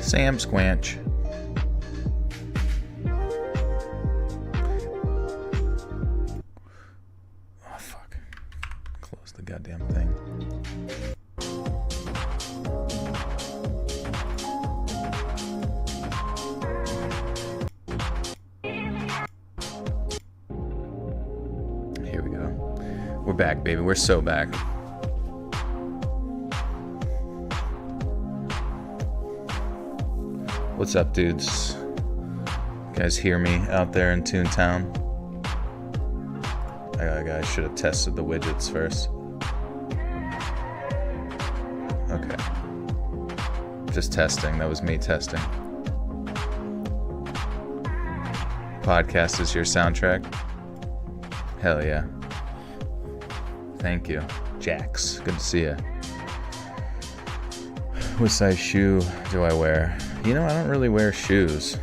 Sam Squanch. Oh, fuck. Close the goddamn thing. Here we go. We're back, baby. We're so back. What's up, dudes? You guys hear me out there in Toontown? I should have tested the widgets first. Okay. Just testing. That was me testing. Podcast is your soundtrack? Hell yeah. Thank you. Jax, good to see you. What size shoe do I wear? You know, I don't really wear shoes.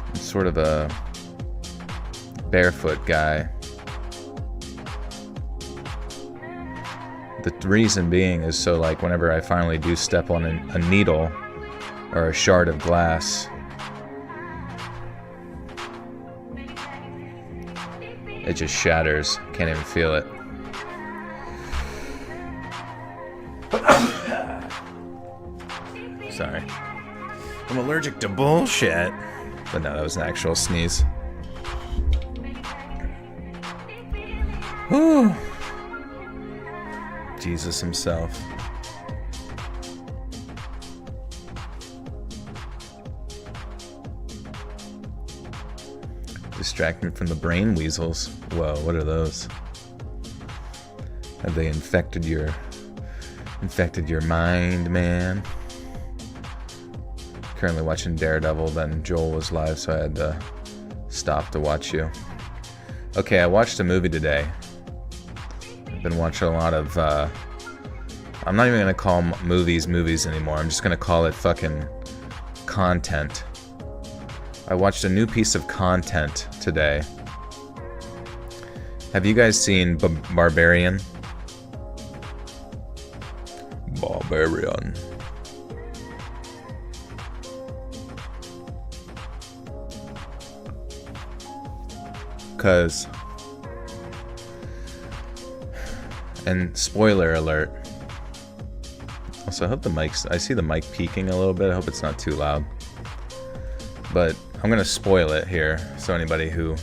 I'm sort of a barefoot guy. The reason being is so, like, whenever I finally do step on a needle or a shard of glass, it just shatters. Can't even feel it. Sorry. I'm allergic to bullshit. But no, that was an actual sneeze. Whew. Jesus himself. Distracting from the brain weasels. Whoa, what are those? Have they infected your mind, man? Currently watching Daredevil, then Joel was live, so I had to stop to watch you. Okay, I watched a movie today. I've been watching a lot of, I'm not even gonna call movies anymore. I'm just gonna call it fucking content. I watched a new piece of content today. Have you guys seen Barbarian? Barbarian. Cause, and spoiler alert. Also, I hope I see the mic peaking a little bit. I hope it's not too loud. But I'm gonna spoil it here, so anybody who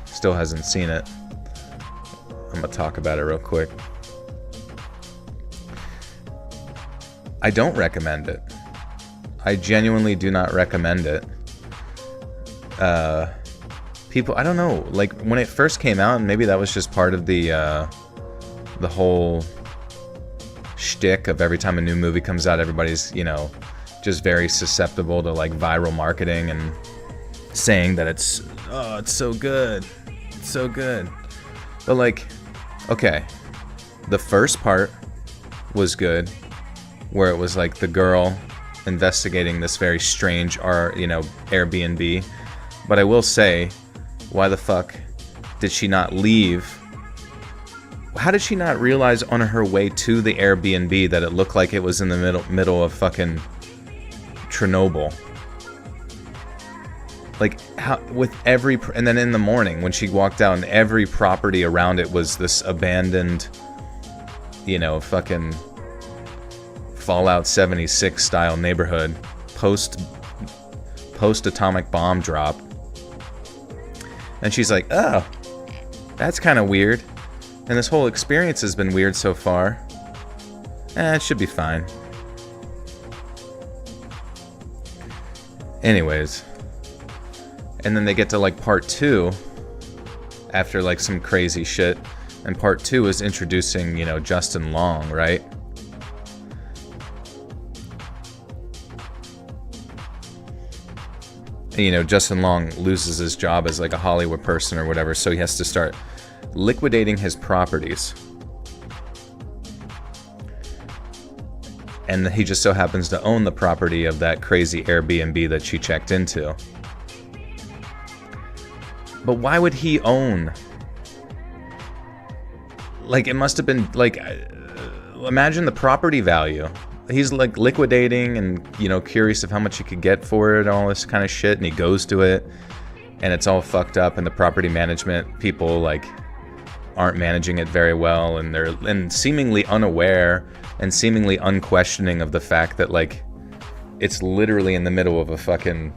still hasn't seen it, I'm gonna talk about it real quick. I don't recommend it. I genuinely do not recommend it. People, I don't know, like, when it first came out, and maybe that was just part of the whole shtick of every time a new movie comes out, everybody's, you know, just very susceptible to, like, viral marketing and saying that it's so good. It's so good. But, like, okay, the first part was good, where it was, like, the girl investigating this very strange, Airbnb. But I will say, why the fuck did she not leave? How did she not realize on her way to the Airbnb that it looked like it was in the middle of fucking Chernobyl? Like, how, with every, and then in the morning when she walked out and every property around it was this abandoned, you know, fucking Fallout 76 style neighborhood, post atomic bomb drop. And she's like, oh, that's kind of weird. And this whole experience has been weird so far. It should be fine. Anyways. And then they get to, like, part 2. After, like, some crazy shit. And part 2 is introducing, you know, Justin Long, right? You know, Justin Long loses his job as, like, a Hollywood person or whatever, so he has to start liquidating his properties. And he just so happens to own the property of that crazy Airbnb that she checked into. But why would he own? Like, it must have been, like, imagine the property value he's like liquidating and, you know, curious of how much he could get for it and all this kind of shit, and he goes to it and it's all fucked up, and the property management people like aren't managing it very well, and they're seemingly unaware and seemingly unquestioning of the fact that like it's literally in the middle of a fucking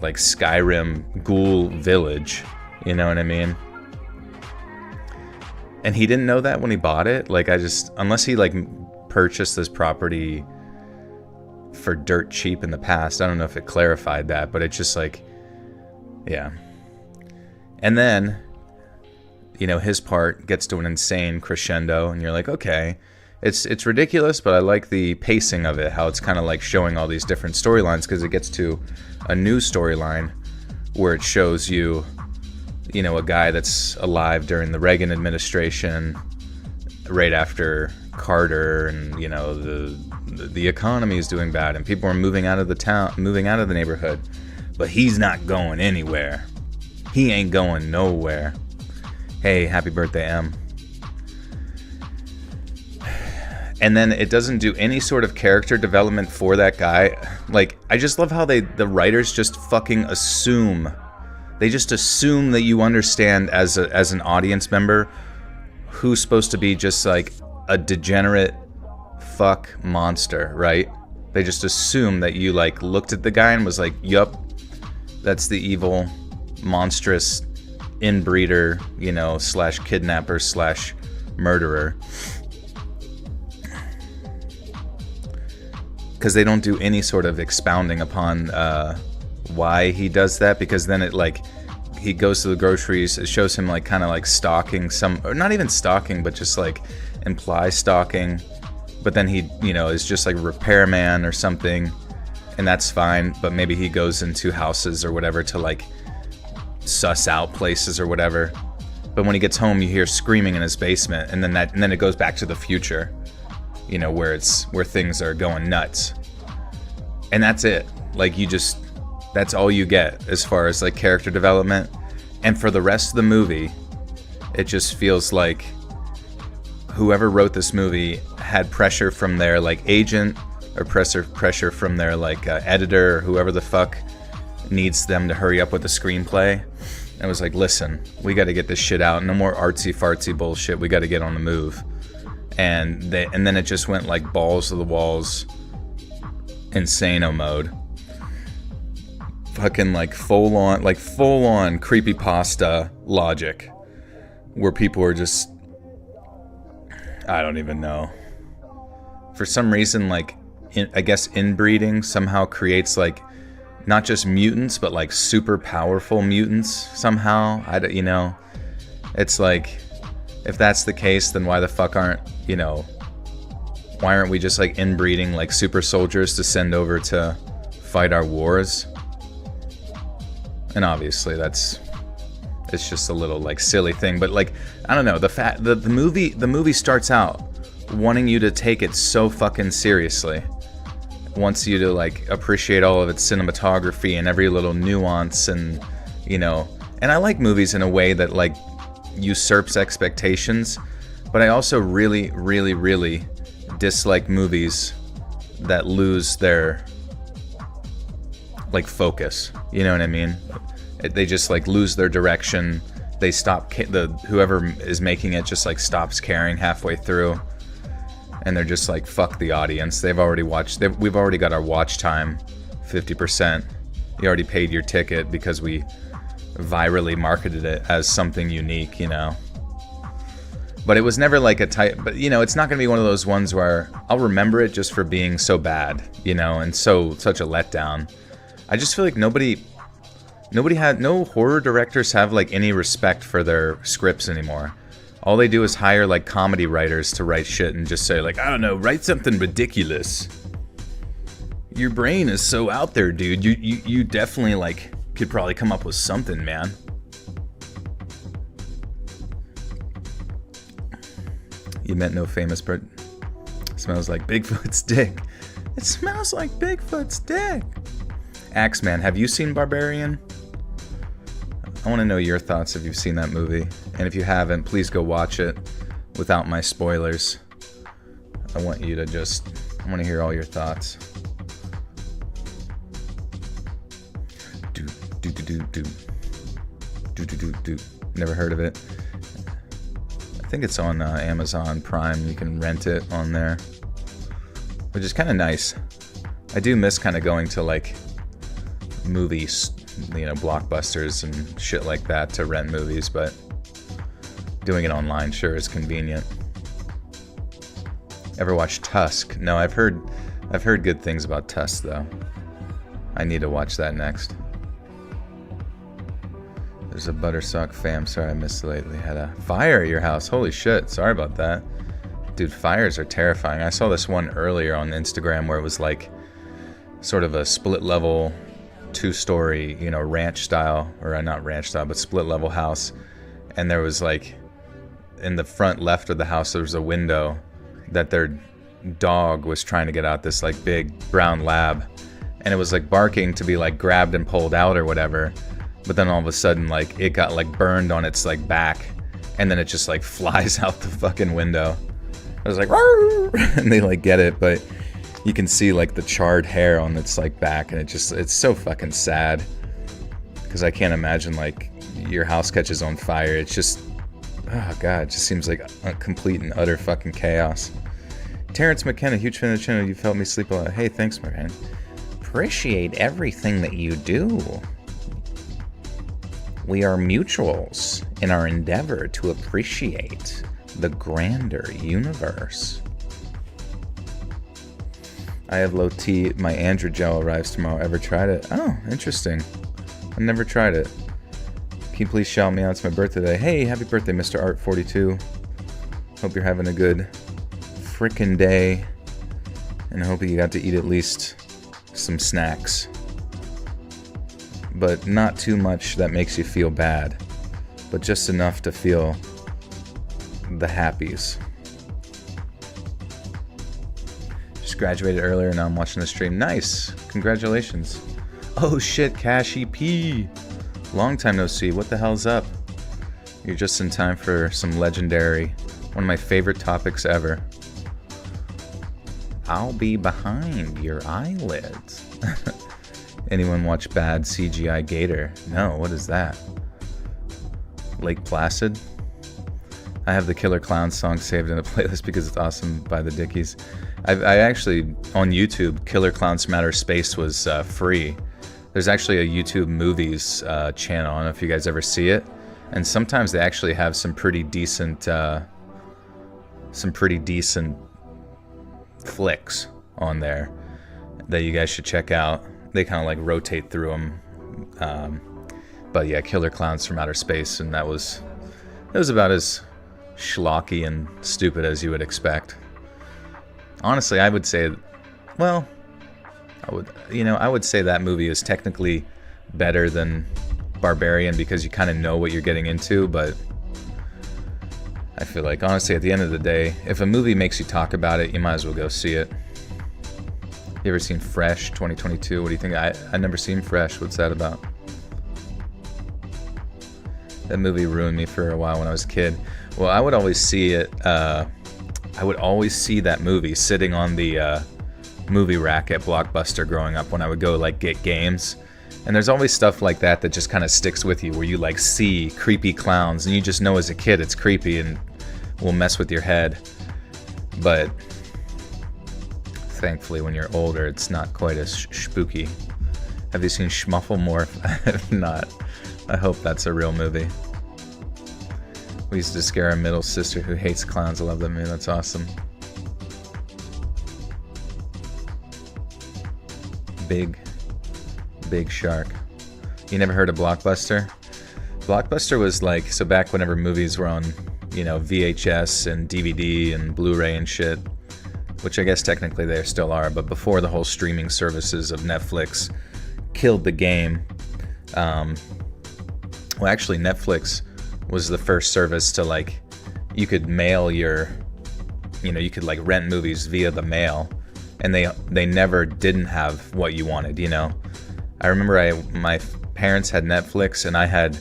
like Skyrim ghoul village, you know what I mean? And he didn't know that when he bought it. Like, unless he like purchased this property for dirt cheap in the past, I don't know if it clarified that, but it's just like, yeah. And then, you know, his part gets to an insane crescendo, and you're like, okay, it's ridiculous, but I like the pacing of it, how it's kind of like showing all these different storylines, because it gets to a new storyline where it shows you, you know, a guy that's alive during the Reagan administration, right after Carter, and, you know, the economy is doing bad, and people are moving out of the neighborhood, but he's not going anywhere. He ain't going nowhere. Hey, happy birthday, M. And then it doesn't do any sort of character development for that guy. Like, I just love how the writers just fucking assume. They just assume that you understand as an audience member who's supposed to be just like a degenerate fuck monster, right? They just assume that you like looked at the guy and was like, yup, that's the evil, monstrous inbreeder, you know, / kidnapper / murderer. Because they don't do any sort of expounding upon why he does that, because then it like, he goes to the groceries, it shows him like kind of like stalking or not even stalking, but just like imply stalking, but then he, you know, is just like a repairman or something, and that's fine, but maybe he goes into houses or whatever to like suss out places or whatever, but when he gets home you hear screaming in his basement, and then it goes back to the future, you know, where things are going nuts, and that's it. Like, that's all you get as far as like character development. And for the rest of the movie, it just feels like whoever wrote this movie had pressure from their like agent, or pressure from their like editor, or whoever the fuck needs them to hurry up with the screenplay. And it was like, listen, we got to get this shit out. No more artsy fartsy bullshit. We got to get on the move. And then it just went like balls to the walls, insano mode. Fucking like full on creepypasta logic, where people are just, I don't even know. For some reason, like, I guess inbreeding somehow creates like not just mutants, but like super powerful mutants somehow. You know, it's like, if that's the case, then why the fuck why aren't we just like inbreeding like super soldiers to send over to fight our wars? And obviously it's just a little like silly thing, but like, I don't know, the movie starts out wanting you to take it so fucking seriously. It wants you to like appreciate all of its cinematography and every little nuance, and, you know, and I like movies in a way that like usurps expectations, but I also really, really, really dislike movies that lose their like focus, you know what I mean? They just like lose their direction. They stop, whoever is making it just like stops caring halfway through, and they're just like, fuck the audience. We've already got our watch time 50%. You already paid your ticket because we virally marketed it as something unique, you know. But it was never like but you know, it's not gonna be one of those ones where I'll remember it just for being so bad, you know, and such a letdown. I just feel like no horror directors have like any respect for their scripts anymore. All they do is hire like comedy writers to write shit and just say like, I don't know, write something ridiculous. Your brain is so out there, dude. You definitely like could probably come up with something, man. You met no famous bird. Smells like Bigfoot's dick. It smells like Bigfoot's dick. Axeman, have you seen Barbarian? I want to know your thoughts if you've seen that movie. And if you haven't, please go watch it without my spoilers. I want you to just I want to hear all your thoughts. Never heard of it. I think it's on Amazon Prime. You can rent it on there, which is kind of nice. I do miss kind of going to like movies, Blockbusters and shit like that to rent movies, but doing it online sure is convenient. Ever watch Tusk? No, I've heard good things about Tusk though. I need to watch that next. There's a Buttersock fam. Sorry I missed it lately. Had a fire at your house. Holy shit. Sorry about that. Dude, fires are terrifying. I saw this one earlier on Instagram where it was like sort of a split level, 2-story, ranch style, or not ranch style, but split level house. And there was like, in the front left of the house, there was a window that their dog was trying to get out, this like big brown lab. And it was like barking to be like grabbed and pulled out or whatever. But then all of a sudden, like, it got like burned on its like back, and then it just like flies out the fucking window. I was like, "Rrr!" And they like get it, but you can see like the charred hair on its like back, and it's so fucking sad. Because I can't imagine like your house catches on fire. It's just, oh god, it just seems like a complete and utter fucking chaos. Terrence McKenna, huge fan of the channel. You've helped me sleep a lot. Hey, thanks, my man. Appreciate everything that you do. We are mutuals in our endeavor to appreciate the grander universe. I have low T. My androgel arrives tomorrow. Ever tried it? Oh, interesting. I've never tried it. Can you please shout me out? It's my birthday today. Hey, happy birthday, Mr. Art42. Hope you're having a good frickin' day. And I hope you got to eat at least some snacks. But not too much that makes you feel bad, but just enough to feel the happies. Just graduated earlier, now I'm watching the stream. Nice, congratulations. Oh shit, Cashy P. Long time no see, what the hell's up? You're just in time for some legendary, one of my favorite topics ever. I'll be behind your eyelids. Anyone watch Bad CGI Gator? No, what is that? Lake Placid? I have the Killer Clown song saved in a playlist because it's awesome by the Dickies. I actually, on YouTube, Killer Clown from Outer Space was free. There's actually a YouTube Movies channel. I don't know if you guys ever see it. And sometimes they actually have some pretty decent flicks on there that you guys should check out. They kind of like rotate through them. But yeah, Killer Clowns from Outer Space, and it was about as schlocky and stupid as you would expect. Honestly, I would say, well, I would say that movie is technically better than Barbarian because you kind of know what you're getting into, but I feel like, honestly, at the end of the day, if a movie makes you talk about it, you might as well go see it. You ever seen Fresh 2022? What do you think? I never seen Fresh. What's that about? That movie ruined me for a while when I was a kid. Well, I would always see it. I would always see that movie sitting on the movie rack at Blockbuster growing up when I would go like get games. And there's always stuff like that that just kind of sticks with you, where you like see creepy clowns and you just know as a kid it's creepy and will mess with your head. But thankfully, when you're older, it's not quite as spooky. Have you seen Schmufflemorph? I have not. I hope that's a real movie. We used to scare our middle sister who hates clowns. I love that movie. That's awesome. Big Shark. You never heard of Blockbuster? Blockbuster was like, so back whenever movies were on, VHS and DVD and Blu-ray and shit, which I guess technically they still are, but before the whole streaming services of Netflix killed the game. Well, actually, Netflix was the first service to like, you could mail your, you could like rent movies via the mail, and they never didn't have what you wanted, I remember my parents had Netflix and I had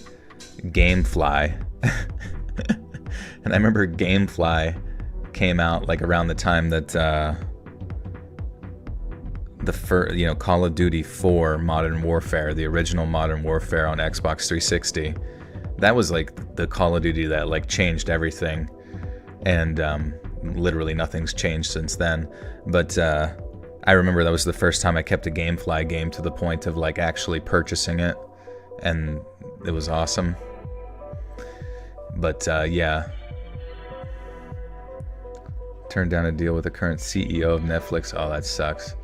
Gamefly. And I remember Gamefly came out like around the time that Call of Duty 4 Modern Warfare, the original Modern Warfare on Xbox 360. That was like the Call of Duty that like changed everything, and literally nothing's changed since then. But I remember that was the first time I kept a GameFly game to the point of like actually purchasing it, and it was awesome. But yeah, turned down a deal with the current CEO of Netflix. Oh, that sucks.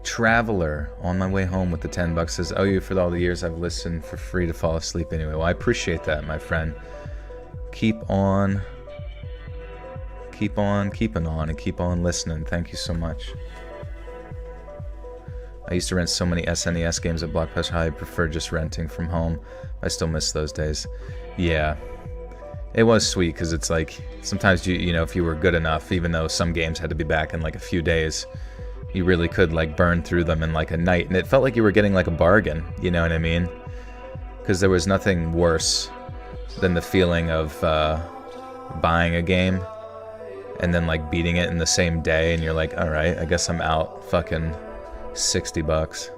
Traveler on my way home with the $10 says, "Oh, you for all the years I've listened for free to fall asleep anyway." Well, I appreciate that, my friend. Keep on keeping on, and keep on listening. Thank you so much. I used to rent so many SNES games at Blockbuster. I prefer just renting from home. I still miss those days. Yeah, it was sweet because it's like sometimes you know if you were good enough, even though some games had to be back in like a few days, you really could like burn through them in like a night, and it felt like you were getting like a bargain, you know what I mean? Because there was nothing worse than the feeling of buying a game and then like beating it in the same day, and you're like, all right, I guess I'm out fucking $60.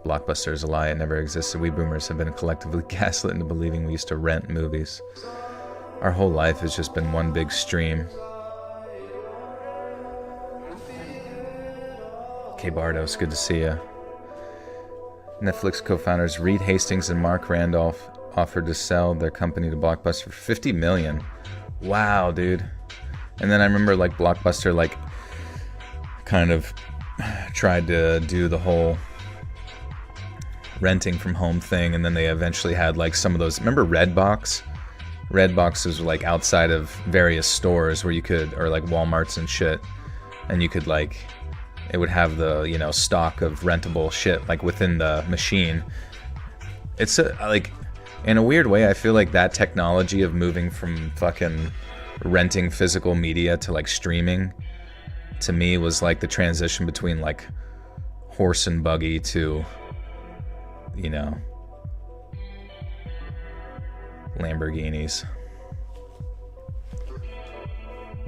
Blockbuster is a lie, it never existed. We boomers have been collectively gaslit into believing we used to rent movies. Our whole life has just been one big stream. K Bardos, good to see ya. Netflix co-founders Reed Hastings and Mark Randolph offered to sell their company to Blockbuster for $50 million. Wow, dude. And then I remember like Blockbuster like kind of tried to do the whole renting from home thing, and then they eventually had like some of those. Remember Redbox? Redbox was like outside of various stores where you could, or like Walmarts and shit, and you could like, it would have the, you know, stock of rentable shit like within the machine. It's like, in a weird way, I feel like that technology of moving from fucking renting physical media to like streaming, to me was like the transition between like horse and buggy to, you know, Lamborghinis.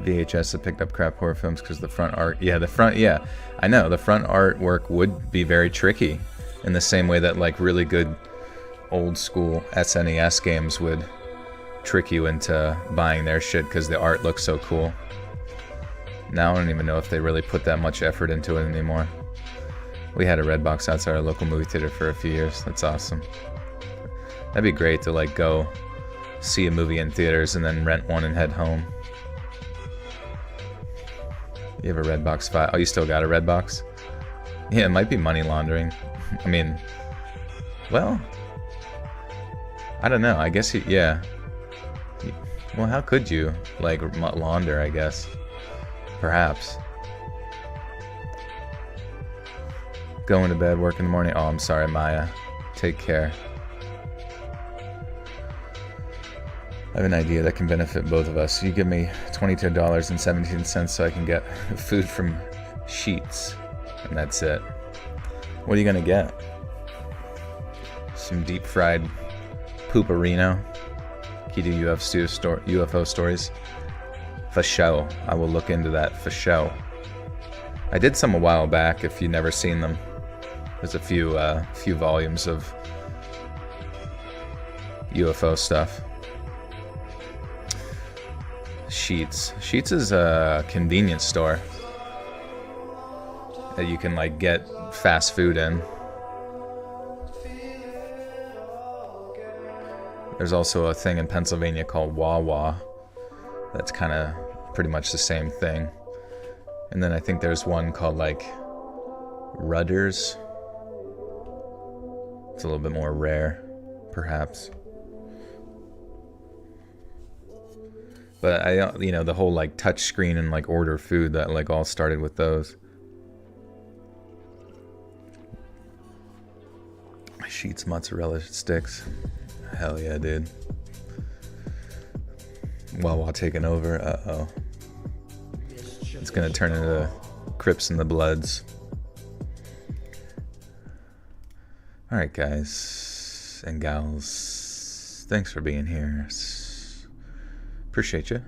VHS have picked up crap horror films because the front art, I know the front artwork would be very tricky, in the same way that like really good old school SNES games would trick you into buying their shit because the art looks so cool. Now I don't even know if they really put that much effort into it anymore. We had a Redbox outside our local movie theater for a few years. That's awesome. That'd be great to like go see a movie in theaters and then rent one and head home. You have a Redbox file? Oh, you still got a Redbox? Yeah, it might be money laundering. I mean, well, I don't know. I guess yeah. Well, how could you like launder? I guess, perhaps. Going to bed, work in the morning. Oh, I'm sorry, Maya. Take care. I have an idea that can benefit both of us. You give me $22.17 so I can get food from Sheets, and that's it. What are you gonna get? Some deep fried pooperino. Key to UFO stories. For show. I will look into that for show. I did some a while back. If you've never seen them, there's a few volumes of UFO stuff. Sheets. Sheets is a convenience store that you can like get fast food in. There's also a thing in Pennsylvania called Wawa that's kind of pretty much the same thing. And then I think there's one called like Rutter's. It's a little bit more rare, perhaps. But I, you know, the whole like touch screen and like order food, that like all started with those. Sheets mozzarella sticks. Hell yeah, dude. Wawa taking over. Uh-oh. It's gonna turn into Crips and the Bloods. Alright, guys and gals. Thanks for being here. Appreciate you.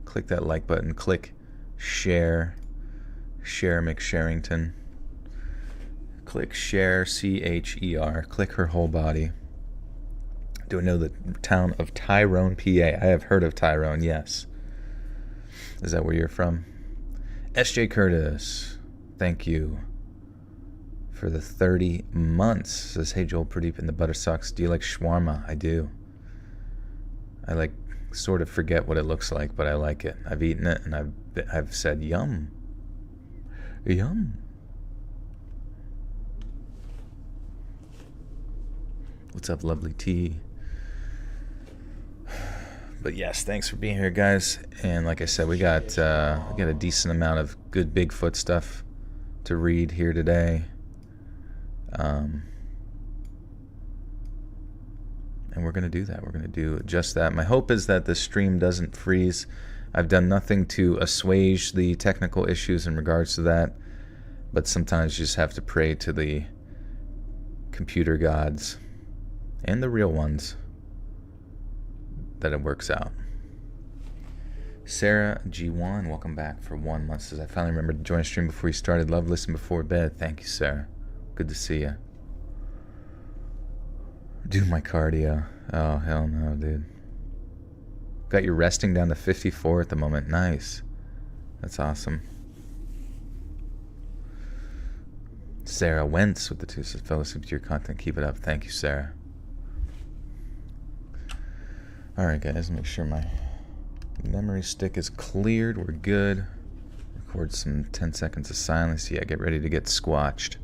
Click that like button. Click share. Share McSharrington. Click share, C-H-E-R. Click her whole body. Do I know the town of Tyrone, PA? I have heard of Tyrone, yes. Is that where you're from? S.J. Curtis, thank you for the 30 months. Says, hey Joel, Pradeep and the Butter Sucks. Do you like shawarma? I do. I sort of forget what it looks like, but I like it. I've eaten it and I've said yum. Yum. What's up, lovely tea? But yes, thanks for being here, guys. And like I said, we got a decent amount of good Bigfoot stuff to read here today. And we're going to do that. We're going to do just that. My hope is that the stream doesn't freeze. I've done nothing to assuage the technical issues in regards to that. But sometimes you just have to pray to the computer gods and the real ones that it works out. Sarah G1, welcome back for 1 month. Says, I finally remembered to join a stream before you started. Love listen before bed. Thank you, Sarah. Good to see you. Do my cardio. Oh, hell no, dude. Got you resting down to 54 at the moment. Nice. That's awesome. Sarah Wentz with the 2 says, fell asleep to your content. Keep it up. Thank you, Sarah. Alright, guys, make sure my memory stick is cleared. We're good. Record some 10 seconds of silence. Yeah, get ready to get squatched.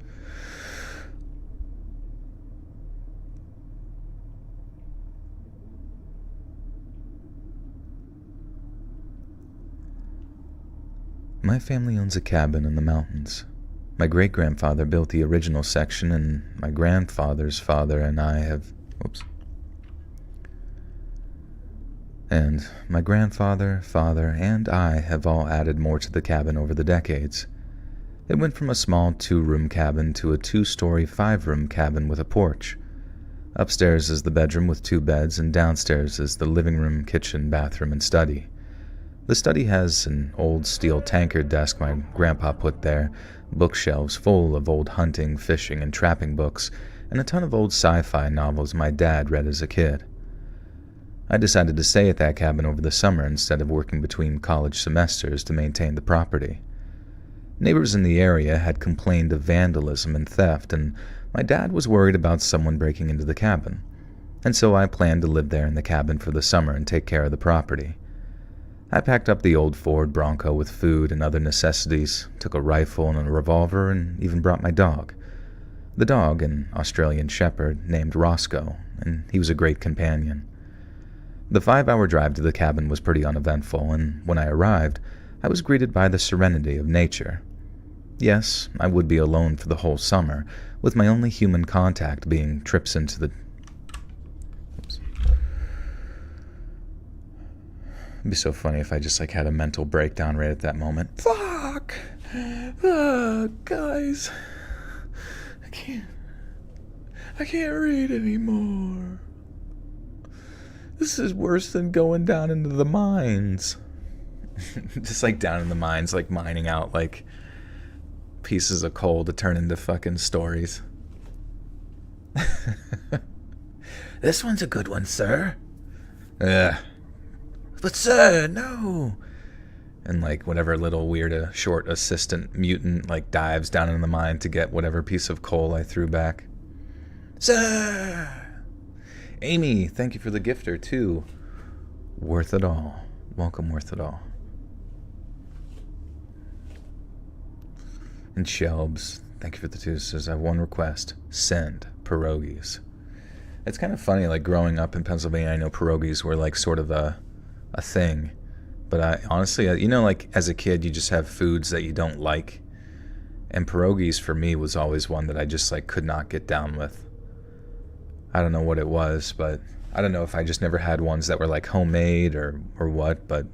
My family owns a cabin in the mountains. My great-grandfather built the original section, and my grandfather's father and I have... Whoops. And my grandfather, father, and I have all added more to the cabin over the decades. It went from a small 2-room cabin to a 2-story 5-room cabin with a porch. Upstairs is the bedroom with 2 beds, and downstairs is the living room, kitchen, bathroom, and study. The study has an old steel tankard desk my grandpa put there, bookshelves full of old hunting, fishing, and trapping books, and a ton of old sci-fi novels my dad read as a kid. I decided to stay at that cabin over the summer instead of working between college semesters to maintain the property. Neighbors in the area had complained of vandalism and theft, and my dad was worried about someone breaking into the cabin, and so I planned to live there in the cabin for the summer and take care of the property. I packed up the old Ford Bronco with food and other necessities, took a rifle and a revolver, and even brought my dog. The dog, an Australian shepherd named Roscoe, and he was a great companion. The 5-hour drive to the cabin was pretty uneventful, and when I arrived, I was greeted by the serenity of nature. Yes, I would be alone for the whole summer, with my only human contact being trips into the... Oops. It'd be so funny if I just had a mental breakdown right at that moment. Fuck! Guys. I can't read anymore. This is worse than going down into the mines. Just down in the mines, mining out pieces of coal to turn into fucking stories. This one's a good one, sir. But sir, no. And whatever little weird short assistant mutant dives down in the mine to get whatever piece of coal I threw back. Sir! Amy, thank you for the gifter, too. Worth it all. Welcome, Worth it all. And Shelbs, thank you for the 2. Says, I have one request. Send pierogies. It's kind of funny, growing up in Pennsylvania, I know pierogies were sort of a thing. But I honestly, as a kid, you just have foods that you don't like. And pierogies, for me, was always one that I just, could not get down with. I don't know what it was, but I don't know if I just never had ones that were homemade or what, but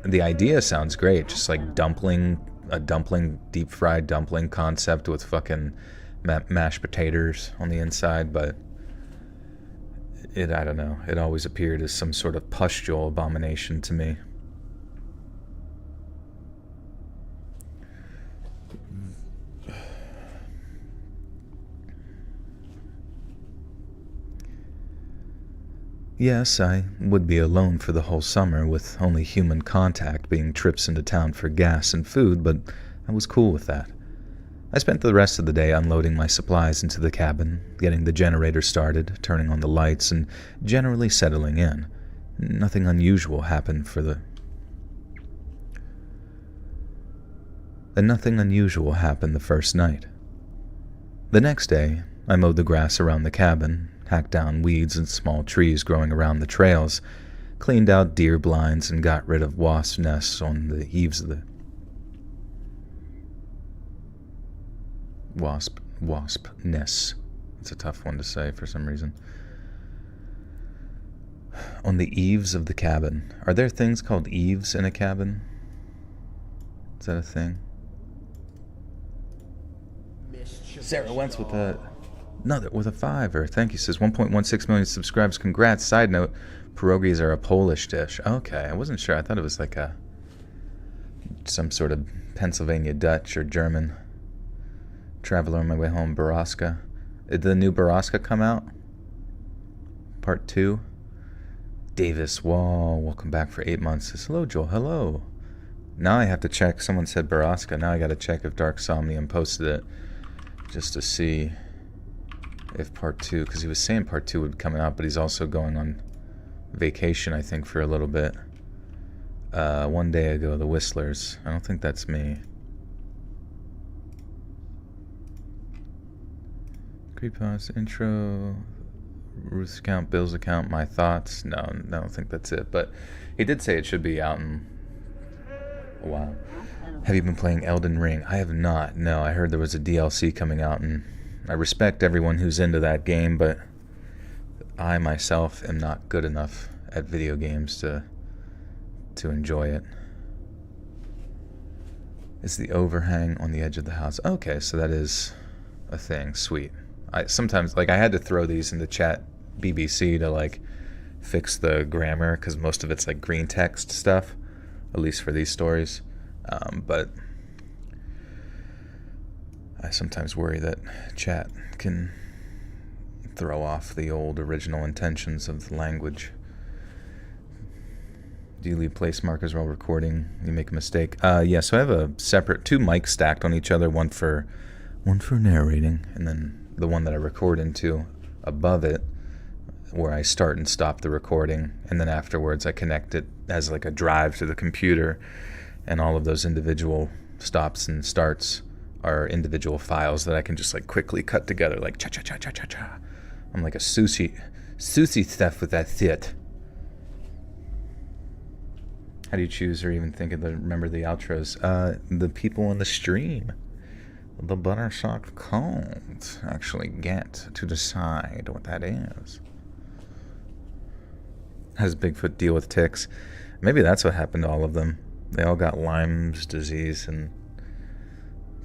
the idea sounds great. Just a dumpling, deep fried dumpling concept with fucking mashed potatoes on the inside, but I don't know. It always appeared as some sort of pustule abomination to me. Yes, I would be alone for the whole summer, with only human contact being trips into town for gas and food, but I was cool with that. I spent the rest of the day unloading my supplies into the cabin, getting the generator started, turning on the lights, and generally settling in. Nothing unusual happened the first night. The next day, I mowed the grass around the cabin, hacked down weeds and small trees growing around the trails, cleaned out deer blinds, and got rid of wasp nests on the eaves of the wasp nests. It's a tough one to say for some reason. On the eaves of the cabin. Are there things called eaves in a cabin? Is that a thing? Sarah Wentz with a 5. Thank you. Says 1.16 million subscribers. Congrats. Side note, pierogies are a Polish dish. Okay, I wasn't sure. I thought it was like some sort of Pennsylvania Dutch or German. Traveler on my way home. Baraska. Did the new Baraska come out? Part 2. Davis Wall, welcome back for 8 months. Says, hello, Joel. Hello. Now I have to check. Someone said Baraska. Now I got to check if Dark Somnium posted it, just to see if part 2, because he was saying part 2 would be coming out, but he's also going on vacation, I think, for a little bit. 1 day ago, the Whistlers. I don't think that's me. Creepypasta intro, Ruth's account, Bill's account, my thoughts. No, I don't think that's it, but he did say it should be out in a while. Have you been playing Elden Ring? I have not. No, I heard there was a DLC coming out, and I respect everyone who's into that game, but I myself am not good enough at video games to enjoy it. It's the overhang on the edge of the house. Okay, so that is a thing. Sweet. I sometimes, I had to throw these into chat BBC to fix the grammar, because most of it's green text stuff, at least for these stories. But I sometimes worry that chat can throw off the old original intentions of the language. Do you leave place markers while recording? You make a mistake? Yeah, so I have a separate 2 mics stacked on each other, one for narrating, and then the one that I record into above it, where I start and stop the recording, and then afterwards I connect it as a drive to the computer, and all of those individual stops and starts are individual files that I can just quickly cut together, cha-cha-cha-cha-cha-cha. I'm like a sushi stuff with that shit. How do you choose or even think of remember the outros? The people on the stream, the Buttersock Cult, actually get to decide what that is. How does Bigfoot deal with ticks? Maybe that's what happened to all of them. They all got Lyme's disease and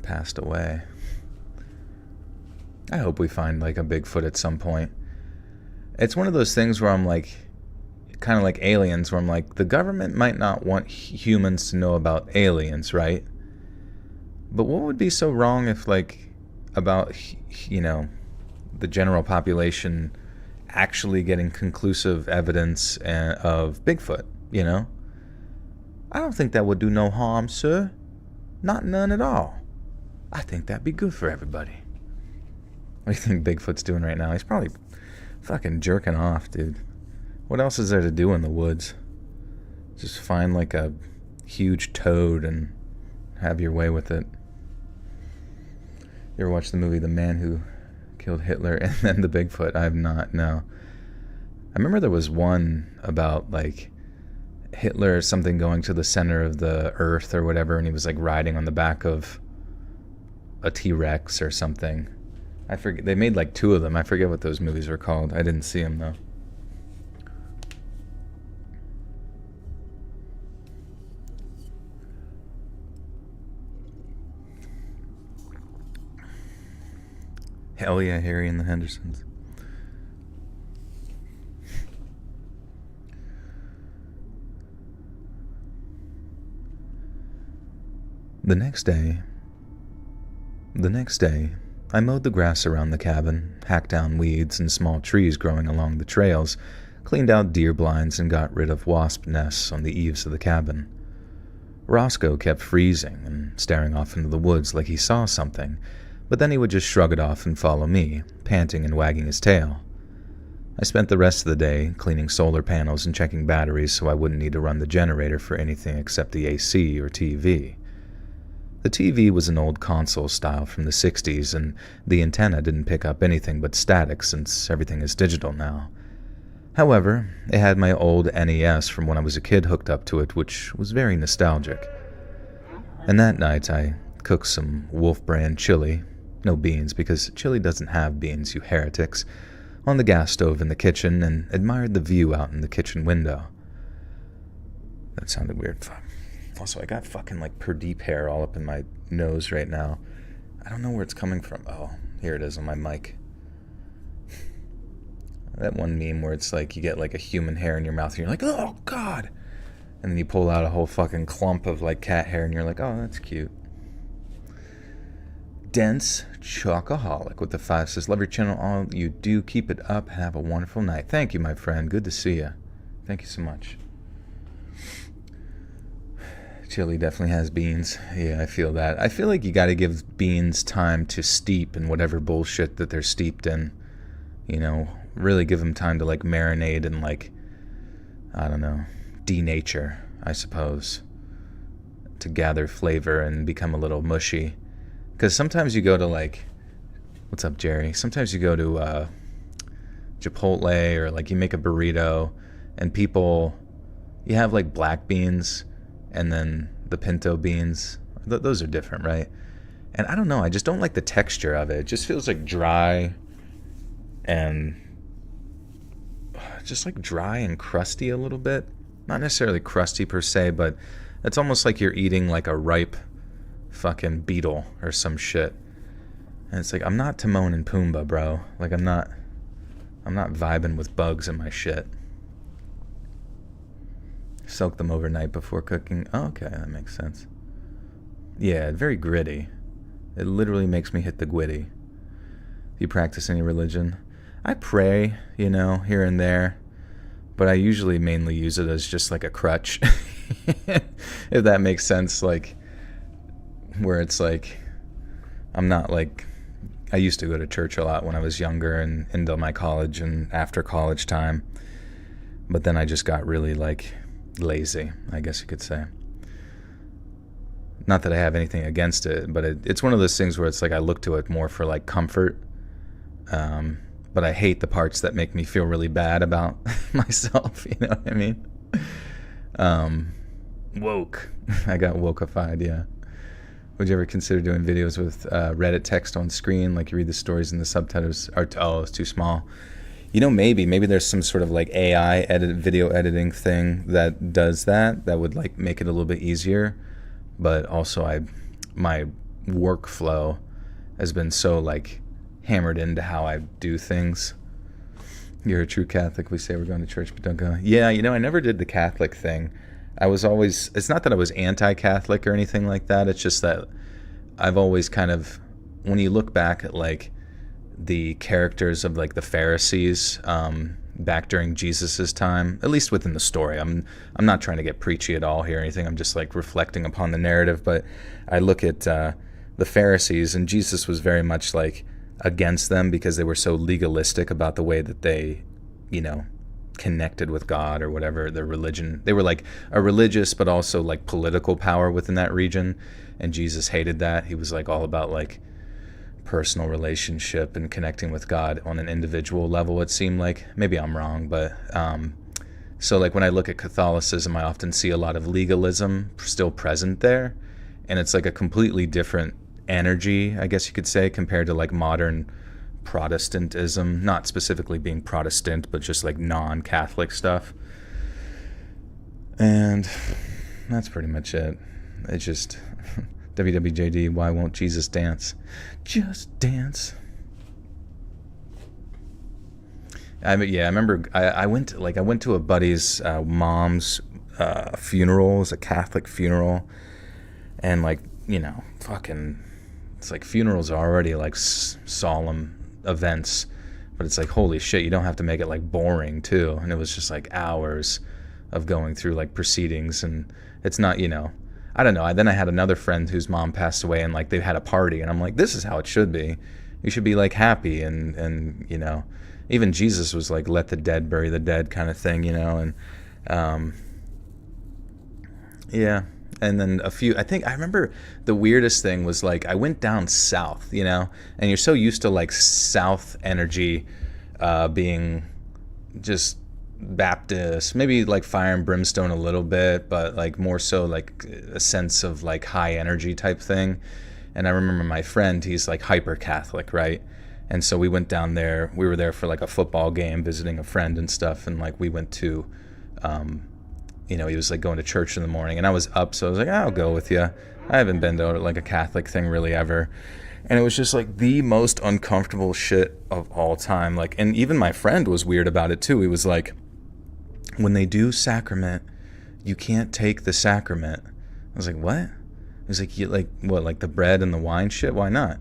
passed away. I hope we find a Bigfoot at some point. It's one of those things where I'm kind of like aliens, where I'm the government might not want humans to know about aliens, right? But what would be so wrong if about the general population actually getting conclusive evidence of Bigfoot, I don't think that would do no harm, sir. Not none at all. I think that'd be good for everybody. What do you think Bigfoot's doing right now? He's probably fucking jerking off, dude. What else is there to do in the woods? Just find a huge toad and have your way with it. You ever watch the movie The Man Who Killed Hitler and then the Bigfoot? I have not, no. I remember there was one about Hitler or something going to the center of the earth or whatever, and he was riding on the back of a T-Rex or something. I forget. They made 2 of them. I forget what those movies were called. I didn't see them though. Hell yeah, Harry and the Hendersons. The next day, I mowed the grass around the cabin, hacked down weeds and small trees growing along the trails, cleaned out deer blinds, and got rid of wasp nests on the eaves of the cabin. Roscoe kept freezing and staring off into the woods like he saw something, but then he would just shrug it off and follow me, panting and wagging his tail. I spent the rest of the day cleaning solar panels and checking batteries so I wouldn't need to run the generator for anything except the AC or TV. The TV was an old console style from the 60s, and the antenna didn't pick up anything but static since everything is digital now. However, it had my old NES from when I was a kid hooked up to it, which was very nostalgic. And that night I cooked some Wolf brand chili, no beans because chili doesn't have beans, you heretics, on the gas stove in the kitchen and admired the view out in the kitchen window. That sounded weird. Also, I got fucking like Pradeep hair all up in my nose right now. I don't know where it's coming from. Oh, here it is on my mic. That one meme where it's like you get like a human hair in your mouth and you're like, oh god! And then you pull out a whole fucking clump of like cat hair and you're like, oh, that's cute. Dense Chocoholic with the 5 says, love your channel, all you do, keep it up, have a wonderful night. Thank you, my friend, good to see you. Thank you so much. Chili definitely has beans. Yeah, I feel that. I feel like you gotta give beans time to steep in whatever bullshit that they're steeped in. You know, really give them time to like marinate and like, I don't know, denature, I suppose, to gather flavor and become a little mushy. Because sometimes you go to like, what's up, Jerry? Sometimes you go to Chipotle or like you make a burrito and people, you have like black beans and then the pinto beans. Those are different, right? And I don't know, I just don't like the texture of it. It just feels like dry and just like dry and crusty a little bit. Not necessarily crusty per se, but it's almost like you're eating like a ripe fucking beetle or some shit. And it's like, I'm not Timon and Pumbaa, bro. Like I'm not vibing with bugs in my shit. Soak them overnight before cooking. Oh, okay, that makes sense. Yeah, very gritty. It literally makes me hit the gwitty. Do you practice any religion? I pray, you know, here and there, but I usually mainly use it as just like a crutch. If that makes sense, like where it's like I'm not like, I used to go to church a lot when I was younger and into my college and after college time, but then I just got really like lazy, I guess you could say. Not that I have anything against it, but it's one of those things where it's like I look to it more for like comfort, but I hate the parts that make me feel really bad about myself, you know what I mean? Woke. I got wokeified, yeah. Would you ever consider doing videos with Reddit text on screen, like you read the stories and the subtitles are, oh, it's too small? You know, maybe there's some sort of like AI video editing thing that does that would like make it a little bit easier. But also my workflow has been so like hammered into how I do things. You're a true Catholic. We say we're going to church, but don't go. Yeah, you know, I never did the Catholic thing. I was always, it's not that I was anti-Catholic or anything like that. It's just that I've always kind of, when you look back at like the characters of like the Pharisees back during Jesus's time, at least within the story, I'm not trying to get preachy at all here or anything. I'm just like reflecting upon the narrative. But I look at the Pharisees, and Jesus was very much like against them because they were so legalistic about the way that they, you know, connected with God or whatever, their religion. They were like a religious but also like political power within that region, and Jesus hated that. He was like all about like personal relationship and connecting with God on an individual level, it seemed like. Maybe I'm wrong, but so like when I look at Catholicism, I often see a lot of legalism still present there, and it's like a completely different energy, I guess you could say, compared to like modern Protestantism, not specifically being Protestant, but just like non-Catholic stuff. And that's pretty much it. It's just WWJD, why won't Jesus dance? Just dance. I remember I went to a buddy's mom's funeral. It was a Catholic funeral, and like, you know, fucking, it's like funerals are already like solemn events, But it's like, holy shit, you don't have to make it like boring too. And it was just like hours of going through like proceedings, and it's not, I don't know. Then I had another friend whose mom passed away, and like they had a party, and I'm like, this is how it should be. You should be like happy, and even Jesus was like, let the dead bury the dead kind of thing, and yeah. And then I remember the weirdest thing was like, I went down south, and you're so used to like South energy being just Baptist, maybe like fire and brimstone a little bit, but like more so like a sense of like high energy type thing. And I remember my friend, he's like hyper Catholic, right? And so we went down there, we were there for like a football game, visiting a friend and stuff, and like we went to he was like going to church in the morning, and I was up, so I was like, I'll go with you. I haven't been to like a Catholic thing really ever. And it was just like the most uncomfortable shit of all time. Like, and even my friend was weird about it too. He was like, when they do sacrament, you can't take the sacrament. I was like, what? He was like, like the bread and the wine shit? Why not?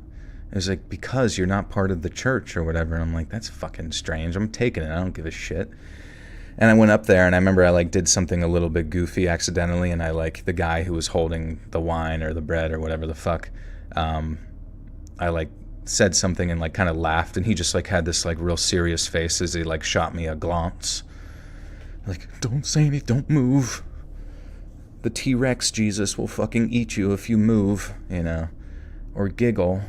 It was like, because you're not part of the church or whatever. And I'm like, that's fucking strange. I'm taking it. I don't give a shit. And I went up there, and I remember I like did something a little bit goofy accidentally, and I like the guy who was holding the wine or the bread or whatever the fuck, I like said something and like kind of laughed, and he just like had this like real serious face as he like shot me a glance. Like, don't say anything, don't move. The T-Rex Jesus will fucking eat you if you move, or giggle.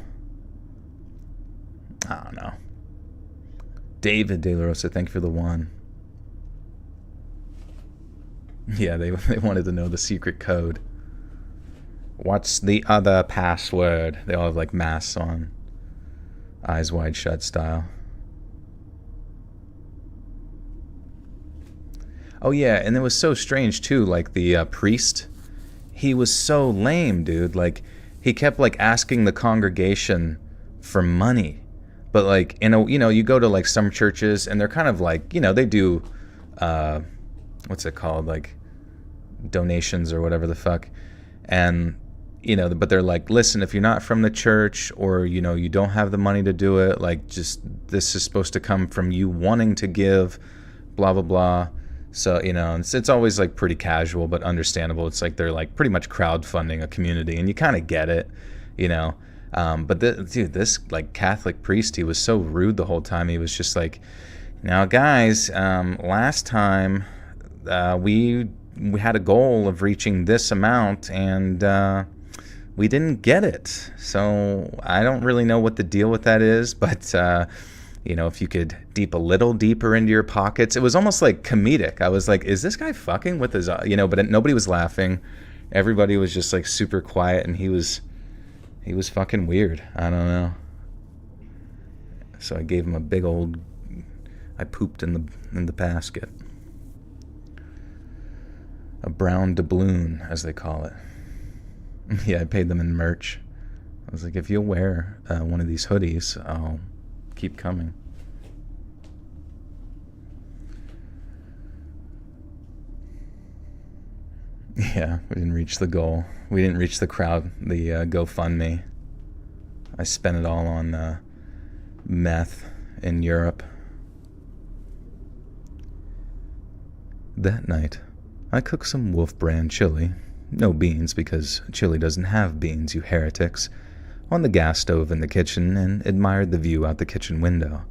I don't know. David De La Rosa, thank you for the one. Yeah, they wanted to know the secret code. What's the other password? They all have like masks on. Eyes wide shut style. Oh yeah, and it was so strange too, like the priest, he was so lame, dude. Like, he kept like asking the congregation for money. But like, you go to like some churches, and they're kind of like, they do, what's it called? Like donations or whatever the fuck. And, but they're like, listen, if you're not from the church, or, you don't have the money to do it, like, just, this is supposed to come from you wanting to give, blah, blah, blah. So, it's always like pretty casual, but understandable. It's like they're like pretty much crowdfunding a community, and you kind of get it, but this like Catholic priest, he was so rude the whole time. He was just like, now guys, last time we had a goal of reaching this amount, and we didn't get it. So I don't really know what the deal with that is, but if you could deep a little deeper into your pockets. It was almost like comedic. I was like, is this guy fucking with his, but nobody was laughing. Everybody was just like super quiet, and he was fucking weird. I don't know. So I gave him a big old, I pooped in the basket. A brown doubloon, as they call it. Yeah, I paid them in merch. I was like, if you'll wear one of these hoodies, I'll keep coming. Yeah, we didn't reach the goal. We didn't reach the crowd, the GoFundMe. I spent it all on meth in Europe. That night, I cooked some Wolf Brand chili. No beans, because chili doesn't have beans, you heretics. On the gas stove in the kitchen, and admired the view out the kitchen window.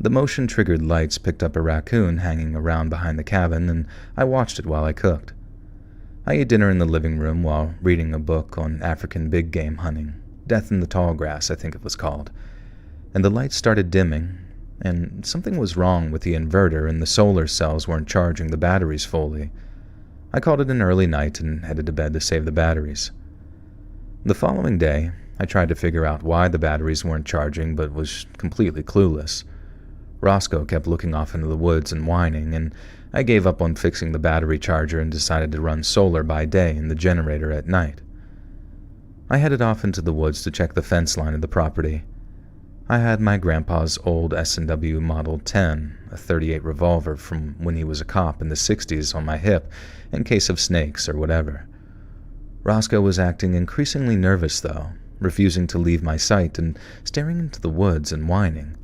The motion-triggered lights picked up a raccoon hanging around behind the cabin, and I watched it while I cooked. I ate dinner in the living room while reading a book on African big game hunting. Death in the Tall Grass, I think it was called. And the lights started dimming, and something was wrong with the inverter, and the solar cells weren't charging the batteries fully. I called it an early night and headed to bed to save the batteries. The following day, I tried to figure out why the batteries weren't charging, but was completely clueless. Roscoe kept looking off into the woods and whining, and I gave up on fixing the battery charger and decided to run solar by day and the generator at night. I headed off into the woods to check the fence line of the property. I had my grandpa's old S&W Model 10, a .38 revolver from when he was a cop in the 60s, on my hip, in case of snakes or whatever. Roscoe was acting increasingly nervous, though, refusing to leave my sight and staring into the woods and whining.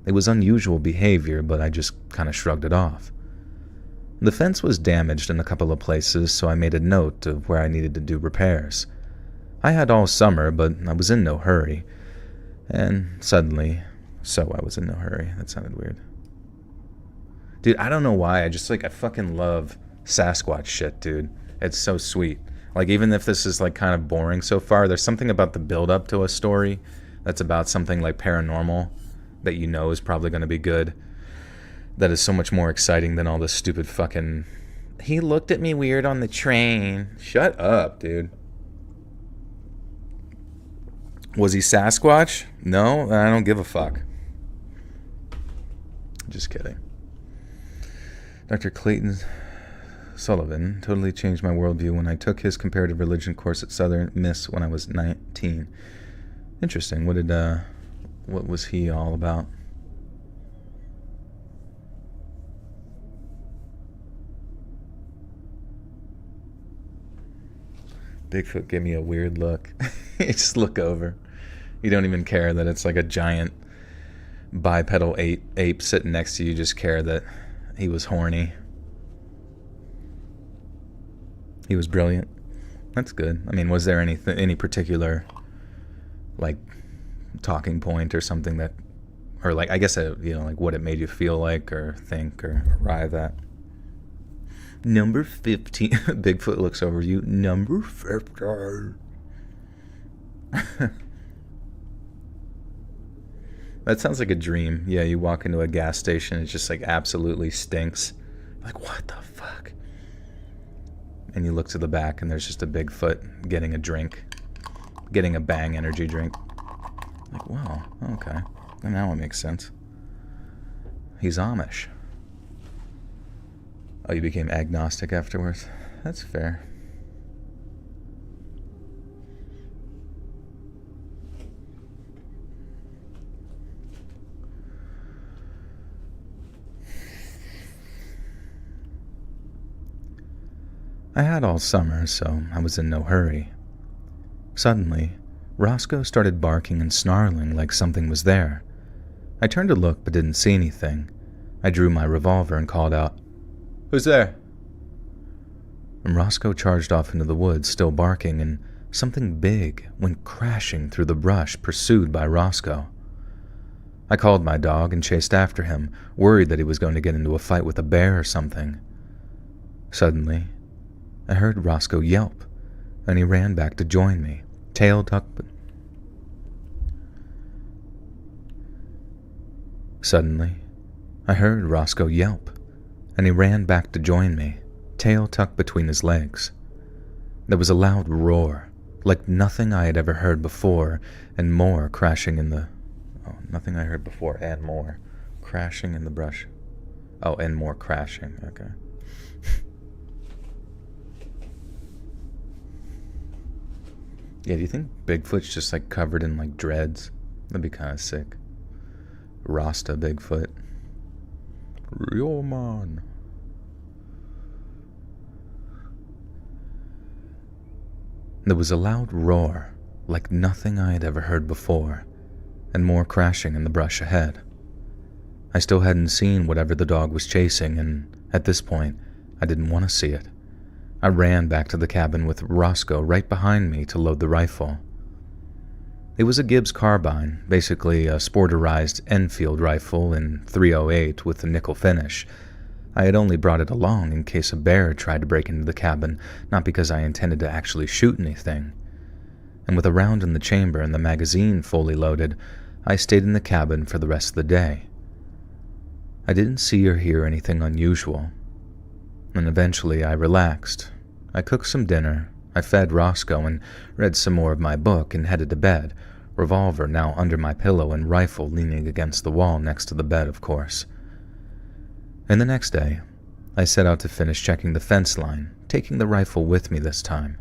It was unusual behavior, but I just kind of shrugged it off. The fence was damaged in a couple of places, so I made a note of where I needed to do repairs. I had all summer, but I was in no hurry. And suddenly, I was in no hurry. That sounded weird. Dude, I don't know why. I fucking love Sasquatch shit, dude. It's so sweet. Like, even if this is, like, kind of boring so far, there's something about the build-up to a story that's about something, like, paranormal that you know is probably going to be good. That is so much more exciting than all this stupid fucking... He looked at me weird on the train. Shut up, dude. Was he Sasquatch? No, I don't give a fuck. Just kidding. Dr. Clayton Sullivan totally changed my worldview when I took his comparative religion course at Southern Miss when I was 19. Interesting. What was he all about? Bigfoot gave me a weird look. You just look over. You don't even care that it's like a giant bipedal ape sitting next to you. You just care that he was horny. He was brilliant. That's good. I mean, was there any particular, like, talking point or something that, or like, I guess, like what it made you feel like or think or arrive at? Number 15. Bigfoot looks over you. Number 15. That sounds like a dream. Yeah, you walk into a gas station, it just like absolutely stinks. Like, what the fuck? And you look to the back and there's just a Bigfoot getting a drink. Getting a Bang energy drink. Like, wow, okay. And now it makes sense. He's Amish. Oh, you became agnostic afterwards? That's fair. I had all summer, so I was in no hurry. Suddenly, Roscoe started barking and snarling like something was there. I turned to look but didn't see anything. I drew my revolver and called out, "Who's there?" And Roscoe charged off into the woods, still barking, and something big went crashing through the brush, pursued by Roscoe. I called my dog and chased after him, worried that he was going to get into a fight with a bear or something. Suddenly, I heard Roscoe yelp, and he ran back to join me, tail tucked. Suddenly, I heard Roscoe yelp, and he ran back to join me, tail tucked between his legs. There was a loud roar, like nothing I had ever heard before, and more crashing in the... Oh, nothing I heard before and more crashing in the brush. Oh, and more crashing, okay. Yeah, do you think Bigfoot's just like covered in like dreads? That'd be kind of sick. Rasta Bigfoot. Real man. There was a loud roar, like nothing I had ever heard before, and more crashing in the brush ahead. I still hadn't seen whatever the dog was chasing, and at this point, I didn't want to see it. I ran back to the cabin with Roscoe right behind me to load the rifle. It was a Gibbs carbine, basically a sporterized Enfield rifle in .308 with a nickel finish. I had only brought it along in case a bear tried to break into the cabin, not because I intended to actually shoot anything. And with a round in the chamber and the magazine fully loaded, I stayed in the cabin for the rest of the day. I didn't see or hear anything unusual, and eventually I relaxed. I cooked some dinner, I fed Roscoe and read some more of my book and headed to bed, revolver now under my pillow and rifle leaning against the wall next to the bed, of course. And the next day, I set out to finish checking the fence line, taking the rifle with me this time.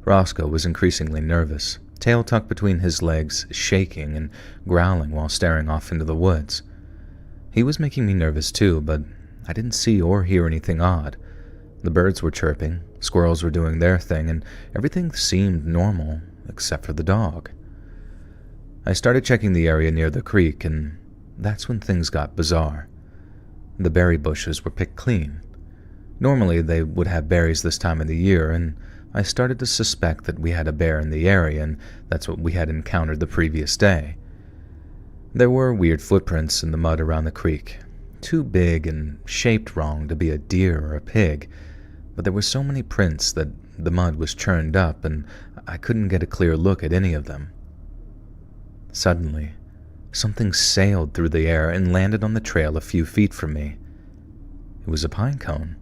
Roscoe was increasingly nervous, tail tucked between his legs, shaking and growling while staring off into the woods. He was making me nervous too, but I didn't see or hear anything odd. The birds were chirping, squirrels were doing their thing, and everything seemed normal, except for the dog. I started checking the area near the creek, and that's when things got bizarre. The berry bushes were picked clean. Normally they would have berries this time of the year, and I started to suspect that we had a bear in the area, and that's what we had encountered the previous day. There were weird footprints in the mud around the creek, too big and shaped wrong to be a deer or a pig, but there were so many prints that the mud was churned up, and I couldn't get a clear look at any of them. Suddenly, something sailed through the air and landed on the trail a few feet from me. It was a pine cone.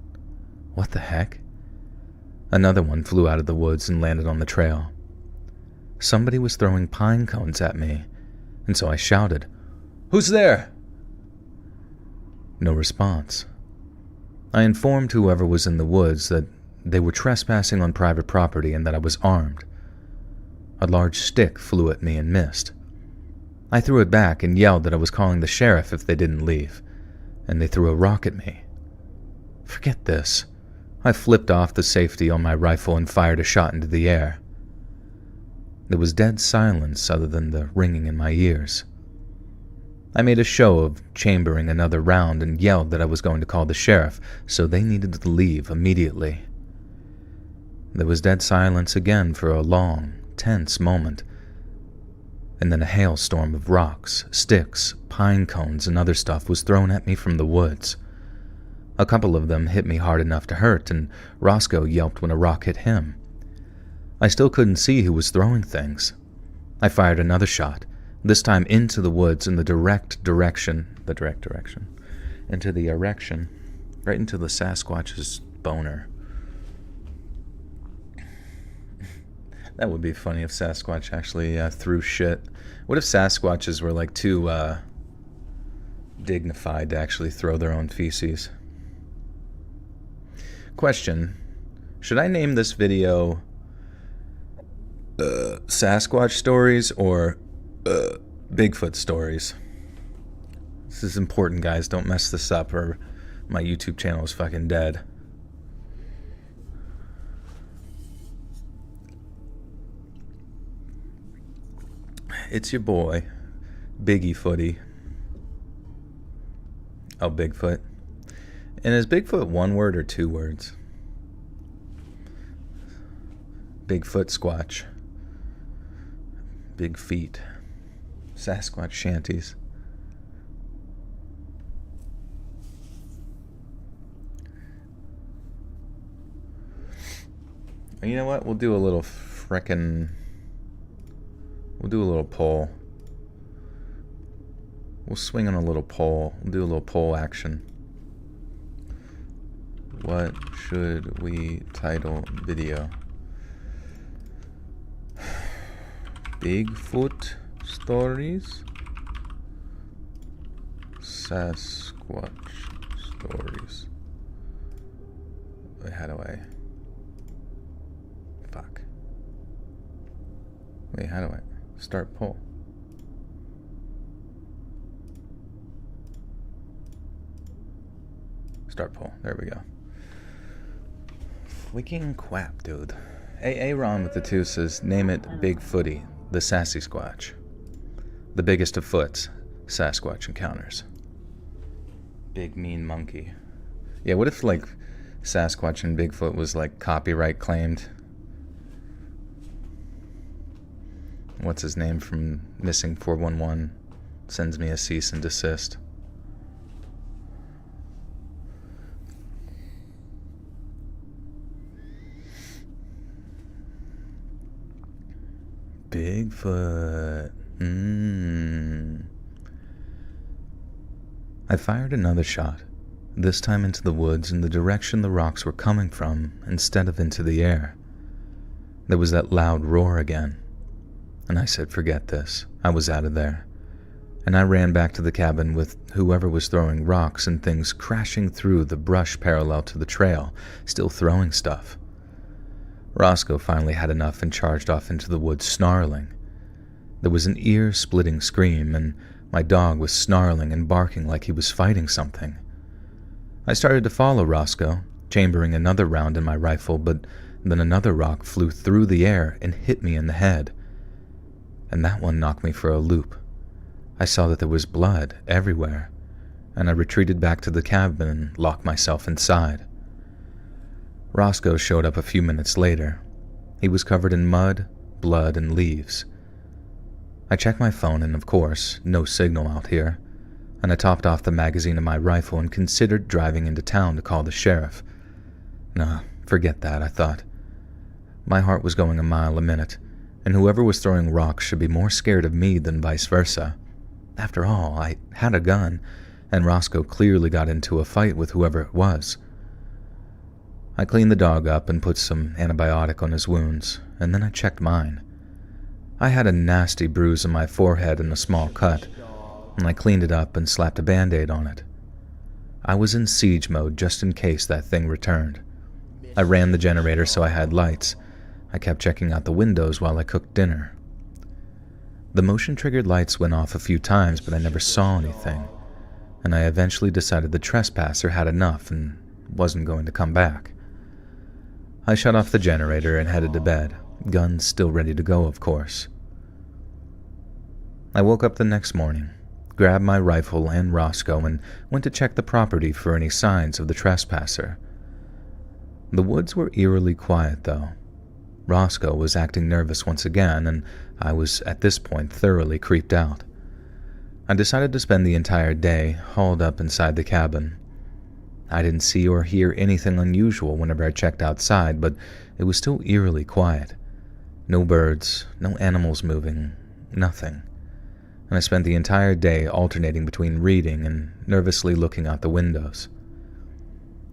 What the heck? Another one flew out of the woods and landed on the trail. Somebody was throwing pine cones at me, and so I shouted, "Who's there?" No response. I informed whoever was in the woods that they were trespassing on private property and that I was armed. A large stick flew at me and missed. I threw it back and yelled that I was calling the sheriff if they didn't leave, and they threw a rock at me. Forget this. I flipped off the safety on my rifle and fired a shot into the air. There was dead silence other than the ringing in my ears. I made a show of chambering another round and yelled that I was going to call the sheriff, so they needed to leave immediately. There was dead silence again for a long, tense moment, and then a hailstorm of rocks, sticks, pine cones, and other stuff was thrown at me from the woods. A couple of them hit me hard enough to hurt, and Roscoe yelped when a rock hit him. I still couldn't see who was throwing things. I fired another shot, this time into the woods in the direct direction, into the erection, right into the Sasquatch's boner. That would be funny if Sasquatch actually threw shit. What if Sasquatches were like too dignified to actually throw their own feces? Question: should I name this video Sasquatch Stories or Bigfoot Stories? This is important, guys. Don't mess this up or my YouTube channel is fucking dead. It's your boy, BIGFOOT. Oh, Bigfoot. And is Bigfoot one word or two words? Bigfoot Squatch. Big feet. Sasquatch shanties. You know what? We'll do a little poll. We'll swing on a little poll. We'll do a little poll action. What should we title video? Bigfoot Stories? Sasquatch Stories. Wait, how do I... Fuck. Wait, how do I... Start poll. Start poll. There we go. Freaking quap, dude. Aaron with the two says, name it Bigfooty, the sassy squatch. The biggest of foots, Sasquatch encounters. Big mean monkey. Yeah, what if, like, Sasquatch and Bigfoot was, like, copyright claimed? What's his name from Missing 411 sends me a cease and desist. Bigfoot. I fired another shot, this time into the woods in the direction the rocks were coming from instead of into the air. There was that loud roar again, and I said forget this. I was out of there, and I ran back to the cabin with whoever was throwing rocks and things crashing through the brush parallel to the trail, still throwing stuff. Roscoe finally had enough and charged off into the woods snarling. There was an ear-splitting scream, and my dog was snarling and barking like he was fighting something. I started to follow Roscoe, chambering another round in my rifle, but then another rock flew through the air and hit me in the head. And that one knocked me for a loop. I saw that there was blood everywhere, and I retreated back to the cabin and locked myself inside. Roscoe showed up a few minutes later. He was covered in mud, blood, and leaves. I checked my phone and, of course, no signal out here, and I topped off the magazine of my rifle and considered driving into town to call the sheriff. Nah, forget that, I thought. My heart was going a mile a minute, and whoever was throwing rocks should be more scared of me than vice versa. After all, I had a gun, and Roscoe clearly got into a fight with whoever it was. I cleaned the dog up and put some antibiotic on his wounds, and then I checked mine. I had a nasty bruise on my forehead and a small cut, and I cleaned it up and slapped a Band-Aid on it. I was in siege mode just in case that thing returned. I ran the generator so I had lights. I kept checking out the windows while I cooked dinner. The motion-triggered lights went off a few times, but I never saw anything, and I eventually decided the trespasser had enough and wasn't going to come back. I shut off the generator and headed to bed, guns still ready to go, of course. I woke up the next morning, grabbed my rifle and Roscoe, and went to check the property for any signs of the trespasser. The woods were eerily quiet, though. Roscoe was acting nervous once again, and I was at this point thoroughly creeped out. I decided to spend the entire day hauled up inside the cabin. I didn't see or hear anything unusual whenever I checked outside, but it was still eerily quiet. No birds, no animals moving, nothing. And I spent the entire day alternating between reading and nervously looking out the windows.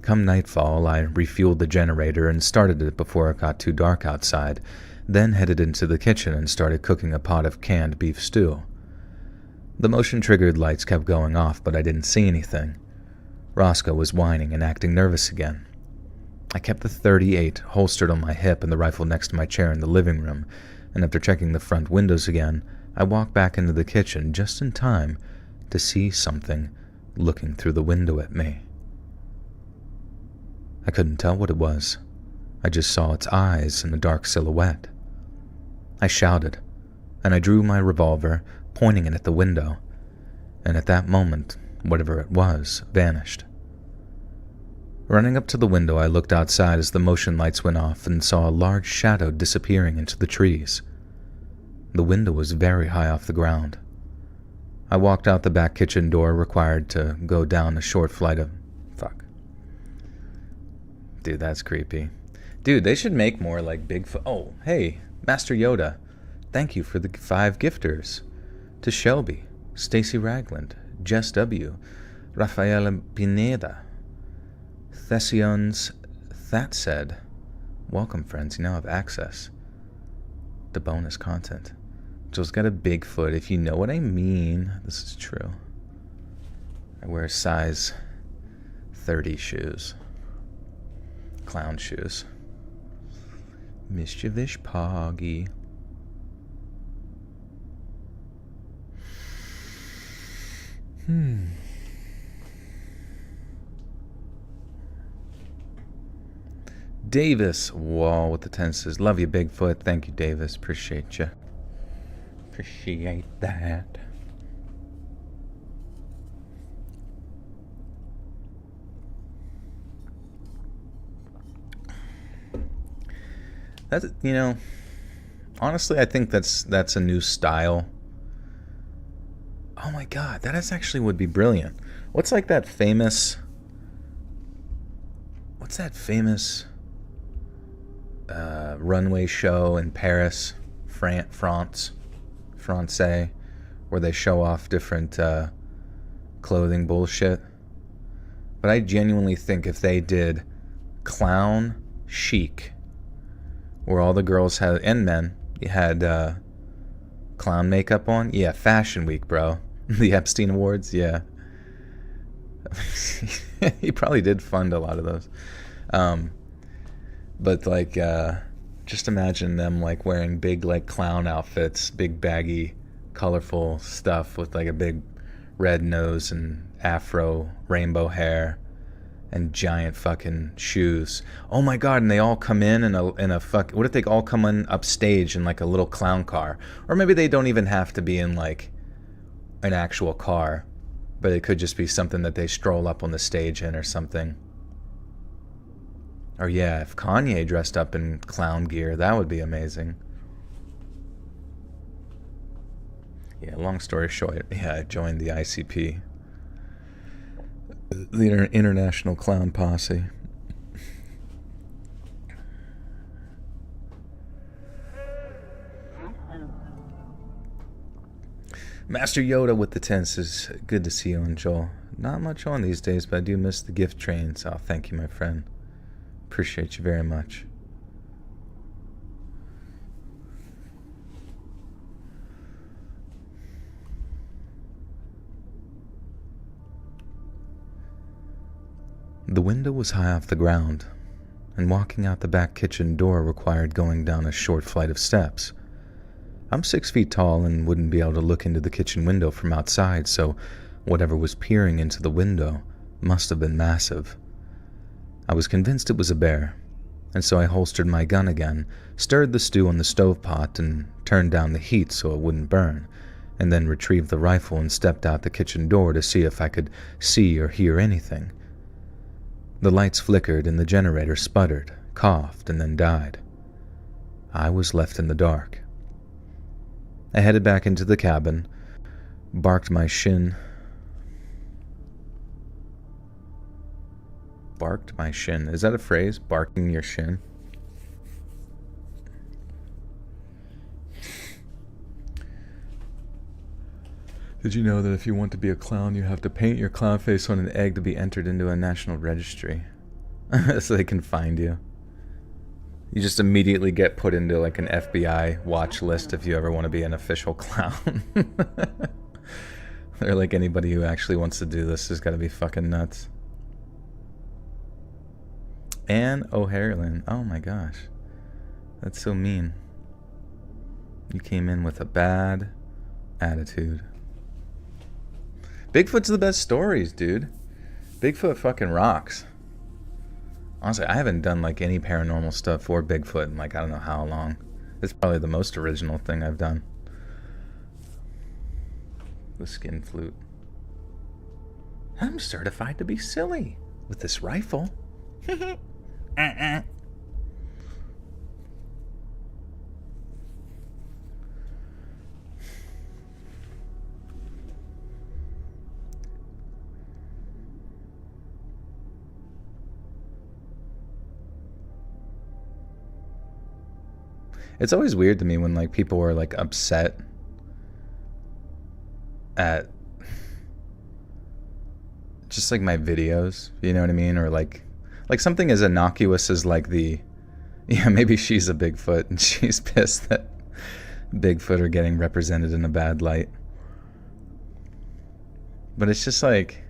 Come nightfall, I refueled the generator and started it before it got too dark outside, then headed into the kitchen and started cooking a pot of canned beef stew. The motion-triggered lights kept going off, but I didn't see anything. Roscoe was whining and acting nervous again. I kept the .38 holstered on my hip and the rifle next to my chair in the living room, and after checking the front windows again, I walked back into the kitchen just in time to see something looking through the window at me. I couldn't tell what it was. I just saw its eyes in a dark silhouette. I shouted, and I drew my revolver, pointing it at the window, and at that moment, whatever it was vanished. Running up to the window, I looked outside as the motion lights went off and saw a large shadow disappearing into the trees. The window was very high off the ground. I walked out the back kitchen door, required to go down a short flight of... Fuck. Dude, that's creepy. Dude, they should make more like Bigfoot... Oh, hey, Master Yoda. Thank you for the 5 gifters. To Shelby, Stacy Ragland, Jess W., Rafaela Pineda, Thessions. That said, welcome, friends. You now have access to bonus content. Joel's got a Bigfoot, if you know what I mean. This is true. I wear size 30 shoes. Clown shoes. Mischievous Poggy. Davis Wall with the 10 says, love you, Bigfoot. Thank you, Davis. Appreciate you. Appreciate that. That's, you know, honestly, I think that's a new style. Oh my god, that is actually would be brilliant. What's that famous runway show in Paris, France, where they show off different clothing bullshit? But I genuinely think if they did clown chic, where all the girls had, and men, had clown makeup on, yeah, Fashion Week, bro. The Epstein Awards, yeah. He probably did fund a lot of those. But just imagine them wearing big clown outfits, big baggy, colorful stuff with a big red nose and afro rainbow hair and giant fucking shoes. Oh my god, and they all come in a fuck. What if they all come in upstage in a little clown car? Or maybe they don't even have to be in an actual car, but it could just be something that they stroll up on the stage in or something. Or yeah, if Kanye dressed up in clown gear, that would be amazing. Yeah, long story short, yeah, I joined the ICP, the International Clown Posse. Master Yoda with the 10 says, good to see you on, Joel. Not much on these days, but I do miss the gift trains. Oh, thank you, my friend. Appreciate you very much. The window was high off the ground, and walking out the back kitchen door required going down a short flight of steps. I'm 6 feet tall and wouldn't be able to look into the kitchen window from outside, so whatever was peering into the window must have been massive. I was convinced it was a bear, and so I holstered my gun again, stirred the stew on the stovepat, and turned down the heat so it wouldn't burn, and then retrieved the rifle and stepped out the kitchen door to see if I could see or hear anything. The lights flickered and the generator sputtered, coughed, and then died. I was left in the dark. I headed back into the cabin, barked my shin. Barked my shin. Is that a phrase? Barking your shin? Did you know that if you want to be a clown, you have to paint your clown face on an egg to be entered into a national registry? So they can find you. You just immediately get put into like an FBI watch list if you ever want to be an official clown. They're like, anybody who actually wants to do this has got to be fucking nuts. Anne O'Harlan. Oh my gosh. That's so mean. You came in with a bad attitude. Bigfoot's the best stories, dude. Bigfoot fucking rocks. Honestly, I haven't done like any paranormal stuff for Bigfoot in like I don't know how long. It's probably the most original thing I've done. The skin flute. I'm certified to be silly with this rifle. It's always weird to me when like people are like upset at just like my videos, you know what I mean? Or like something as innocuous as like yeah, maybe she's a Bigfoot and she's pissed that Bigfoot are getting represented in a bad light. But it's just like,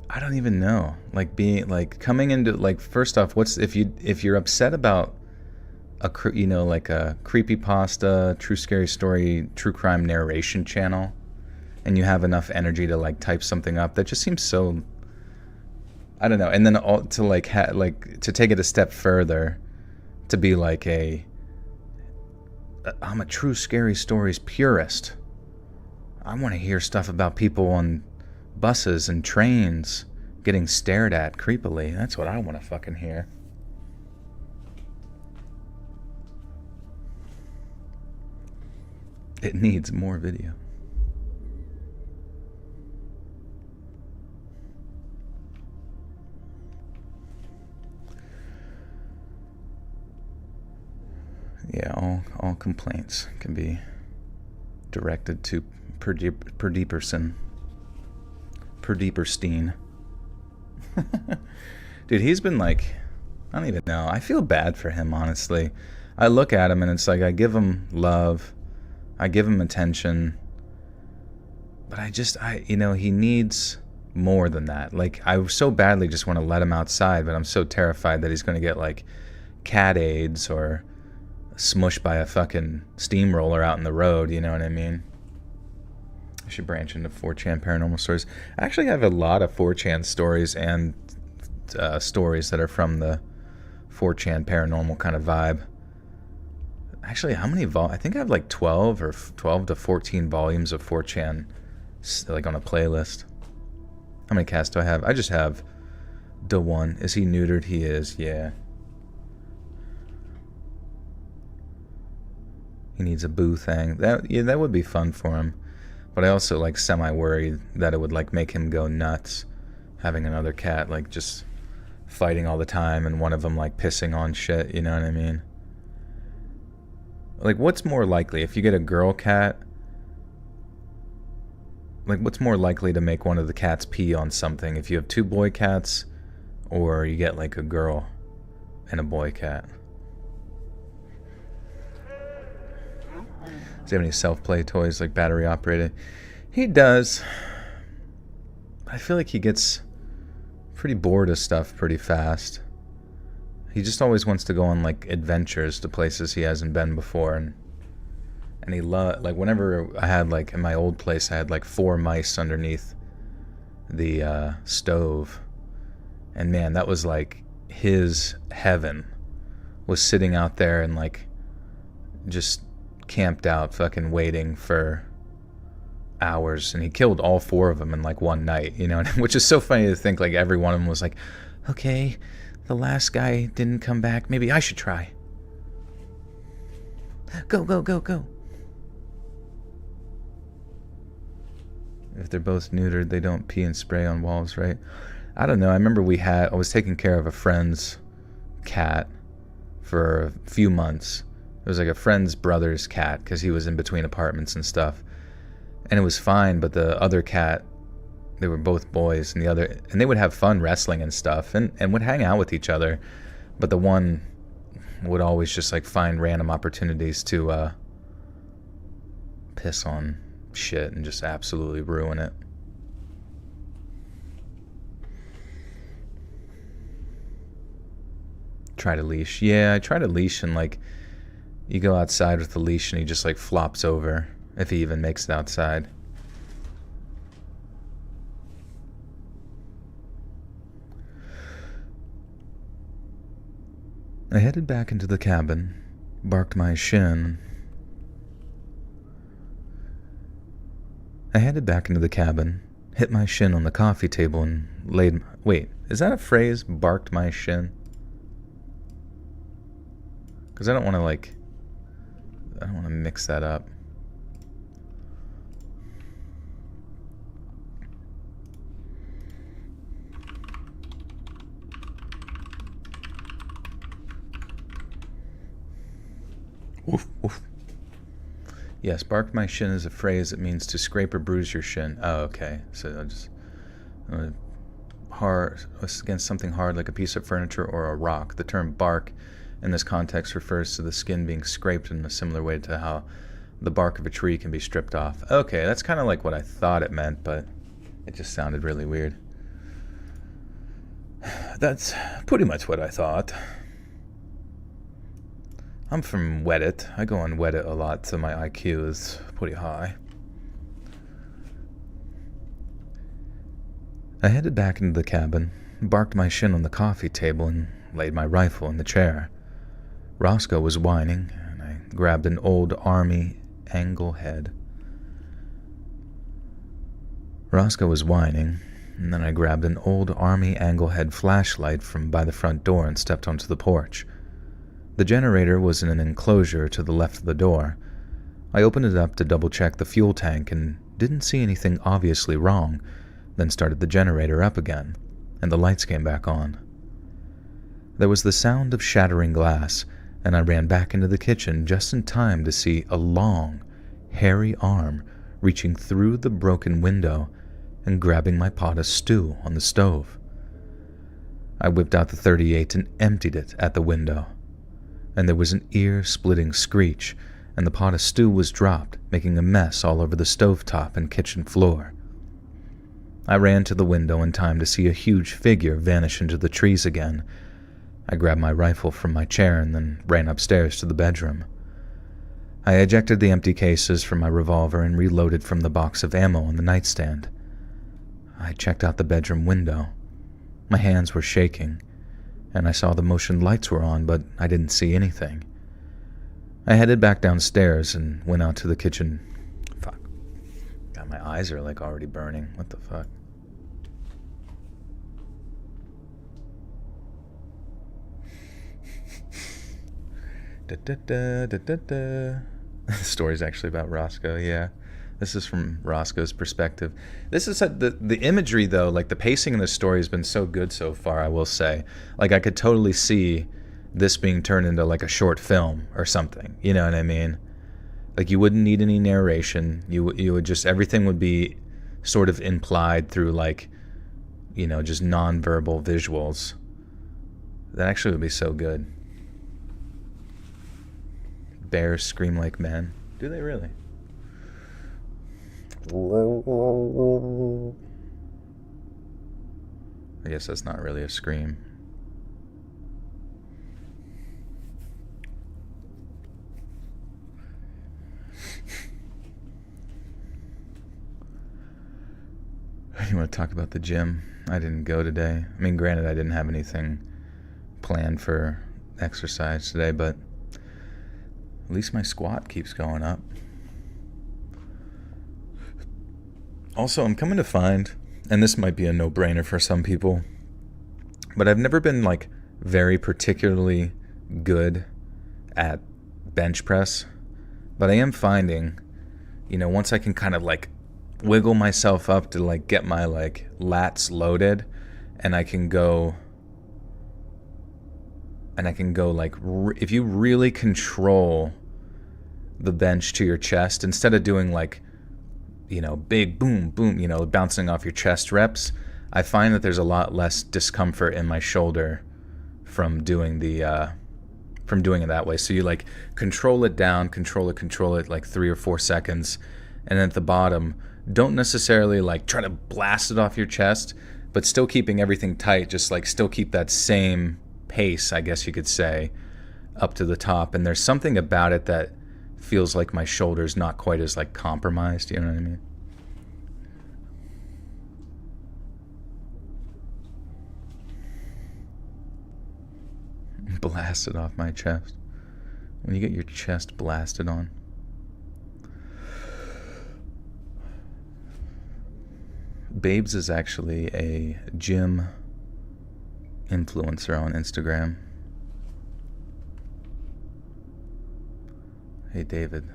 I don't even know. Like being like coming into like, first off, what's if you're upset about a creepypasta, true scary story, true crime narration channel, and you have enough energy to like type something up that just seems so, I don't know. And then to like to take it a step further, to be like I'm a true scary stories purist. I want to hear stuff about people on buses and trains getting stared at creepily. That's what I want to fucking hear. It needs more video. Yeah, all complaints can be directed to Perdeeperson. Perdeeperstein. Dude, he's been like, I don't even know. I feel bad for him, honestly. I look at him and it's like I give him love. I give him attention, but he needs more than that. Like, I so badly just want to let him outside, but I'm so terrified that he's going to get, like, cat AIDS or smushed by a fucking steamroller out in the road, you know what I mean? I should branch into 4chan paranormal stories. I actually have a lot of 4chan stories and stories that are from the 4chan paranormal kind of vibe. Actually, how many I think I have like 12 to 14 volumes of 4chan like on a playlist. How many cats do I have? I just have the one. Is he neutered? He is, yeah. He needs a boo thing. That would be fun for him. But I also like semi-worried that it would like make him go nuts having another cat like just fighting all the time and one of them like pissing on shit, you know what I mean? Like, what's more likely? If you get a girl cat, like, what's more likely to make one of the cats pee on something? If you have 2 boy cats, or you get, like, a girl and a boy cat? Does he have any self-play toys, like battery-operated? He does. I feel like he gets pretty bored of stuff pretty fast. He just always wants to go on, like, adventures to places he hasn't been before, and he like, whenever I had, like, in my old place, I had, like, 4 mice underneath the stove, and man, that was, like, his heaven, was sitting out there and, like, just camped out, fucking waiting for hours, and he killed all 4 of them in, like, one night, you know, which is so funny to think, like, every one of them was like, okay, the last guy didn't come back. Maybe I should try. Go, go, go, go. If they're both neutered, they don't pee and spray on walls, right? I don't know. I remember I was taking care of a friend's cat for a few months. It was like a friend's brother's cat because he was in between apartments and stuff. And it was fine, but the other cat, they were both boys, and they would have fun wrestling and stuff, and would hang out with each other, but the one would always just like find random opportunities to piss on shit and just absolutely ruin it. Try to leash. Yeah, I try to leash, and like you go outside with the leash and he just like flops over if he even makes it outside. I headed back into the cabin, barked my shin. Hit my shin on the coffee table and laid... Wait, is that a phrase? Barked my shin? Because I don't want to mix that up. Woof, woof. Yes, barked my shin is a phrase that means to scrape or bruise your shin. Oh, okay. So hard against something hard like a piece of furniture or a rock. The term bark in this context refers to the skin being scraped in a similar way to how the bark of a tree can be stripped off. Okay, that's kind of like what I thought it meant, but it just sounded really weird. That's pretty much what I thought. I'm from Reddit. I go on Reddit a lot, so my IQ is pretty high. I headed back into the cabin, barked my shin on the coffee table, and laid my rifle in the chair. Roscoe was whining, and I grabbed an old army angle head. And then I grabbed an old army angle head flashlight from by the front door and stepped onto the porch. The generator was in an enclosure to the left of the door. I opened it up to double-check the fuel tank and didn't see anything obviously wrong, then started the generator up again, and the lights came back on. There was the sound of shattering glass, and I ran back into the kitchen just in time to see a long, hairy arm reaching through the broken window and grabbing my pot of stew on the stove. I whipped out the .38 and emptied it at the window, and there was an ear-splitting screech, and the pot of stew was dropped, making a mess all over the stovetop and kitchen floor. I ran to the window in time to see a huge figure vanish into the trees again. I grabbed my rifle from my chair and then ran upstairs to the bedroom. I ejected the empty cases from my revolver and reloaded from the box of ammo on the nightstand. I checked out the bedroom window. My hands were shaking, and I saw the motion lights were on, but I didn't see anything. I headed back downstairs and went out to the kitchen. God, my eyes are like already burning. What the fuck? The story's actually about Roscoe, yeah. This is from Roscoe's perspective. This is the imagery, though, like the pacing in the story has been so good so far, I will say. Like, I could totally see this being turned into like a short film or something. You know what I mean? Like, you wouldn't need any narration. You would just, everything would be sort of implied through, like, you know, just non-verbal visuals. That actually would be so good. Bears scream like men. Do they really? I guess that's not really a scream. You want to talk about the gym? I didn't go today. I mean, granted, I didn't have anything planned for exercise today, but at least my squat keeps going up. Also, I'm coming to find, and this might be a no-brainer for some people, but I've never been, like, very particularly good at bench press. But I am finding, you know, once I can kind of, like, wiggle myself up to, like, get my, like, lats loaded, and I can go, like, if you really control the bench to your chest, instead of doing, like, you know, big boom, boom, you know, bouncing off your chest reps, I find that there's a lot less discomfort in my shoulder from doing it that way. So you, like, control it down, control it, like 3 or 4 seconds, and then at the bottom, don't necessarily, like, try to blast it off your chest, but still keeping everything tight, just, like, still keep that same pace, I guess you could say, up to the top. And there's something about it that feels like my shoulder's not quite as, like, compromised, you know what I mean? Blasted off my chest. When you get your chest blasted on. Babes is actually a gym influencer on Instagram. Hey, David.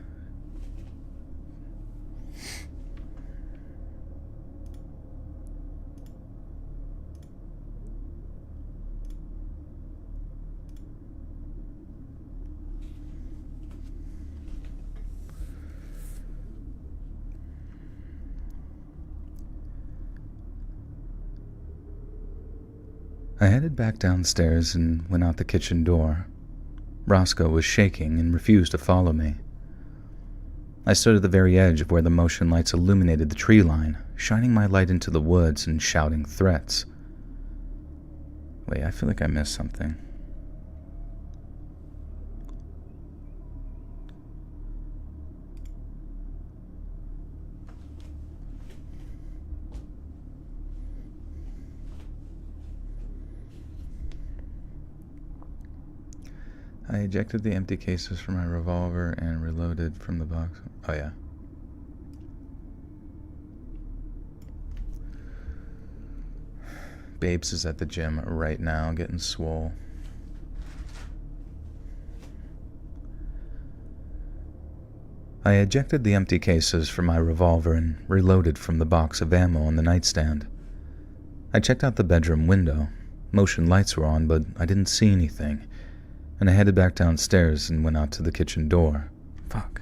I headed back downstairs and went out the kitchen door. Roscoe was shaking and refused to follow me. I stood at the very edge of where the motion lights illuminated the tree line, shining my light into the woods and shouting threats. Wait, I feel like I missed something. I ejected the empty cases from my revolver and reloaded from the box. Oh, yeah. Babes is at the gym right now, getting swole. I ejected the empty cases from my revolver and reloaded from the box of ammo on the nightstand. I checked out the bedroom window. Motion lights were on, but I didn't see anything. And I headed back downstairs and went out to the kitchen door. Fuck.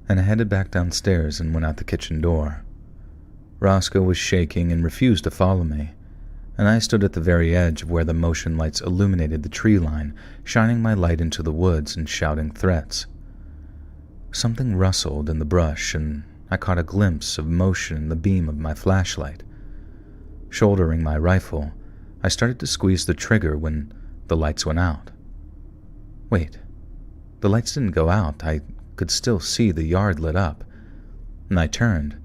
And I headed back downstairs and went out the kitchen door. Roscoe was shaking and refused to follow me, and I stood at the very edge of where the motion lights illuminated the tree line, shining my light into the woods and shouting threats. Something rustled in the brush, and I caught a glimpse of motion in the beam of my flashlight. Shouldering my rifle, I started to squeeze the trigger when the lights went out. Wait, the lights didn't go out. I could still see the yard lit up, and I turned,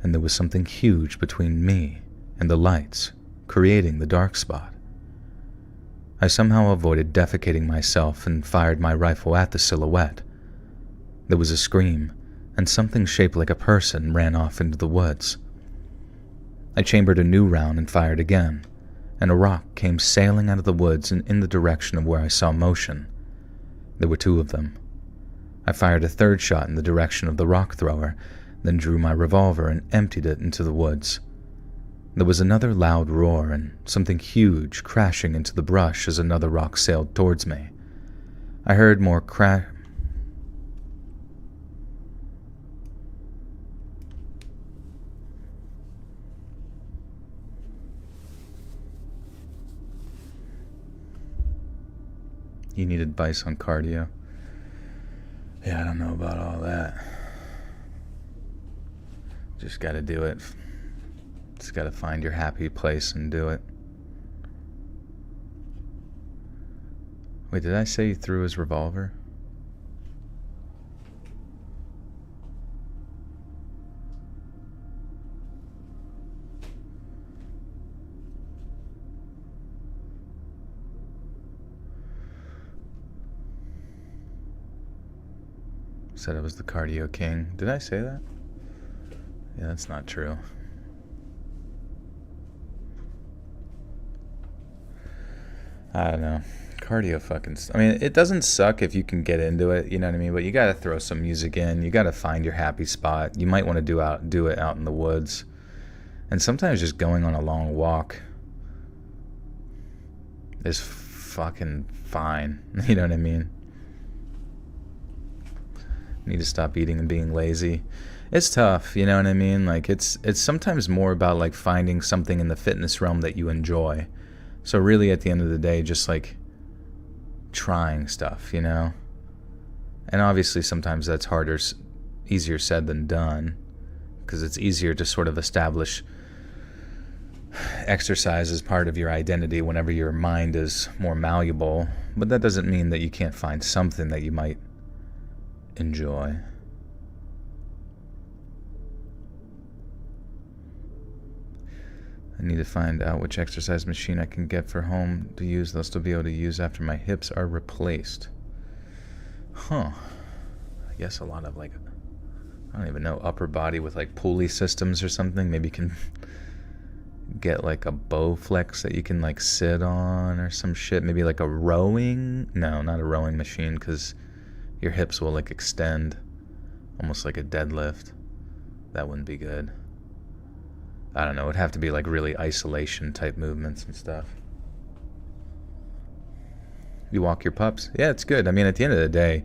and there was something huge between me and the lights, creating the dark spot. I somehow avoided defecating myself and fired my rifle at the silhouette, There was a scream, and something shaped like a person ran off into the woods. I chambered a new round and fired again, and a rock came sailing out of the woods and in the direction of where I saw motion. There were 2 of them. I fired a third shot in the direction of the rock thrower, then drew my revolver and emptied it into the woods. There was another loud roar and something huge crashing into the brush as another rock sailed towards me. I heard more crash. You need advice on cardio? Yeah, I don't know about all that. Just gotta do it. Just gotta find your happy place and do it. Wait, did I say he threw his revolver? Said I was the cardio king. Did I say that? Yeah, that's not true. I don't know. Cardio fucking... I mean, it doesn't suck if you can get into it, you know what I mean? But you gotta throw some music in. You gotta find your happy spot. You might want to do it out in the woods. And sometimes just going on a long walk is fucking fine. You know what I mean? Need to stop eating and being lazy. It's tough, you know what I mean? Like it's sometimes more about like finding something in the fitness realm that you enjoy. So really at the end of the day, just like trying stuff, you know? And obviously sometimes that's easier said than done, because it's easier to sort of establish exercise as part of your identity whenever your mind is more malleable. But that doesn't mean that you can't find something that you might enjoy. I need to find out which exercise machine I can get for home to use. They'll still be able to use after my hips are replaced. Huh. I guess a lot of like, I don't even know, upper body with like pulley systems or something. Maybe you can get like a Bowflex that you can like sit on or some shit. Maybe like a rowing. No, not a rowing machine, because your hips will like extend almost like a deadlift. That wouldn't be good. I don't know, it'd have to be like really isolation type movements and stuff. You walk your pups? Yeah, it's good. I mean, at the end of the day,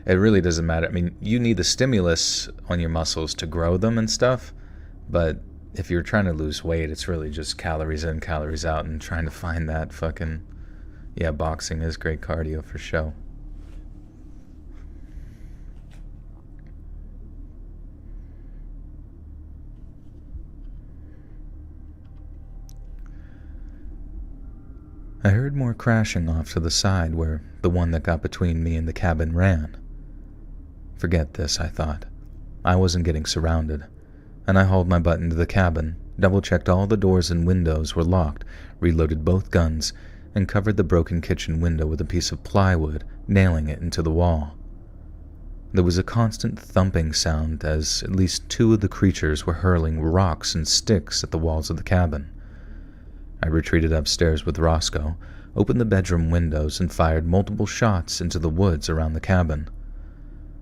it really doesn't matter. I mean, you need the stimulus on your muscles to grow them and stuff, but if you're trying to lose weight, it's really just calories in, calories out, and trying to find that fucking... Yeah, boxing is great cardio for show. I heard more crashing off to the side where the one that got between me and the cabin ran. Forget this, I thought. I wasn't getting surrounded, and I hauled my butt into the cabin, double-checked all the doors and windows were locked, reloaded both guns, and covered the broken kitchen window with a piece of plywood, nailing it into the wall. There was a constant thumping sound as at least 2 of the creatures were hurling rocks and sticks at the walls of the cabin. I retreated upstairs with Roscoe, opened the bedroom windows, and fired multiple shots into the woods around the cabin.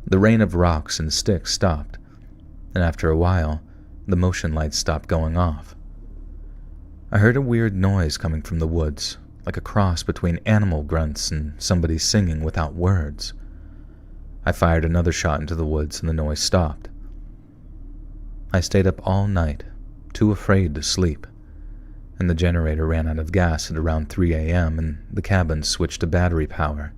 The rain of rocks and sticks stopped, and after a while, the motion lights stopped going off. I heard a weird noise coming from the woods, like a cross between animal grunts and somebody singing without words. I fired another shot into the woods and the noise stopped. I stayed up all night, too afraid to sleep, and the generator ran out of gas at around 3 a.m. and the cabin switched to battery power.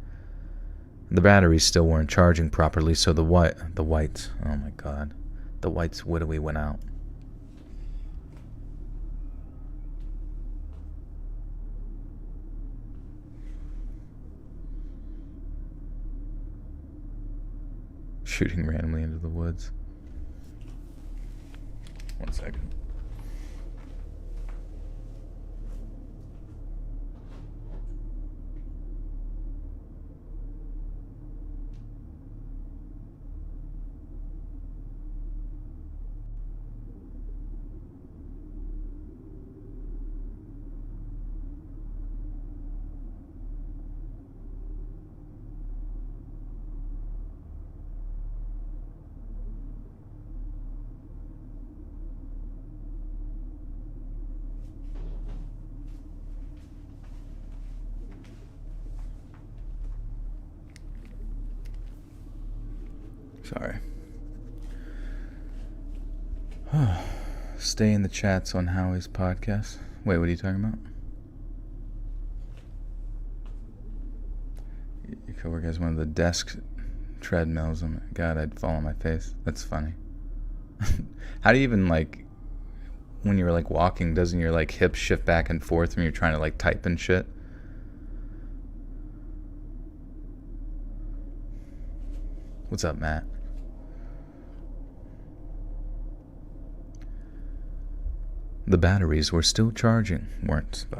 The batteries still weren't charging properly, so the whites, oh my god, the whites widowy went out. Shooting randomly into the woods. 1 second. Sorry. Stay in the chats on Howie's podcast. Wait, what are you talking about? Your coworker has one of the desk treadmills. God, I'd fall on my face. That's funny. How do you even, like, when you're, like, walking, doesn't your, like, hip shift back and forth when you're trying to, like, type and shit? What's up, Matt? The batteries were still charging, weren't they?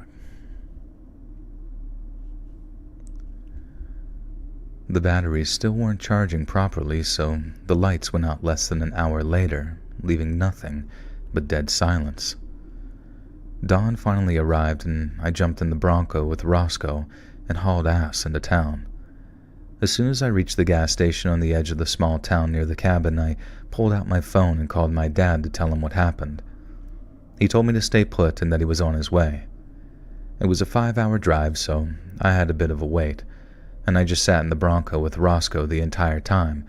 The batteries still weren't charging properly, so the lights went out less than an hour later, leaving nothing but dead silence. Dawn finally arrived, and I jumped in the Bronco with Roscoe and hauled ass into town. As soon as I reached the gas station on the edge of the small town near the cabin, I pulled out my phone and called my dad to tell him what happened. He told me to stay put and that he was on his way. It was a 5-hour drive, so I had a bit of a wait, and I just sat in the Bronco with Roscoe the entire time,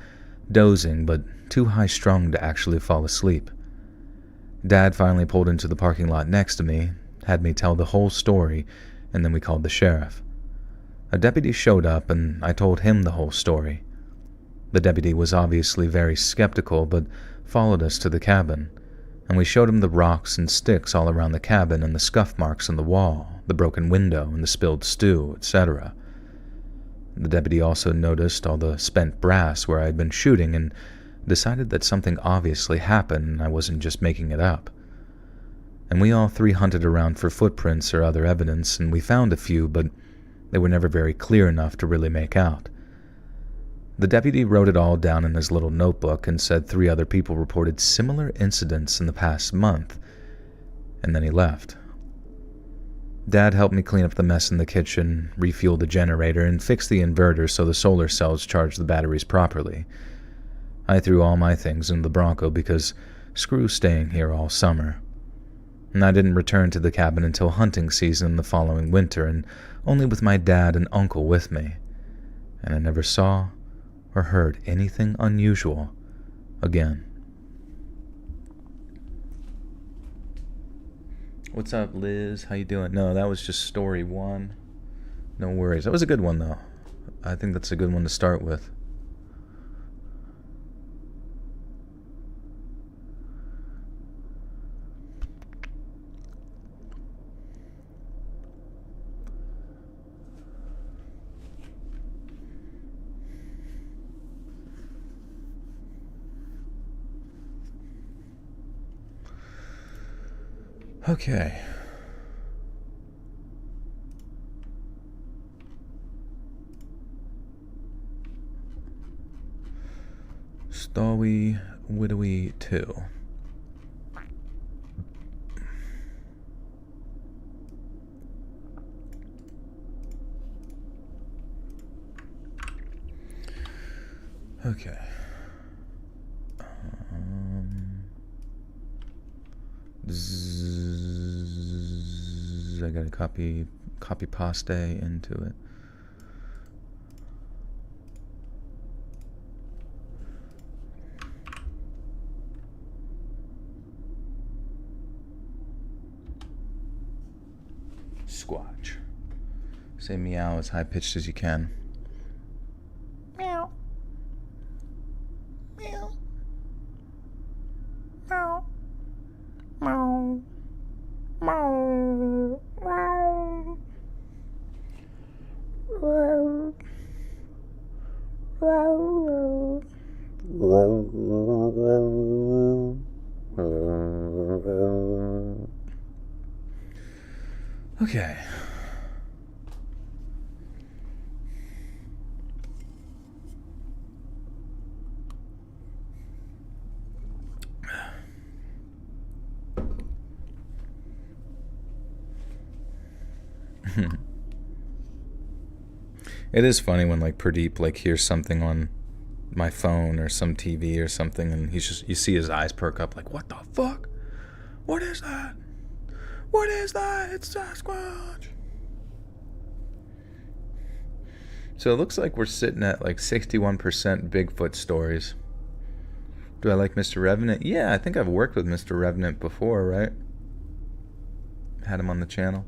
dozing but too high-strung to actually fall asleep. Dad finally pulled into the parking lot next to me, had me tell the whole story, and then we called the sheriff. A deputy showed up, and I told him the whole story. The deputy was obviously very skeptical, but followed us to the cabin, and we showed him the rocks and sticks all around the cabin and the scuff marks on the wall, the broken window and the spilled stew, etc. The deputy also noticed all the spent brass where I had been shooting and decided that something obviously happened and I wasn't just making it up. And we all three hunted around for footprints or other evidence, and we found a few, but they were never very clear enough to really make out. The deputy wrote it all down in his little notebook and said 3 other people reported similar incidents in the past month, and then he left. Dad helped me clean up the mess in the kitchen, refuel the generator, and fix the inverter so the solar cells charged the batteries properly. I threw all my things into the Bronco because screw staying here all summer. And I didn't return to the cabin until hunting season the following winter, and only with my dad and uncle with me. And I never saw or heard anything unusual again. What's up, Liz? How you doing? No, that was just story 1. No worries. That was a good one, though. I think that's a good one to start with. Okay. Story Widowy 2. Okay. I gotta copy paste into it. Squatch. Say meow as high pitched as you can. Meow. Meow. Meow. Meow. Meow. Meow. Okay. It is funny when like Pradeep like hears something on my phone or some TV or something, and he's just, you see his eyes perk up like, what the fuck? What is that? What is that? It's Sasquatch. So it looks like we're sitting at like 61% Bigfoot stories. Do I like Mr. Revenant? Yeah, I think I've worked with Mr. Revenant before, right? Had him on the channel.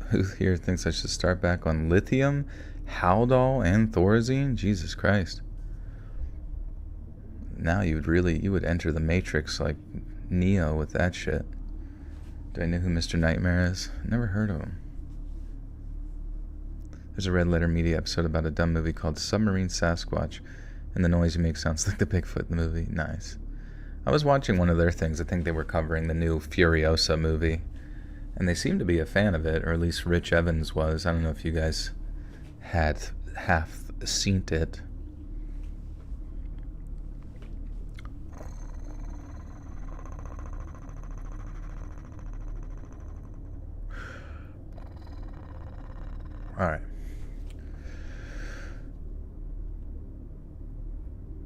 Who here thinks I should start back on lithium, Haldol, and Thorazine? Jesus Christ. Now you would enter the Matrix like Neo with that shit. Do I know who Mr. Nightmare is? Never heard of him. There's a Red Letter Media episode about a dumb movie called Submarine Sasquatch, and the noise you make sounds like the Bigfoot in the movie. Nice. I was watching one of their things. I think they were covering the new Furiosa movie, and they seemed to be a fan of it, or at least Rich Evans was. I don't know if you guys had half seen it. All right.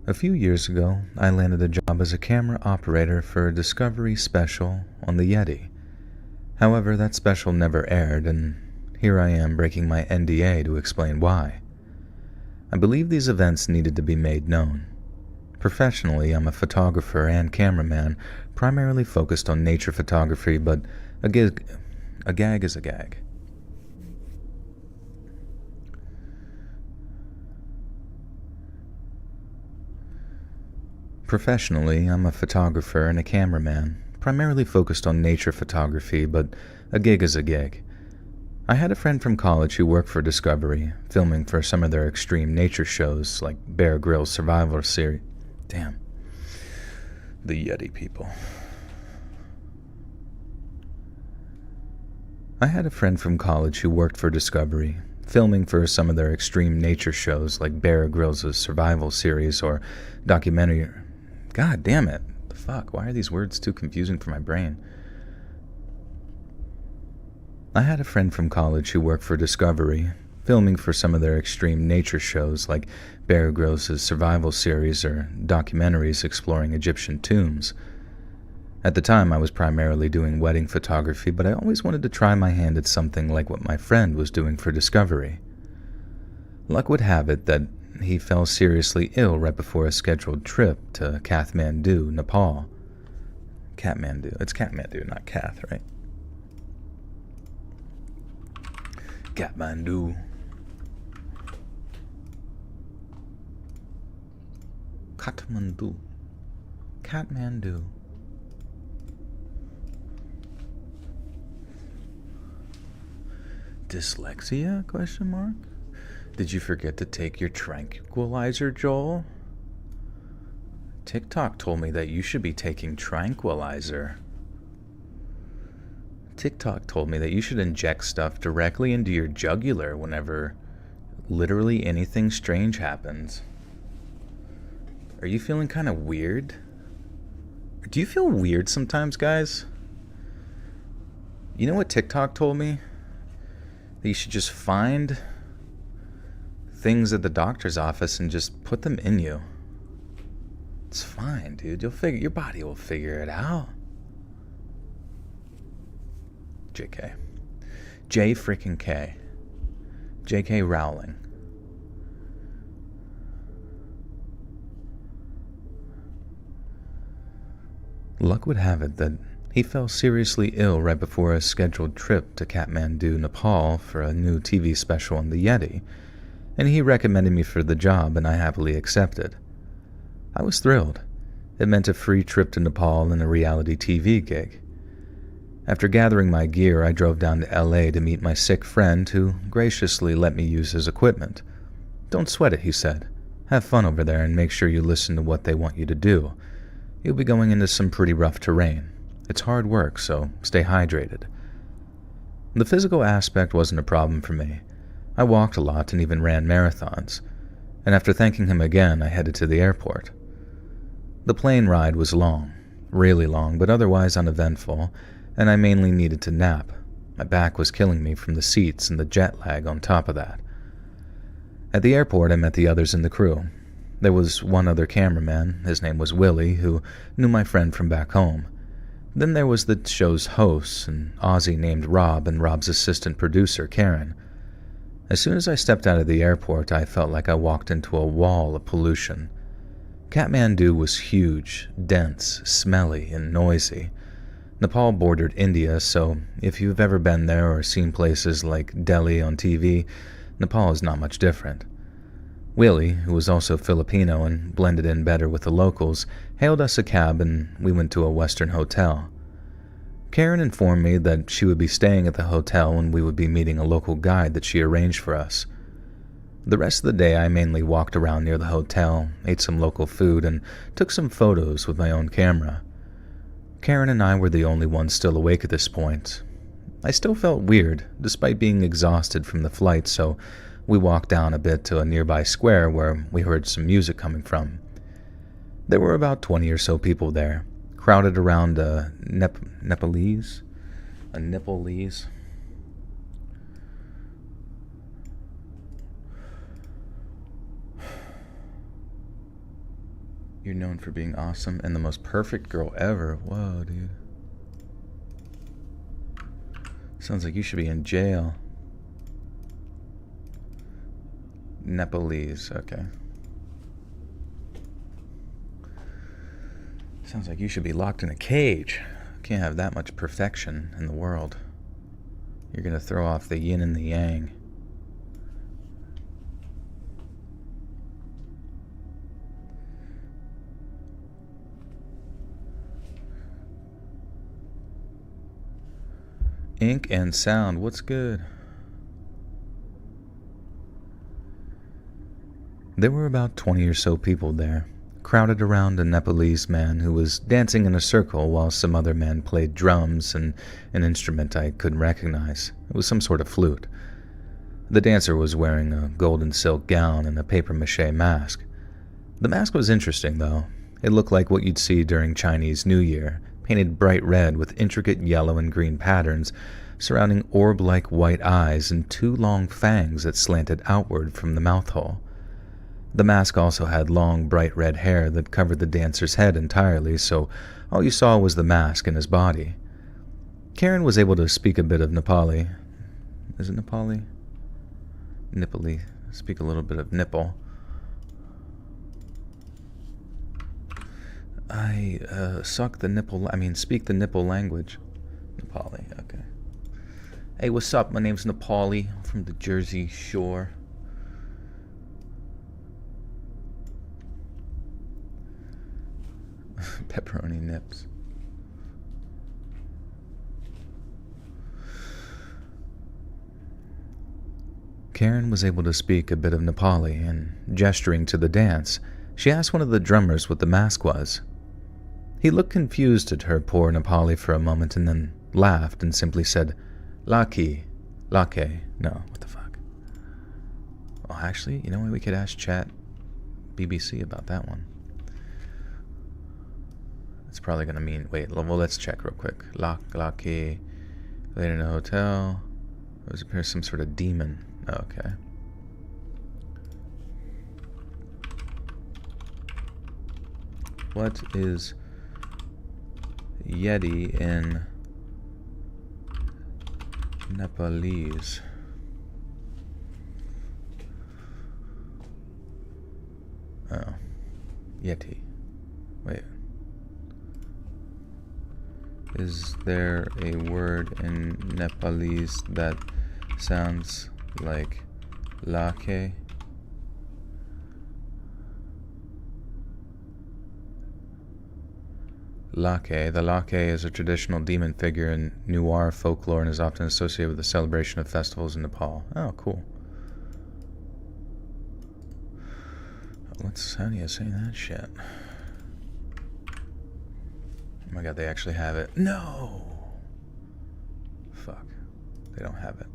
A few years ago, I landed a job as a camera operator for a Discovery special on the Yeti. However, that special never aired, and here I am breaking my NDA to explain why. I believe these events needed to be made known. Professionally, I'm a photographer and cameraman, primarily focused on nature photography, but a gag is a gag. Professionally, I'm a photographer and a cameraman, primarily focused on nature photography, but a gig is a gig. I had a friend from college who worked for Discovery, filming for some of their extreme nature shows like Bear Grylls Survival Series. Damn. The Yeti people. I had a friend from college who worked for Discovery, filming for some of their extreme nature shows like Bear Grylls' Survival Series or documentary. God damn it. The fuck? Why are these words too confusing for my brain? I had a friend from college who worked for Discovery, filming for some of their extreme nature shows like Bear Grylls' Survival Series or documentaries exploring Egyptian tombs. At the time, I was primarily doing wedding photography, but I always wanted to try my hand at something like what my friend was doing for Discovery. Luck would have it that he fell seriously ill right before a scheduled trip to Kathmandu, Nepal. Kathmandu. It's Kathmandu, not Kath, right? Kathmandu. Kathmandu. Kathmandu. Dyslexia? Question mark. Did you forget to take your tranquilizer, Joel? TikTok told me that you should be taking tranquilizer. TikTok told me that you should inject stuff directly into your jugular whenever literally anything strange happens. Are you feeling kind of weird? Do you feel weird sometimes, guys? You know what TikTok told me? That you should just find things at the doctor's office and just put them in you. It's fine, dude. Your body will figure it out. JK. J freaking K. JK Rowling. Luck would have it that he fell seriously ill right before a scheduled trip to Kathmandu, Nepal for a new TV special on the Yeti, and he recommended me for the job, and I happily accepted. I was thrilled. It meant a free trip to Nepal and a reality TV gig. After gathering my gear, I drove down to LA to meet my sick friend who graciously let me use his equipment. Don't sweat it, he said. Have fun over there and make sure you listen to what they want you to do. You'll be going into some pretty rough terrain. It's hard work, so stay hydrated. The physical aspect wasn't a problem for me. I walked a lot and even ran marathons, and after thanking him again, I headed to the airport. The plane ride was long, really long, but otherwise uneventful, and I mainly needed to nap. My back was killing me from the seats and the jet lag on top of that. At the airport, I met the others in the crew. There was one other cameraman, his name was Willie, who knew my friend from back home. Then there was the show's host, an Aussie named Rob, and Rob's assistant producer, Karen. As soon as I stepped out of the airport, I felt like I walked into a wall of pollution. Kathmandu was huge, dense, smelly, and noisy. Nepal bordered India, so if you've ever been there or seen places like Delhi on TV, Nepal is not much different. Willie, who was also Filipino and blended in better with the locals, hailed us a cab and we went to a Western hotel. Karen informed me that she would be staying at the hotel and we would be meeting a local guide that she arranged for us. The rest of the day I mainly walked around near the hotel, ate some local food, and took some photos with my own camera. Karen and I were the only ones still awake at this point. I still felt weird, despite being exhausted from the flight, so we walked down a bit to a nearby square where we heard some music coming from. There were about 20 or so people there, crowded around a Nepalese? You're known for being awesome and the most perfect girl ever. Whoa, dude. Sounds like you should be in jail. Nepalese, okay. Sounds like you should be locked in a cage. Can't have that much perfection in the world. You're gonna throw off the yin and the yang. Ink and sound, what's good? There were about 20 or so people there, crowded around a Nepalese man who was dancing in a circle while some other men played drums and an instrument I couldn't recognize. It was some sort of flute. The dancer was wearing a golden silk gown and a papier-mâché mask. The mask was interesting, though. It looked like what you'd see during Chinese New Year, painted bright red with intricate yellow and green patterns surrounding orb-like white eyes and two long fangs that slanted outward from the mouth hole. The mask also had long, bright red hair that covered the dancer's head entirely, so all you saw was the mask and his body. Karen was able to speak a bit of Nepali. Is it Nepali? Nepali. Speak a little bit of nipple. I speak the nipple language. Nepali, okay. Hey, what's up? My name's Nepali. I'm from the Jersey Shore. Pepperoni nips. Karen was able to speak a bit of Nepali, and gesturing to the dance, she asked one of the drummers what the mask was. He looked confused at her poor Nepali for a moment and then laughed and simply said, Lake. No, what the fuck? Well, actually, you know what? We could ask Chat BBC about that one. It's probably going to mean... Wait, well, let's check real quick. Lake. Later in a hotel. It appears some sort of demon. Okay. What is Yeti in Nepalese? Oh. Yeti. Wait. Is there a word in Nepalese that sounds like lake? Lake. The lake is a traditional demon figure in Newar folklore and is often associated with the celebration of festivals in Nepal. Oh, cool. How do you say that shit? Oh my god, they actually have it. No! Fuck. They don't have it.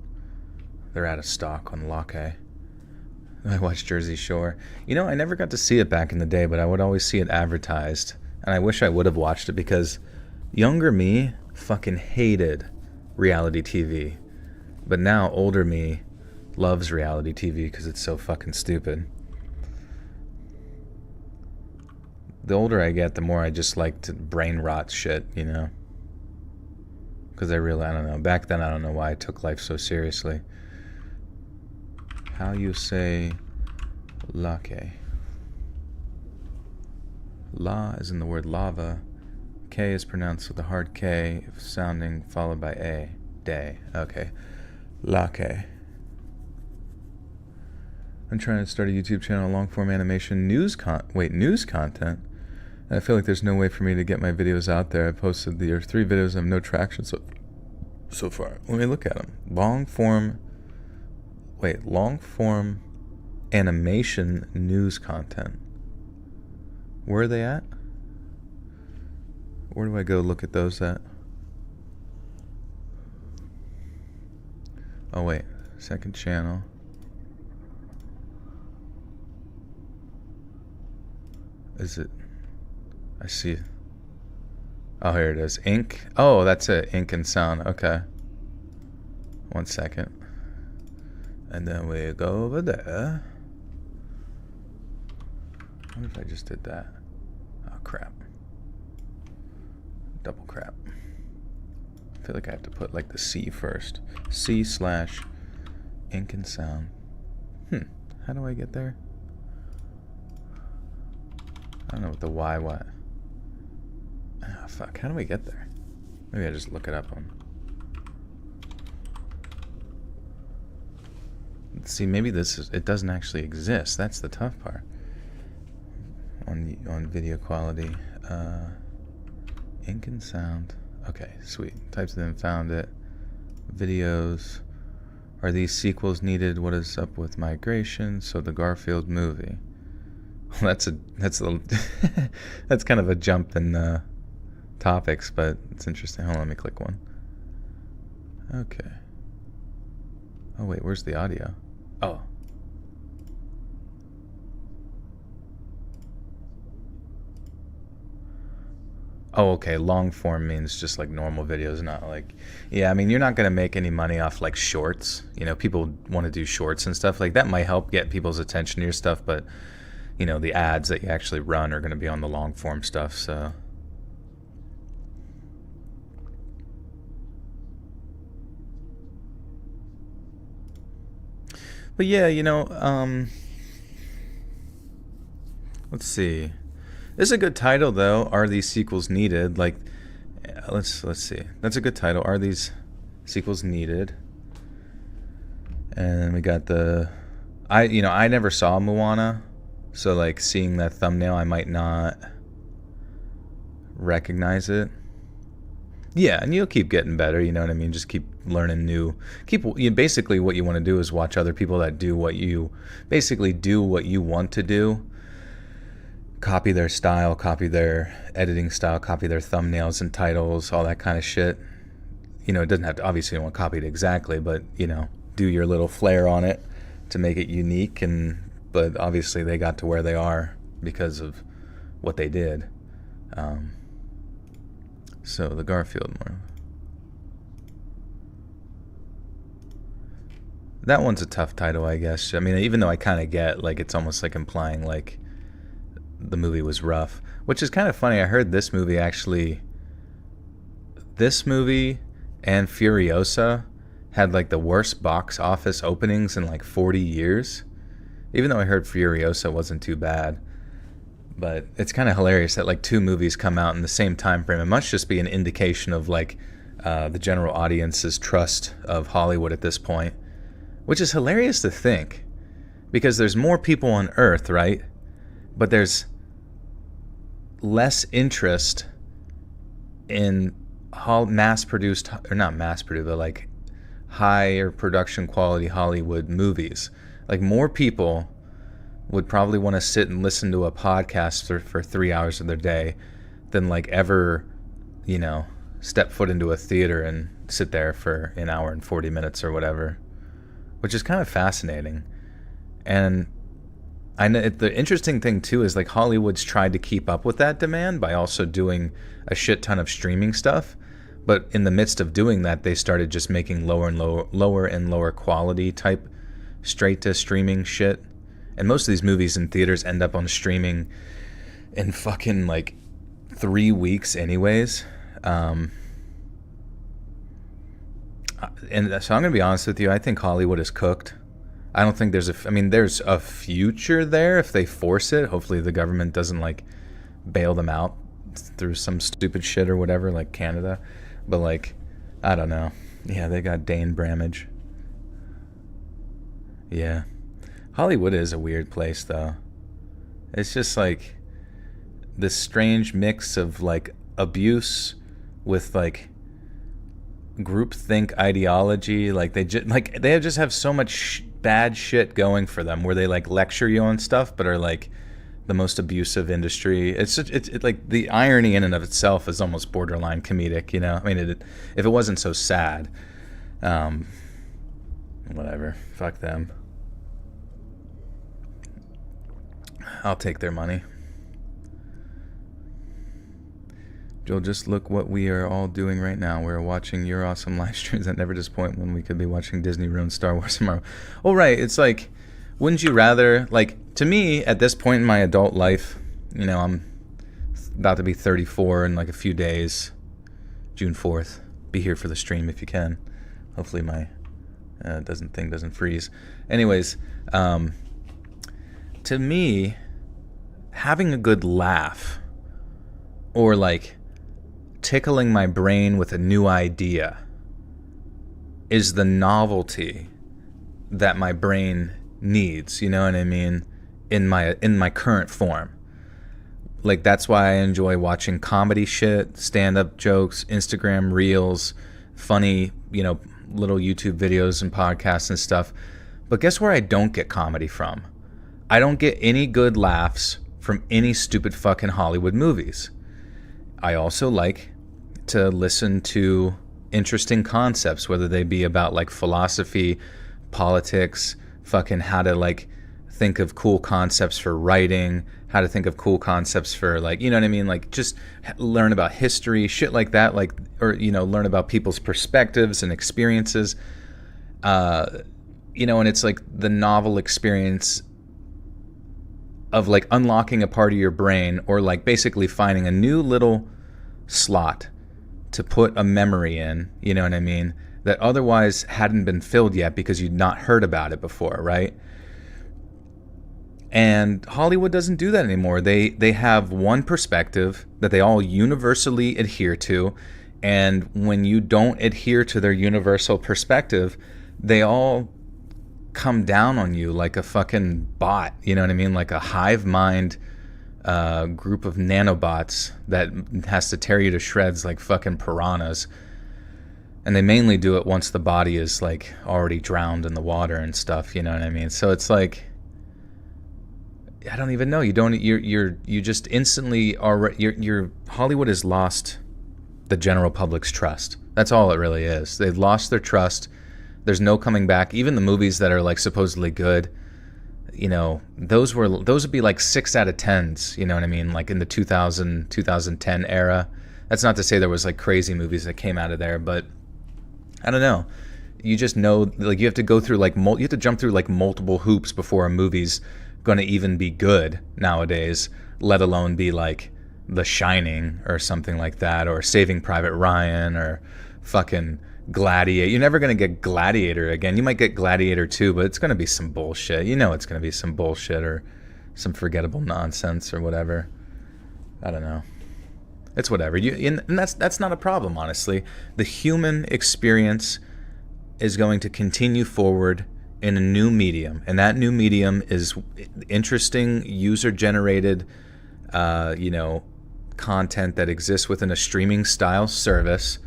They're out of stock on lake. I watched Jersey Shore. You know, I never got to see it back in the day, but I would always see it advertised. And I wish I would have watched it because younger me fucking hated reality TV. But now older me loves reality TV because it's so fucking stupid. The older I get, the more I just like to brain rot shit, you know? Because I don't know. Back then, I don't know why I took life so seriously. How you say lake? La is in the word lava. K is pronounced with a hard K, sounding followed by A. Day. Okay. Lake. I'm trying to start a YouTube channel, long-form animation, news content. And I feel like there's no way for me to get my videos out there. I posted 3 videos and have no traction so far. Let me look at them. Long-form animation news content. Where are they at? Where do I go look at those at? Oh wait, second channel. Is it? I see. Oh, here it is. Ink. Oh, that's it. Ink and sound. Okay. 1 second. And then we go over there. What if I just did that? Oh, crap. Double crap. I feel like I have to put like the C first. C/ink and sound. How do I get there? I don't know what the Y what. Ah, fuck. How do we get there? Maybe I just look it up on. See, maybe it doesn't actually exist. That's the tough part. On video quality. Ink and sound. Okay, sweet. Typed it in, found it. Videos. Are these sequels needed? What is up with migration? So the Garfield movie. Well, that's that's kind of a jump in topics, but it's interesting. Hold on, let me click one. Okay. Oh wait, where's the audio? Oh. Oh, okay. Long form means just like normal videos, not like, yeah, I mean, you're not going to make any money off like shorts. You know, people want to do shorts and stuff like that might help get people's attention to your stuff, but you know, the ads that you actually run are going to be on the long form stuff. So but yeah, you know, let's see. This is a good title though. Are these sequels needed? Like, let's see. That's a good title. Are these sequels needed? And we got I never saw Moana, so like seeing that thumbnail, I might not recognize it. Yeah, and you'll keep getting better. You know what I mean? Just keep learning new. Basically what you want to do is watch other people that do what you want to do. Copy their style, copy their editing style, copy their thumbnails and titles, all that kind of shit. You know, it doesn't have to, obviously you don't want to copy it exactly, but, you know, do your little flair on it to make it unique. But obviously they got to where they are because of what they did. So the Garfield one. That one's a tough title, I guess. I mean, even though I kind of get, like, it's almost like implying, like, the movie was rough, which is kind of funny. I heard this movie and Furiosa had like the worst box office openings in like 40 years, even though I heard Furiosa wasn't too bad. But it's kind of hilarious that like 2 movies come out in the same time frame. It must just be an indication of like the general audience's trust of Hollywood at this point, which is hilarious to think, because there's more people on Earth, right? But there's less interest in mass-produced, or not mass-produced, but like higher production quality Hollywood movies. Like more people would probably want to sit and listen to a podcast for 3 hours of their day than like ever, you know, step foot into a theater and sit there for an hour and 40 minutes or whatever, which is kind of fascinating. And I know the interesting thing too is like Hollywood's tried to keep up with that demand by also doing a shit ton of streaming stuff, but in the midst of doing that, they started just making lower and lower quality type straight to streaming shit. And most of these movies in theaters end up on streaming in fucking like 3 weeks anyways. And so I'm going to be honest with you. I think Hollywood is cooked. I don't think there's a future there if they force it. Hopefully the government doesn't like bail them out through some stupid shit or whatever, like Canada. But like, I don't know. Yeah, they got Dane Bramage. Yeah. Hollywood is a weird place though. It's just like this strange mix of like abuse with like groupthink ideology. Like they just have so much bad shit going for them, where they like lecture you on stuff, but are like the most abusive industry. It's like the irony in and of itself is almost borderline comedic. You know, I mean, if it wasn't so sad, whatever. Fuck them. I'll take their money. Joel, just look what we are all doing right now. We're watching your awesome live streams that never disappoint when we could be watching Disney ruin Star Wars tomorrow. Oh, right. It's like, wouldn't you rather, like, to me, at this point in my adult life, you know, I'm about to be 34 in like a few days, June 4th. Be here for the stream if you can. Hopefully my thing doesn't freeze. Anyways, to me, having a good laugh or like tickling my brain with a new idea is the novelty that my brain needs, you know what I mean, in my current form. Like, that's why I enjoy watching comedy shit, stand-up jokes, Instagram reels, funny, you know, little YouTube videos and podcasts and stuff. But guess where I don't get comedy from? I don't get any good laughs from any stupid fucking Hollywood movies. I also like to listen to interesting concepts, whether they be about like philosophy, politics, fucking how to like think of cool concepts for writing, how to think of cool concepts for like, you know what I mean? Like just learn about history, shit like that, like, or, you know, learn about people's perspectives and experiences. You know, and it's like the novel experience of like unlocking a part of your brain, or like basically finding a new little slot to put a memory in, you know what I mean, that otherwise hadn't been filled yet because you'd not heard about it before, right? And Hollywood doesn't do that anymore. They have one perspective that they all universally adhere to, and when you don't adhere to their universal perspective, they all come down on you like a fucking bot, you know what I mean? Like a hive mind group of nanobots that has to tear you to shreds like fucking piranhas. And they mainly do it once the body is like already drowned in the water and stuff, you know what I mean? So it's like, I don't even know. You just instantly are. Your Hollywood has lost the general public's trust. That's all it really is. They've lost their trust. There's no coming back. Even the movies that are like supposedly good, you know, those would be like 6 out of 10s. You know what I mean? Like in the 2010 era. That's not to say there was like crazy movies that came out of there, but I don't know. You just know, like you have to go through like you have to jump through like multiple hoops before a movie's going to even be good nowadays, let alone be like The Shining or something like that, or Saving Private Ryan, or fucking Gladiator. You're never going to get Gladiator again. You might get Gladiator 2, but it's going to be some bullshit. You know it's going to be some bullshit or some forgettable nonsense or whatever. I don't know. It's whatever. And that's not a problem, honestly. The human experience is going to continue forward in a new medium, and that new medium is interesting, user-generated, you know, content that exists within a streaming style service.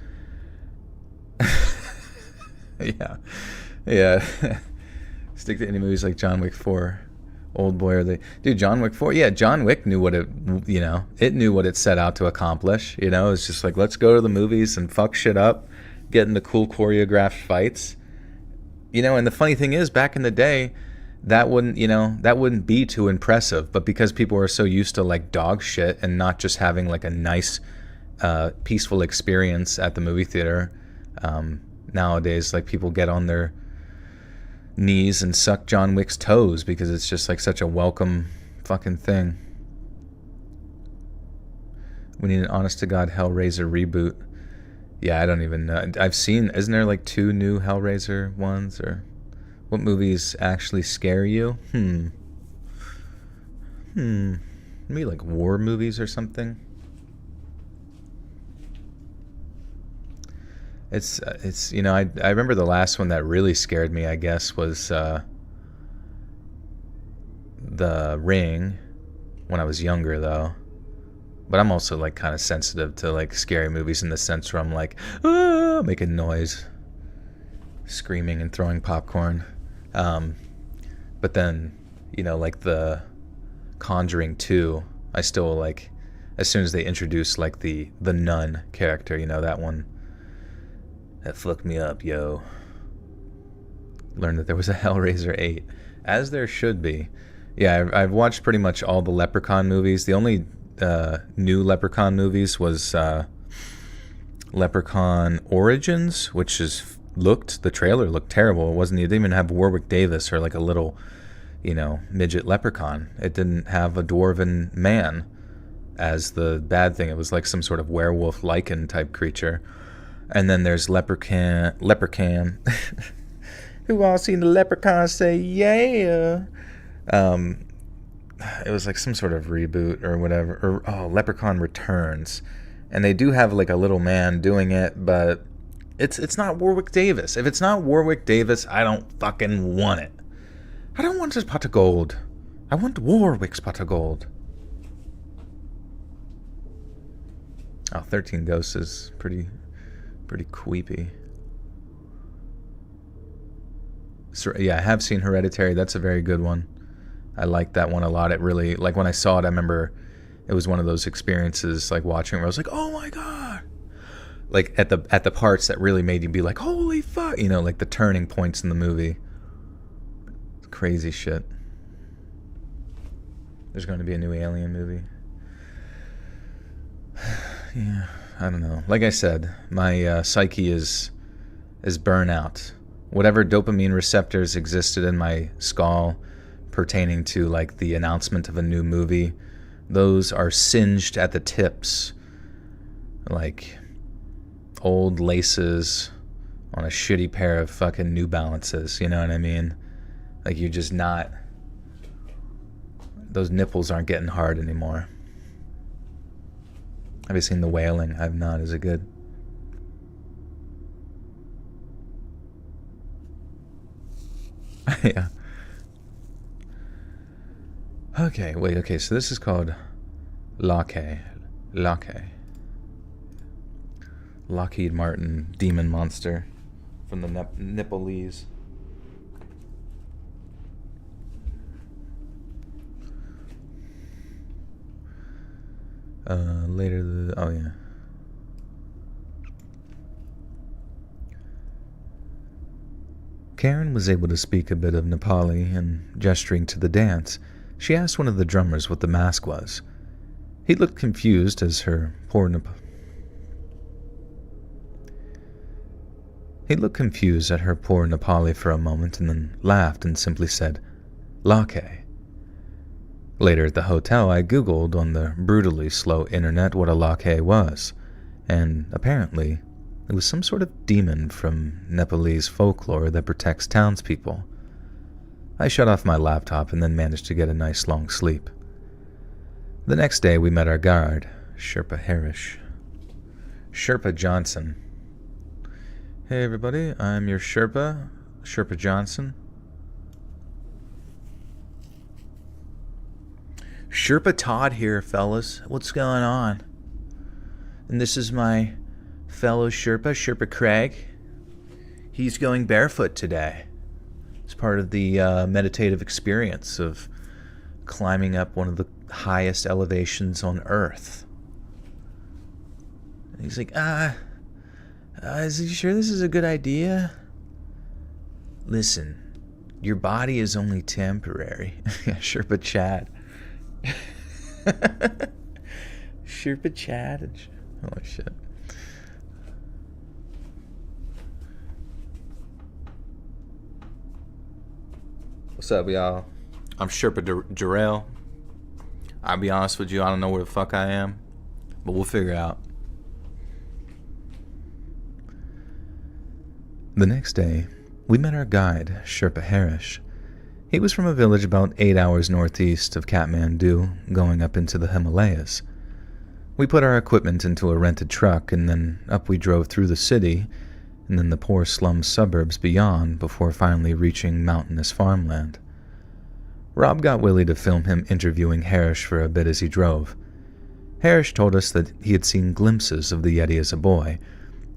yeah. Stick to any movies like John Wick 4, Old Boy, or dude, John Wick 4. Yeah, John Wick knew what it, you know, it knew what it set out to accomplish. You know, it's just like, let's go to the movies and fuck shit up, get into cool choreographed fights. You know, and the funny thing is, back in the day, that wouldn't be too impressive. But because people are so used to like dog shit and not just having like a nice, peaceful experience at the movie theater, nowadays, like people get on their knees and suck John Wick's toes because it's just like such a welcome fucking thing. We need an honest to God Hellraiser reboot. Yeah, I don't even know. I've seen, isn't there like 2 new Hellraiser ones? Or what movies actually scare you? Maybe like war movies or something. It's I remember the last one that really scared me, I guess, was The Ring when I was younger, though. But I'm also like kind of sensitive to like scary movies in the sense where I'm like, ah, making noise, screaming and throwing popcorn. But then, like the Conjuring 2, I still like, as soon as they introduced like the nun character, that one, that fucked me up, yo. Learned that there was a Hellraiser 8, as there should be. Yeah, I've watched pretty much all the Leprechaun movies. The only new Leprechaun movies was Leprechaun Origins, which the trailer looked terrible. It didn't even have Warwick Davis or like a little, midget leprechaun. It didn't have a dwarven man as the bad thing. It was like some sort of werewolf lichen type creature. And then there's Leprechaun. Who all seen the leprechaun say yeah? It was like some sort of reboot or whatever. Or Leprechaun Returns. And they do have like a little man doing it, but it's not Warwick Davis. If it's not Warwick Davis, I don't fucking want it. I don't want his pot of gold. I want Warwick's pot of gold. 13 Ghosts is pretty creepy. So, yeah, I have seen Hereditary. That's a very good one. I like that one a lot. It really, like when I saw it, I remember it was one of those experiences like watching where I was like, oh my God. Like at the parts that really made you be like, holy fuck, like the turning points in the movie. Crazy shit. There's going to be a new Alien movie. Yeah, I don't know. Like I said, my psyche is burnout. Whatever dopamine receptors existed in my skull pertaining to like the announcement of a new movie, those are singed at the tips, like old laces on a shitty pair of fucking New Balances. You know what I mean? Like you're just not. Those nipples aren't getting hard anymore. Have you seen The Wailing? I've not. Is it good? Yeah. Okay, wait, okay, so this is called Lockheed Martin Demon Monster from the Nepalese. Oh yeah. Karen was able to speak a bit of Nepali, and gesturing to the dance, she asked one of the drummers what the mask was. He looked confused as her poor Nepali for a moment, and then laughed and simply said, "Lakhe." Later at the hotel, I googled on the brutally slow internet what a lakhe was, and apparently it was some sort of demon from Nepalese folklore that protects townspeople. I shut off my laptop and then managed to get a nice long sleep. The next day we met our guard, Sherpa Johnson. Hey everybody, I'm your Sherpa Johnson. Sherpa Todd here, fellas. What's going on? And this is my fellow Sherpa Craig. He's going barefoot today. It's part of the meditative experience of climbing up one of the highest elevations on Earth. And he's like, is he sure this is a good idea? Listen, your body is only temporary. Sherpa Chad. Sherpa Chad. Holy shit. What's up, y'all? I'm Sherpa Jarrell. I'll be honest with you, I don't know where the fuck I am, but we'll figure it out. The next day, we met our guide, Sherpa Harish. He was from a village about 8 hours northeast of Kathmandu, going up into the Himalayas. We put our equipment into a rented truck, and then up we drove through the city, and then the poor slum suburbs beyond, before finally reaching mountainous farmland. Rob got Willie to film him interviewing Harish for a bit as he drove. Harish told us that he had seen glimpses of the Yeti as a boy,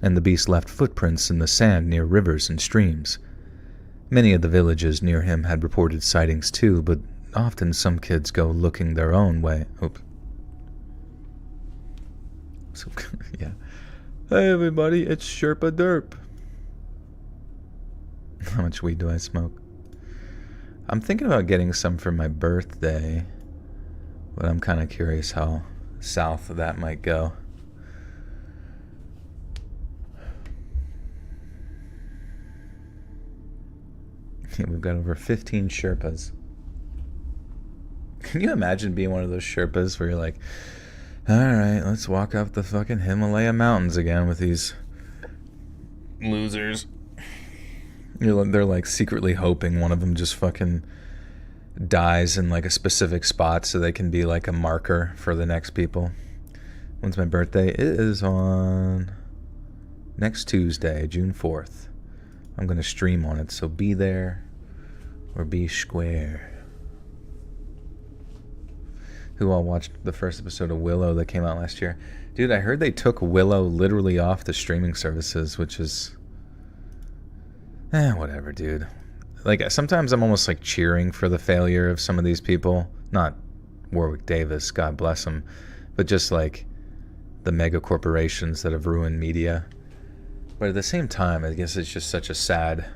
and the beast left footprints in the sand near rivers and streams. Many of the villages near him had reported sightings too, but often some kids go looking their own way. Oops. So, yeah. Hey everybody, it's Sherpa Derp. How much weed do I smoke? I'm thinking about getting some for my birthday, but I'm kind of curious how south that might go. We've got over 15 Sherpas. Can you imagine being one of those Sherpas where you're like, alright, let's walk up the fucking Himalaya mountains again with these losers. They're like secretly hoping one of them just fucking dies in like a specific spot so they can be like a marker for the next people. When's my birthday? It is on next Tuesday, June 4th. I'm going to stream on it, so be there or be square. Who all watched the first episode of Willow that came out last year? Dude, I heard they took Willow literally off the streaming services, which is... whatever, dude. Like, sometimes I'm almost like cheering for the failure of some of these people. Not Warwick Davis, God bless him, but just like the mega corporations that have ruined media. But at the same time, I guess it's just such a sad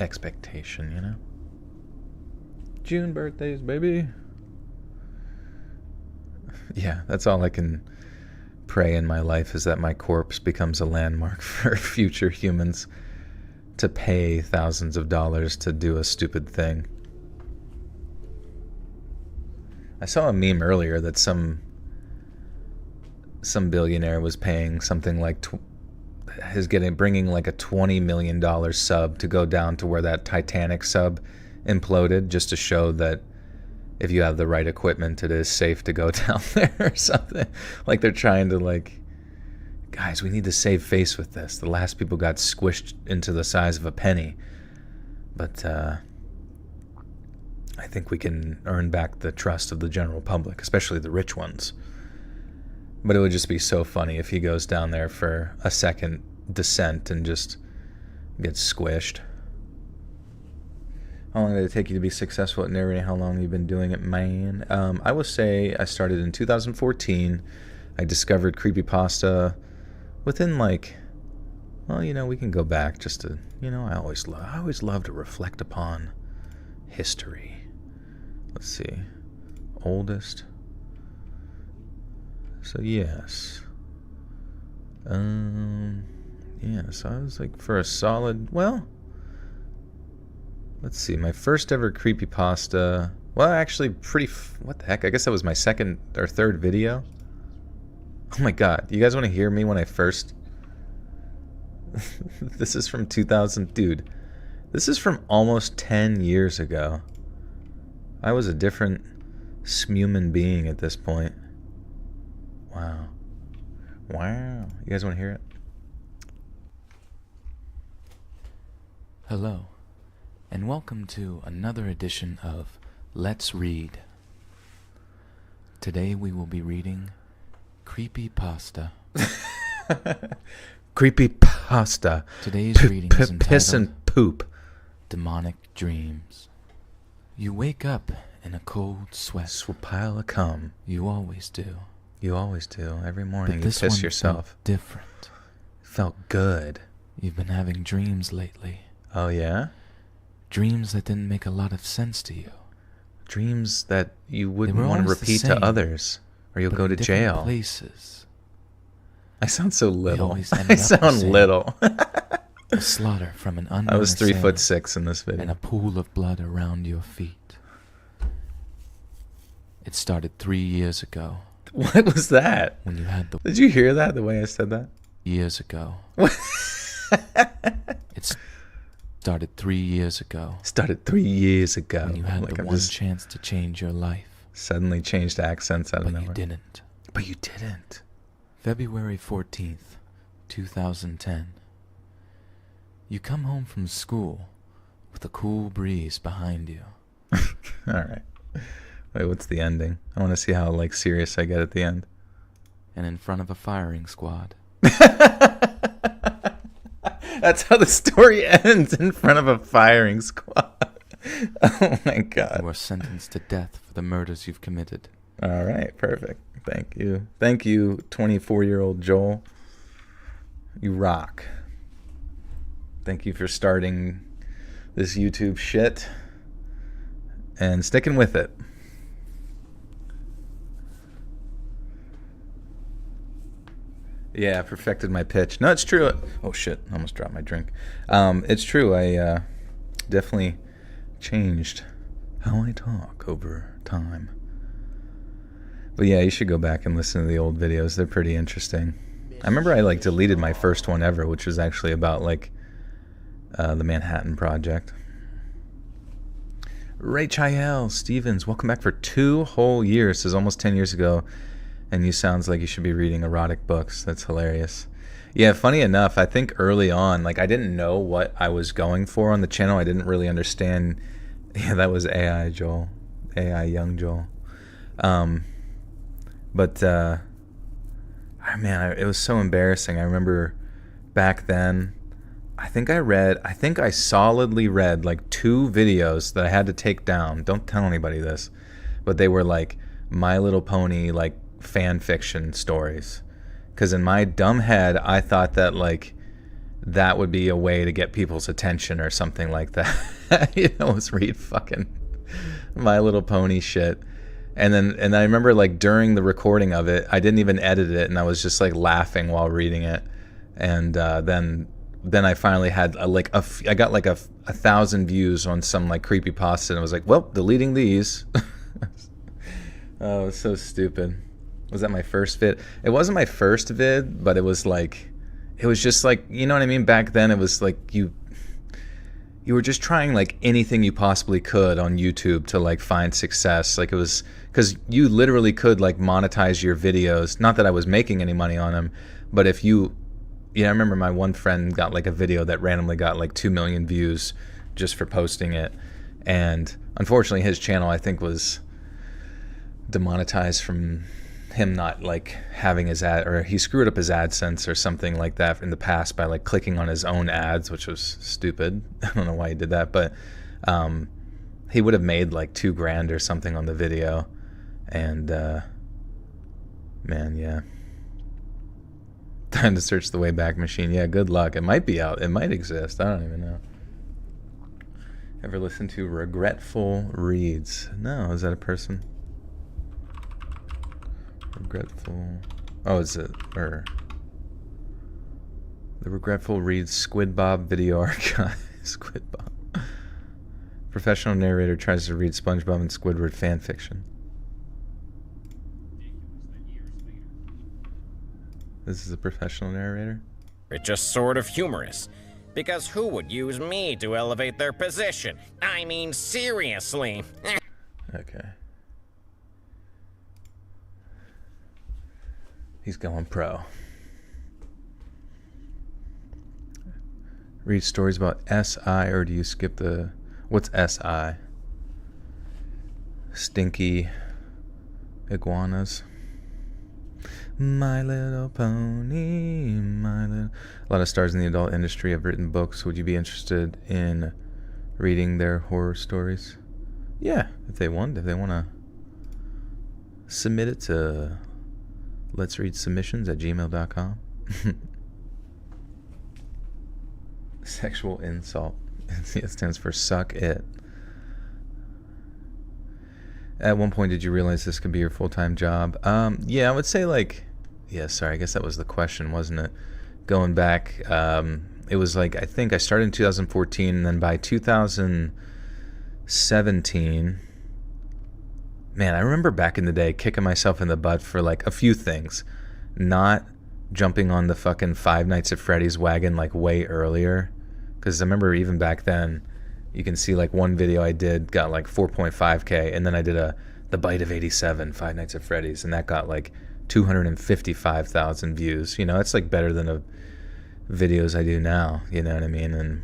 expectation, you know? June birthdays, baby. Yeah, that's all I can pray in my life, is that my corpse becomes a landmark for future humans to pay thousands of dollars to do a stupid thing. I saw a meme earlier that some billionaire was paying something like bringing like a $20 million sub to go down to where that Titanic sub imploded, just to show that if you have the right equipment, it is safe to go down there or something. Like they're trying to like, guys, we need to save face with this. The last people got squished into the size of a penny. But I think we can earn back the trust of the general public, especially the rich ones. But it would just be so funny if he goes down there for a second descent and just gets squished. How long did it take you to be successful at narrating? How long you've been doing it, man? I would say I started in 2014. I discovered creepypasta within like, well, you know, we can go back just to, you know, I always love to reflect upon history. Let's see. Oldest. So yes. Yeah, so I was like for a solid, well, let's see, my first ever creepypasta, well, actually what the heck, I guess that was my second or third video. Oh my god, you guys want to hear me when I first... This is from 2000, dude. This is from almost 10 years ago. I was a different human being at this point. Wow. Wow. You guys want to hear it? Hello, and welcome to another edition of Let's Read. Today we will be reading Creepypasta. Creepypasta. Today's reading is entitled Piss and Poop. Demonic Dreams. You wake up in a cold sweat. Pile of cum. You always do. You always do. Every morning But you this piss one yourself. felt different. Felt good. You've been having dreams lately. Oh yeah? Dreams that didn't make a lot of sense to you. Dreams that you They wouldn't were want to always the repeat same, to others, or you'll but go in to different jail. places. I sound so little. always ended I up the sound same. little. A slaughter from an unknown I was 3'6" assailant in this video. and a pool of blood around your feet. It started 3 years ago. What was that? When you had the Did you hear that? The way I said that? years ago. What? It started 3 years ago. Started 3 years ago. When you had Like the I'm one just chance to change your life. suddenly changed accents out of But nowhere. you didn't. But you didn't. February 14th, 2010. You come home from school with a cool breeze behind you. All right. Wait, what's the ending? I want to see how like serious I get at the end. And in front of a firing squad. That's how the story ends, in front of a firing squad. Oh my God. You are sentenced to death for the murders you've committed. All right, perfect. Thank you. Thank you, 24-year-old Joel. You rock. Thank you for starting this YouTube shit and sticking with it. Yeah, I perfected my pitch. No, it's true. Oh shit, I almost dropped my drink. It's true. I definitely changed how I talk over time. But yeah, you should go back and listen to the old videos. They're pretty interesting. I remember I like deleted my first one ever, which was actually about like the Manhattan Project. Ray Chael Stevens, welcome back for 2 whole years. This is almost 10 years ago, and you sounds like you should be reading erotic books. That's hilarious. Yeah, funny enough, I think early on, like I didn't know what I was going for on the channel. I didn't really understand. Yeah, that was AI Joel, AI young Joel. But man, it was so embarrassing. I remember back then, I think I solidly read like 2 videos that I had to take down. Don't tell anybody this, but they were like My Little Pony, like fan fiction stories. Because in my dumb head, I thought that like that would be a way to get people's attention or something like that. You know, was read fucking My Little Pony shit. And I remember like during the recording of it, I didn't even edit it, and I was just like laughing while reading it. And then I finally had I got like a 1,000 views on some like creepypasta, and I was like, well, deleting these. Oh, it was so stupid. Was that my first vid? It wasn't my first vid, but it was just like, you know what I mean? Back then it was like you were just trying like anything you possibly could on YouTube to like find success. Like it was, because you literally could like monetize your videos. Not that I was making any money on them, but if you, I remember my one friend got like a video that randomly got like 2 million views just for posting it. And unfortunately his channel, I think, was demonetized from him not like having his ad, or he screwed up his AdSense or something like that in the past by like clicking on his own ads, which was stupid. I don't know why he did that, but he would have made like $2,000 or something on the video. And man, yeah. Time to search the Wayback Machine. Yeah, good luck. It might be out. It might exist. I don't even know. Ever listen to Regretful Reads? No, is that a person? Regretful. Oh, is it? Or the Regretful Reads Squid Bob Video Archive. Squid Bob. Professional narrator tries to read SpongeBob and Squidward fan fiction. This is a professional narrator? It's just sort of humorous. Because who would use me to elevate their position? I mean, seriously. Okay. He's going pro. Read stories about SI, or do you skip the... What's SI? Stinky iguanas. My Little Pony, my little... A lot of stars in the adult industry have written books. Would you be interested in reading their horror stories? Yeah, if they want to submit it to letsreadsubmissions@gmail.com. Sexual insult. It stands for suck it. At one point, did you realize this could be your full-time job? Yeah, I would say like... Yeah, sorry, I guess that was the question, wasn't it? Going back, it was like, I think I started in 2014, and then by 2017... Man, I remember back in the day kicking myself in the butt for like a few things. Not jumping on the fucking Five Nights at Freddy's wagon like way earlier. Because I remember even back then, you can see like one video I did got like 4.5K, and then I did the Bite of 87, Five Nights at Freddy's, and that got like 255,000 views. You know, it's like better than the videos I do now, you know what I mean? And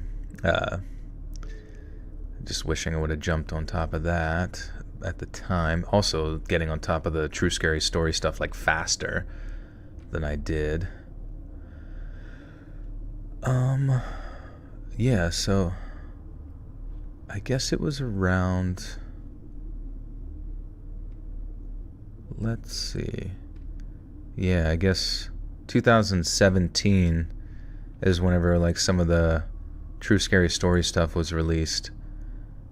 just wishing I would have jumped on top of that at the time. Also getting on top of the True Scary Story stuff like faster than I did. Yeah, so I guess it was around, let's see. Yeah, I guess 2017 is whenever like some of the True Scary Story stuff was released,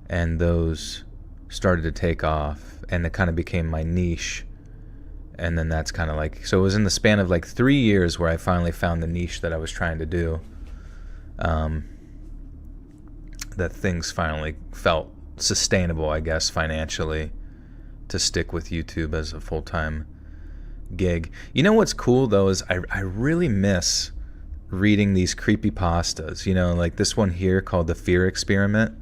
and those started to take off, and it kind of became my niche. And then that's kind of like, so it was in the span of like 3 years where I finally found the niche that I was trying to do. That things finally felt sustainable, I guess, financially, to stick with YouTube as a full-time gig. You know what's cool though is I really miss reading these creepypastas. You know, like this one here called The Fear Experiment.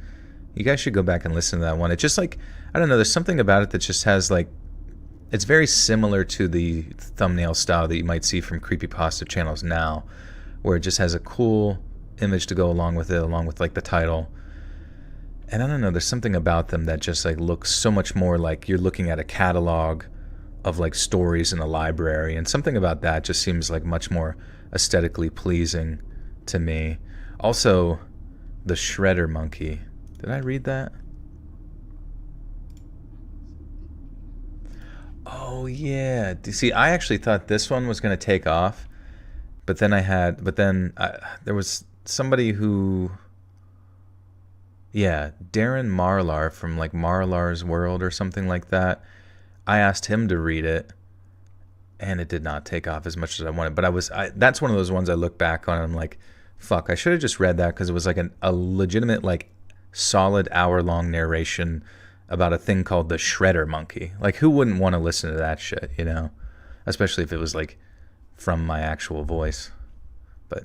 You guys should go back and listen to that one. It's just like, I don't know, there's something about it that just has like, it's very similar to the thumbnail style that you might see from creepypasta channels now, where it just has a cool image to go along with it, along with like the title. And I don't know, there's something about them that just like looks so much more like you're looking at a catalog of like stories in a library, and something about that just seems like much more aesthetically pleasing to me. Also, the Shredder Monkey. Did I read that? Oh yeah. See, I actually thought this one was going to take off, but then there was somebody who, yeah, Darren Marlar from like Marlar's World or something like that. I asked him to read it, and it did not take off as much as I wanted. But that's one of those ones I look back on and I'm like, fuck, I should have just read that, because it was like a legitimate, like, solid hour-long narration about a thing called the Shredder Monkey. Like, who wouldn't want to listen to that shit, you know? Especially if it was, like, from my actual voice. But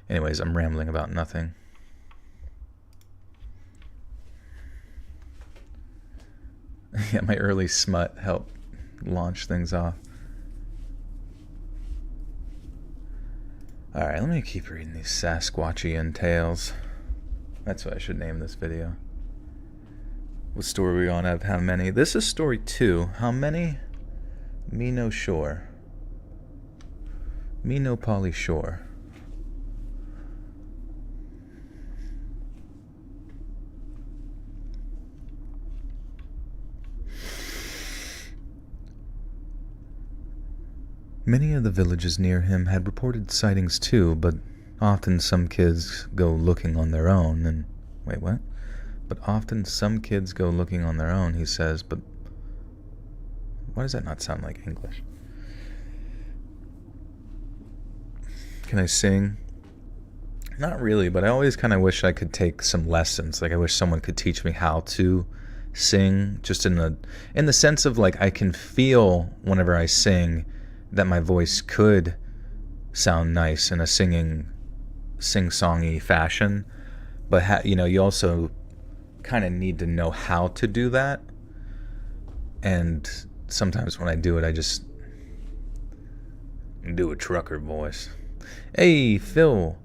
anyways, I'm rambling about nothing. Yeah, my early smut helped launch things off. Alright, let me keep reading these Sasquatchian tales. That's what I should name this video. What story are we on? Out of how many? This is story 2. How many? Me no sure. Me no poly sure. Many of the villages near him had reported sightings too, but often some kids go looking on their own and... Wait, what? But often some kids go looking on their own, he says, but... Why does that not sound like English? Can I sing? Not really, but I always kind of wish I could take some lessons. Like, I wish someone could teach me how to sing, just in the sense of, like, I can feel whenever I sing that my voice could sound nice in a sing-songy fashion, but you also kind of need to know how to do that. And sometimes when I do it, I just do a trucker voice. Hey, Phil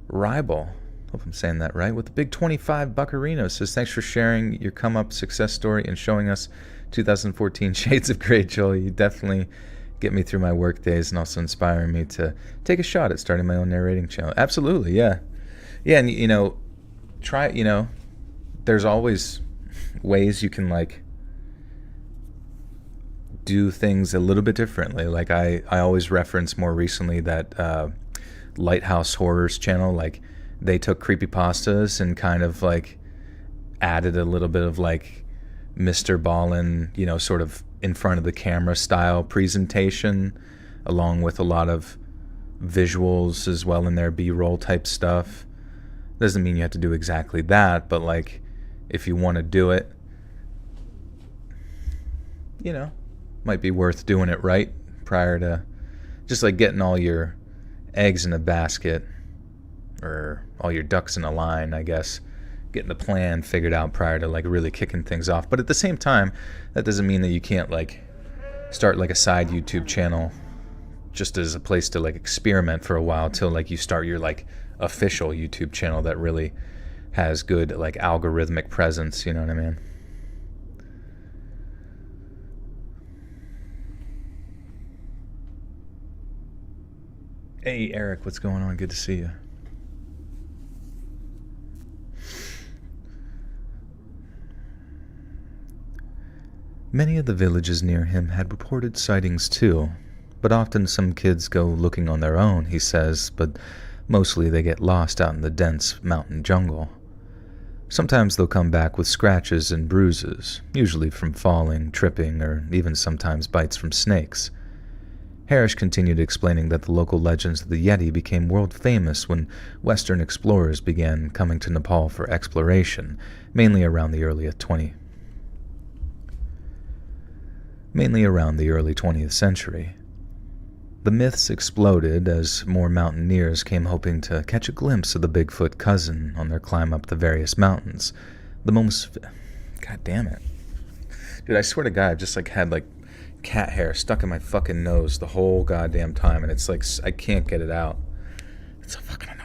Ribel, hope I'm saying that right, with the big 25 buckarino, says thanks for sharing your come up success story and showing us 2014 Shades of Grey, Joel. You definitely get me through my work days and also inspiring me to take a shot at starting my own narrating channel. Absolutely, yeah. Yeah, and try, there's always ways you can, like, do things a little bit differently. Like, I always reference more recently that Lighthouse Horrors channel. Like, they took creepypastas and kind of, like, added a little bit of, like, Mr. Ballin, sort of in front of the camera style presentation, along with a lot of visuals as well in their B-roll type stuff. Doesn't mean you have to do exactly that, but, like, if you want to do it, might be worth doing it right prior to Just like getting all your eggs in a basket, or all your ducks in a line, I guess. Getting the plan figured out prior to like really kicking things off. But at the same time, that doesn't mean that you can't like start like a side YouTube channel just as a place to like experiment for a while till like you start your like official YouTube channel that really has good like algorithmic presence, you know what I mean? Hey Eric, what's going on? Good to see you. Many of the villages near him had reported sightings too, but often some kids go looking on their own, he says, but mostly they get lost out in the dense mountain jungle. Sometimes they'll come back with scratches and bruises, usually from falling, tripping, or even sometimes bites from snakes. Harish continued explaining that the local legends of the Yeti became world famous when Western explorers began coming to Nepal for exploration, mainly around the early 20th century. The myths exploded as more mountaineers came hoping to catch a glimpse of the Bigfoot cousin on their climb up the various mountains. The most... God damn it. Dude, I swear to God, I've just like had like cat hair stuck in my fucking nose the whole goddamn time, and it's like I can't get it out. It's so fucking annoying.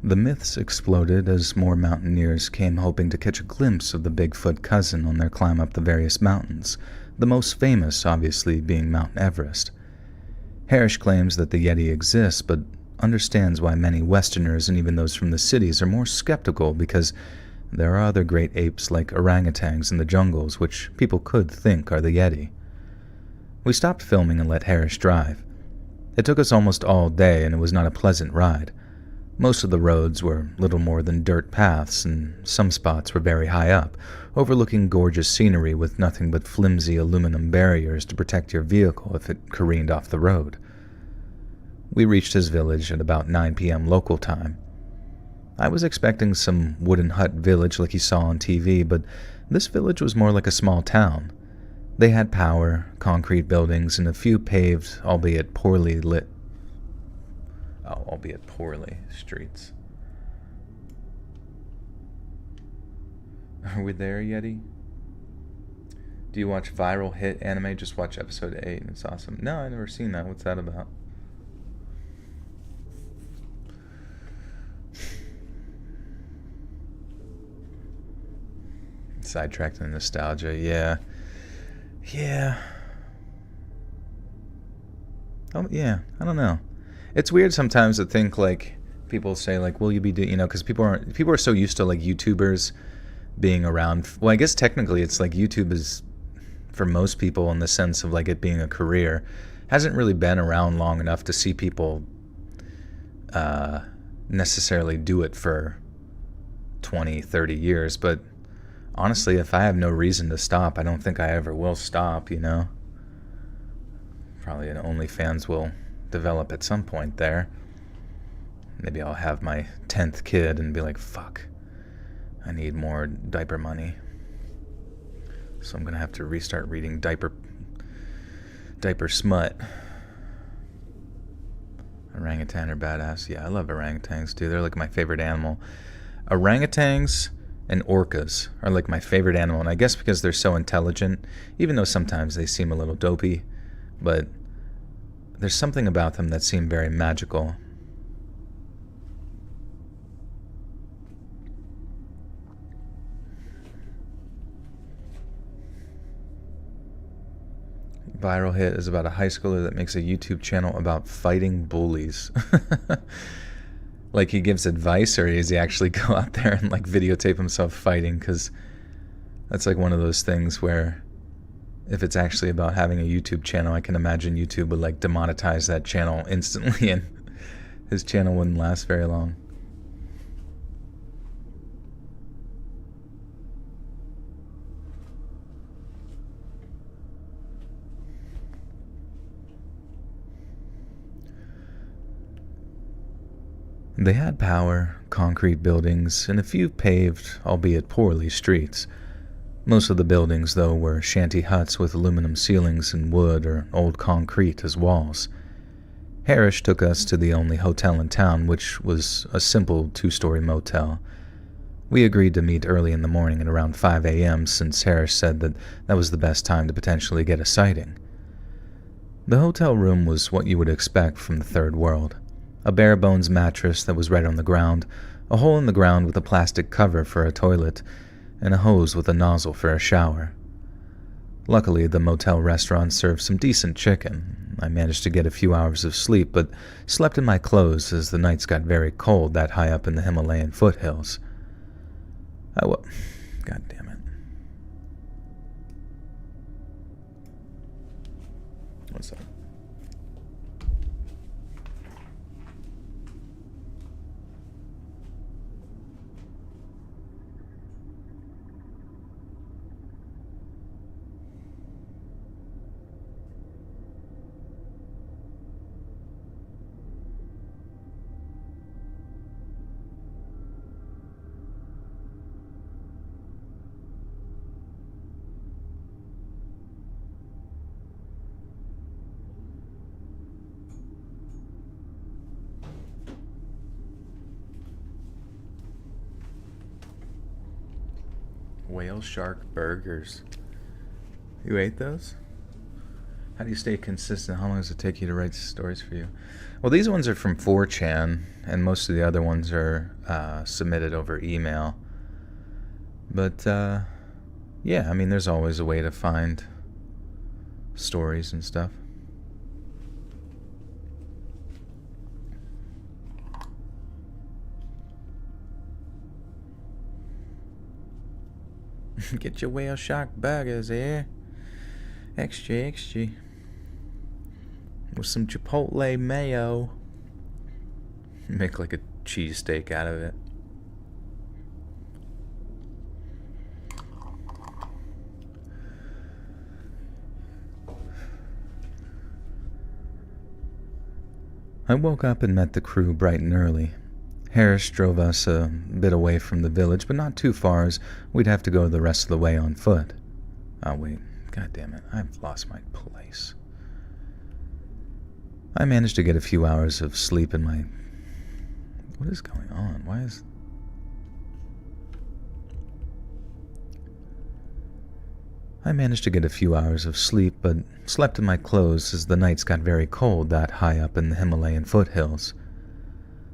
The myths exploded as more mountaineers came hoping to catch a glimpse of the Bigfoot cousin on their climb up the various mountains, the most famous obviously being Mount Everest. Harish claims that the Yeti exists, but understands why many Westerners and even those from the cities are more skeptical because there are other great apes like orangutans in the jungles which people could think are the Yeti. We stopped filming and let Harish drive. It took us almost all day and it was not a pleasant ride. Most of the roads were little more than dirt paths, and some spots were very high up, overlooking gorgeous scenery with nothing but flimsy aluminum barriers to protect your vehicle if it careened off the road. We reached his village at about 9 p.m. local time. I was expecting some wooden hut village like you saw on TV, but this village was more like a small town. They had power, concrete buildings, and a few paved, albeit poorly streets. Are we there, Yeti? Do you watch viral hit anime? Just watch episode 8 and it's awesome. No, I've never seen that. What's that about? Sidetracked in nostalgia, yeah. Oh, yeah, I don't know. It's weird sometimes to think like people say like, will you be doing, because people are so used to like YouTubers being around. Well, I guess technically it's like YouTube is for most people in the sense of like it being a career hasn't really been around long enough to see people necessarily do it for 20, 30 years. But honestly, if I have no reason to stop, I don't think I ever will stop, Probably an OnlyFans will develop at some point there. Maybe I'll have my 10th kid and be like, fuck, I need more diaper money. So I'm gonna have to restart reading diaper smut. Orangutan are badass. Yeah, I love orangutans too. They're like my favorite animal. Orangutans and orcas are like my favorite animal, and I guess because they're so intelligent, even though sometimes they seem a little dopey, but there's something about them that seem very magical. Viral hit is about a high schooler that makes a YouTube channel about fighting bullies. Like he gives advice, or does he actually go out there and like videotape himself fighting? Because that's like one of those things where if it's actually about having a YouTube channel, I can imagine YouTube would like demonetize that channel instantly and his channel wouldn't last very long. They had power, concrete buildings, and a few paved, albeit poorly, streets. Most of the buildings, though, were shanty huts with aluminum ceilings and wood or old concrete as walls. Harris took us to the only hotel in town, which was a simple 2-story motel. We agreed to meet early in the morning at around 5 a.m. since Harris said that was the best time to potentially get a sighting. The hotel room was what you would expect from the third world. A bare-bones mattress that was right on the ground, a hole in the ground with a plastic cover for a toilet, and a hose with a nozzle for a shower. Luckily, the motel restaurant served some decent chicken. I managed to get a few hours of sleep, but slept in my clothes as the nights got very cold that high up in the Himalayan foothills. God damn it. What's that? Whale shark burgers. You ate those? How do you stay consistent? How long does it take you to write stories for you? Well, these ones are from 4chan, and most of the other ones are submitted over email. But, yeah, I mean, there's always a way to find stories and stuff. Get your whale shark burgers here. Extra. With some chipotle mayo. Make like a cheesesteak out of it. I woke up and met the crew bright and early. Harris drove us a bit away from the village, but not too far, as we'd have to go the rest of the way on foot. Oh, wait. God damn it. I've lost my place. I managed to get a few hours of sleep in my... What is going on? Why is... I managed to get a few hours of sleep, but slept in my clothes as the nights got very cold that high up in the Himalayan foothills.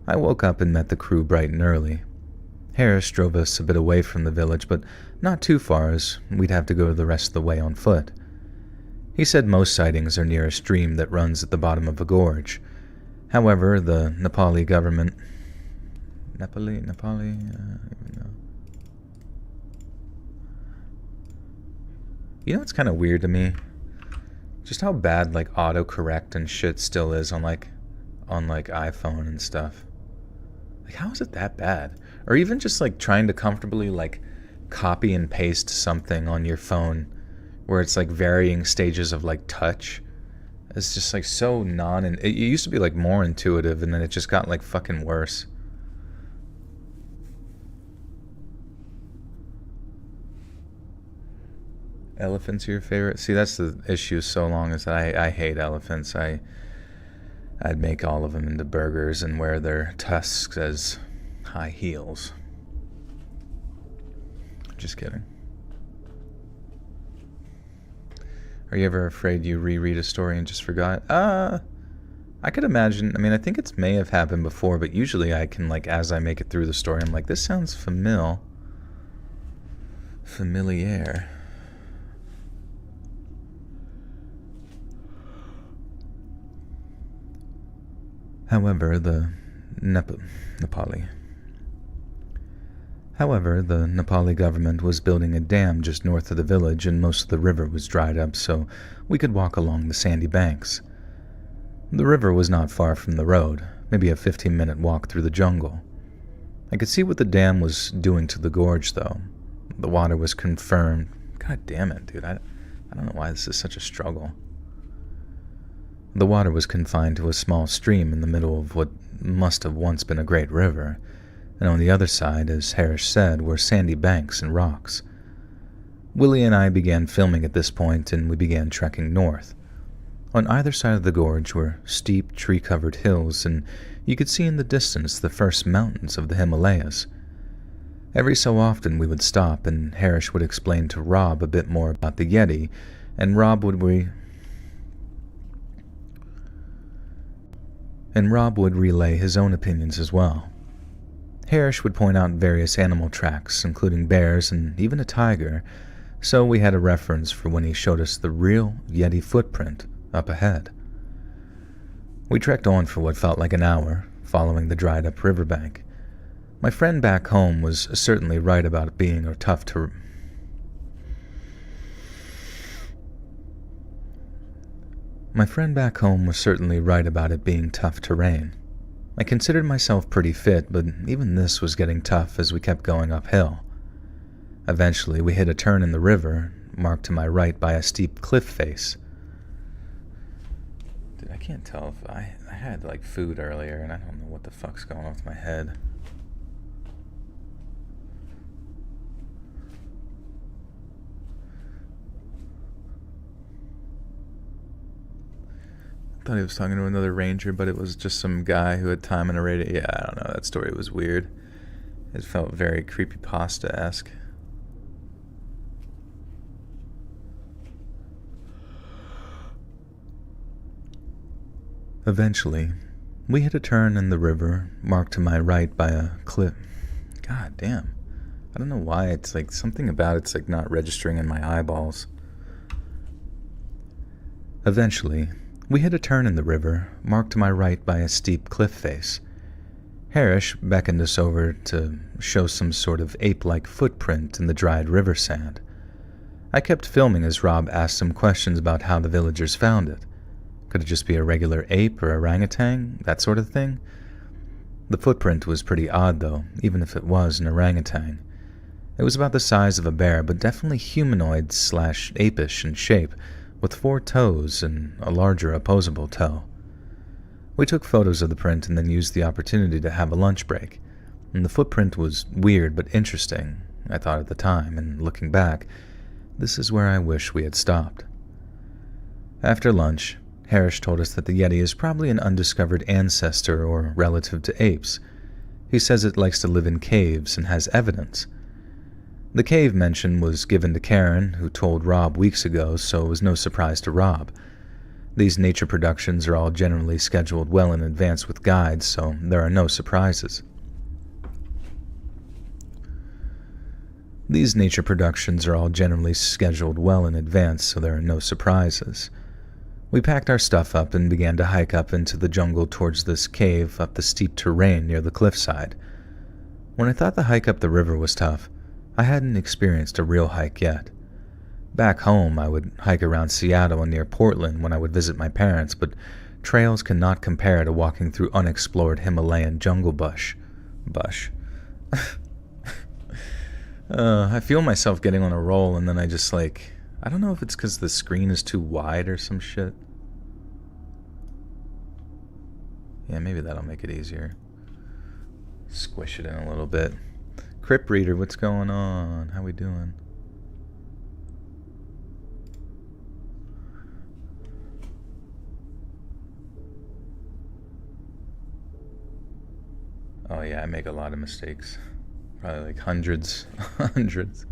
I woke up and met the crew bright and early. Harris drove us a bit away from the village, but not too far, as we'd have to go the rest of the way on foot. He said most sightings are near a stream that runs at the bottom of a gorge. However, the Nepali government... Nepali? I don't even know. You know what's kind of weird to me? Just how bad, like, autocorrect and shit still is on iPhone and stuff. Like, how is it that bad? Or even just, like, trying to comfortably, like, copy and paste something on your phone where it's, like, varying stages of, like, touch. It's just, like, so it used to be, like, more intuitive, and then it just got, like, fucking worse. Elephants are your favorite? See, that's the issue so long as I hate elephants. I'd make all of them into burgers and wear their tusks as high heels. Just kidding. Are you ever afraid you reread a story and just forgot? I could imagine. I mean, I think it may have happened before, but usually I can, like, as I make it through the story, I'm like, this sounds familiar. However, the Nepali government was building a dam just north of the village, and most of the river was dried up, so we could walk along the sandy banks. The river was not far from the road, maybe a 15-minute walk through the jungle. I could see what the dam was doing to the gorge, though. The water was confirmed. God damn it, dude. I don't know why this is such a struggle. The water was confined to a small stream in the middle of what must have once been a great river, and on the other side, as Harris said, were sandy banks and rocks. Willie and I began filming at this point, and we began trekking north. On either side of the gorge were steep, tree-covered hills, and you could see in the distance the first mountains of the Himalayas. Every so often we would stop, and Harris would explain to Rob a bit more about the Yeti, and Rob would relay his own opinions as well. Harris would point out various animal tracks, including bears and even a tiger, so we had a reference for when he showed us the real Yeti footprint up ahead. We trekked on for what felt like an hour, following the dried-up riverbank. My friend back home was certainly right about it being tough terrain. I considered myself pretty fit, but even this was getting tough as we kept going uphill. Eventually, we hit a turn in the river, marked to my right by a steep cliff face. Dude, I can't tell if I had like food earlier, and I don't know what the fuck's going on with my head. I thought he was talking to another ranger, but it was just some guy who had time and a radio. Yeah, I don't know. That story was weird. It felt very creepypasta-esque. Eventually, we hit a turn in the river, marked to my right by a cliff. God damn. I don't know why. It's like something about it's like not registering in my eyeballs. Eventually, we hit a turn in the river, marked to my right by a steep cliff face. Harris beckoned us over to show some sort of ape-like footprint in the dried river sand. I kept filming as Rob asked some questions about how the villagers found it. Could it just be a regular ape or orangutan, that sort of thing? The footprint was pretty odd, though, even if it was an orangutan. It was about the size of a bear, but definitely humanoid/apish in shape, with 4 toes and a larger opposable toe. We took photos of the print and then used the opportunity to have a lunch break. And the footprint was weird but interesting, I thought at the time, and looking back, this is where I wish we had stopped. After lunch, Harris told us that the Yeti is probably an undiscovered ancestor or relative to apes. He says it likes to live in caves and has evidence. The cave mention was given to Karen, who told Rob weeks ago, so it was no surprise to Rob. These nature productions are all generally scheduled well in advance with guides, so there are no surprises. We packed our stuff up and began to hike up into the jungle towards this cave up the steep terrain near the cliffside. When I thought the hike up the river was tough, I hadn't experienced a real hike yet. Back home, I would hike around Seattle and near Portland when I would visit my parents, but trails cannot compare to walking through unexplored Himalayan jungle bush. I feel myself getting on a roll, and then I just I don't know if it's because the screen is too wide or some shit. Yeah, maybe that'll make it easier. Squish it in a little bit. Crip Reader, what's going on? How we doing? Oh yeah, I make a lot of mistakes. Probably like hundreds. Hundreds.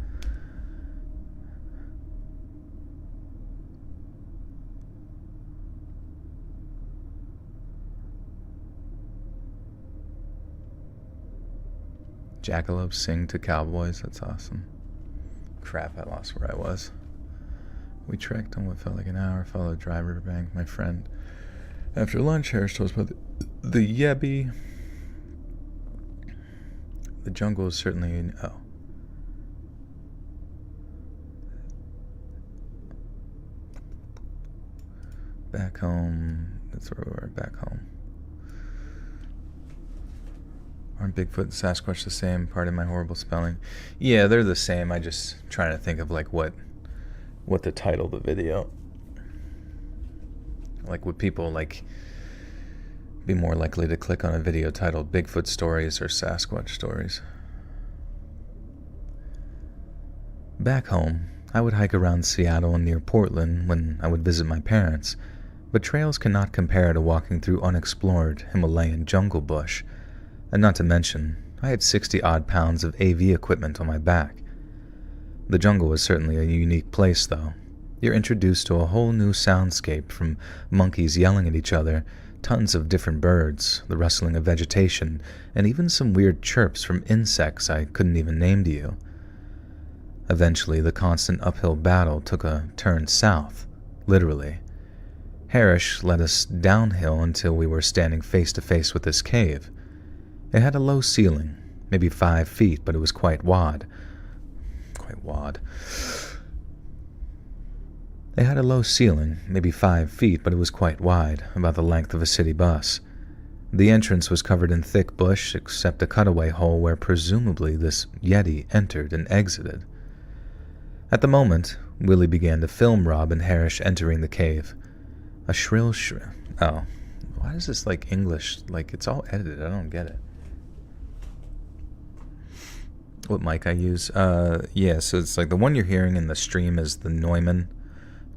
Jackalopes sing to cowboys. That's awesome. Crap, I lost where I was. We trekked on what felt like an hour, followed a dry riverbank. My friend. After lunch, Harris told us about the Yeti. The jungle is certainly... Oh. Back home. That's where we were, back home. Aren't Bigfoot and Sasquatch the same? Pardon my horrible spelling. Yeah, they're the same. I just trying to think of what the title of the video. Like, would people, like, be more likely to click on a video titled Bigfoot Stories or Sasquatch Stories? Back home, I would hike around Seattle and near Portland when I would visit my parents, but trails cannot compare to walking through unexplored Himalayan jungle bush, and not to mention, I had 60-odd pounds of AV equipment on my back. The jungle is certainly a unique place, though. You're introduced to a whole new soundscape, from monkeys yelling at each other, tons of different birds, the rustling of vegetation, and even some weird chirps from insects I couldn't even name to you. Eventually, the constant uphill battle took a turn south, literally. Harish led us downhill until we were standing face to face with this cave. It had a low ceiling, maybe 5 feet, but it was quite wide. It had a low ceiling, maybe 5 feet, but it was quite wide, about the length of a city bus. The entrance was covered in thick bush, except a cutaway hole where presumably this Yeti entered and exited. At the moment, Willie began to film Rob and Harish entering the cave. A shrill oh, why is this like English? Like, it's all edited. I don't get it. What mic I use? Yeah, so it's like the one you're hearing in the stream is the Neumann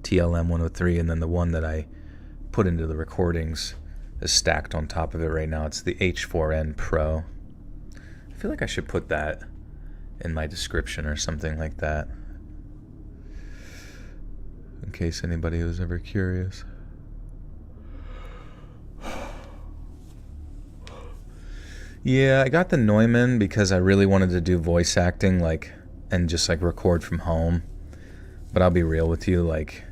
TLM 103, and then the one that I put into the recordings is stacked on top of it right now. It's the H4n Pro. I feel like I should put that in my description or something like that, in case anybody was ever curious. Yeah, I got the Neumann because I really wanted to do voice acting, like, and just like record from home. But I'll be real with you, like,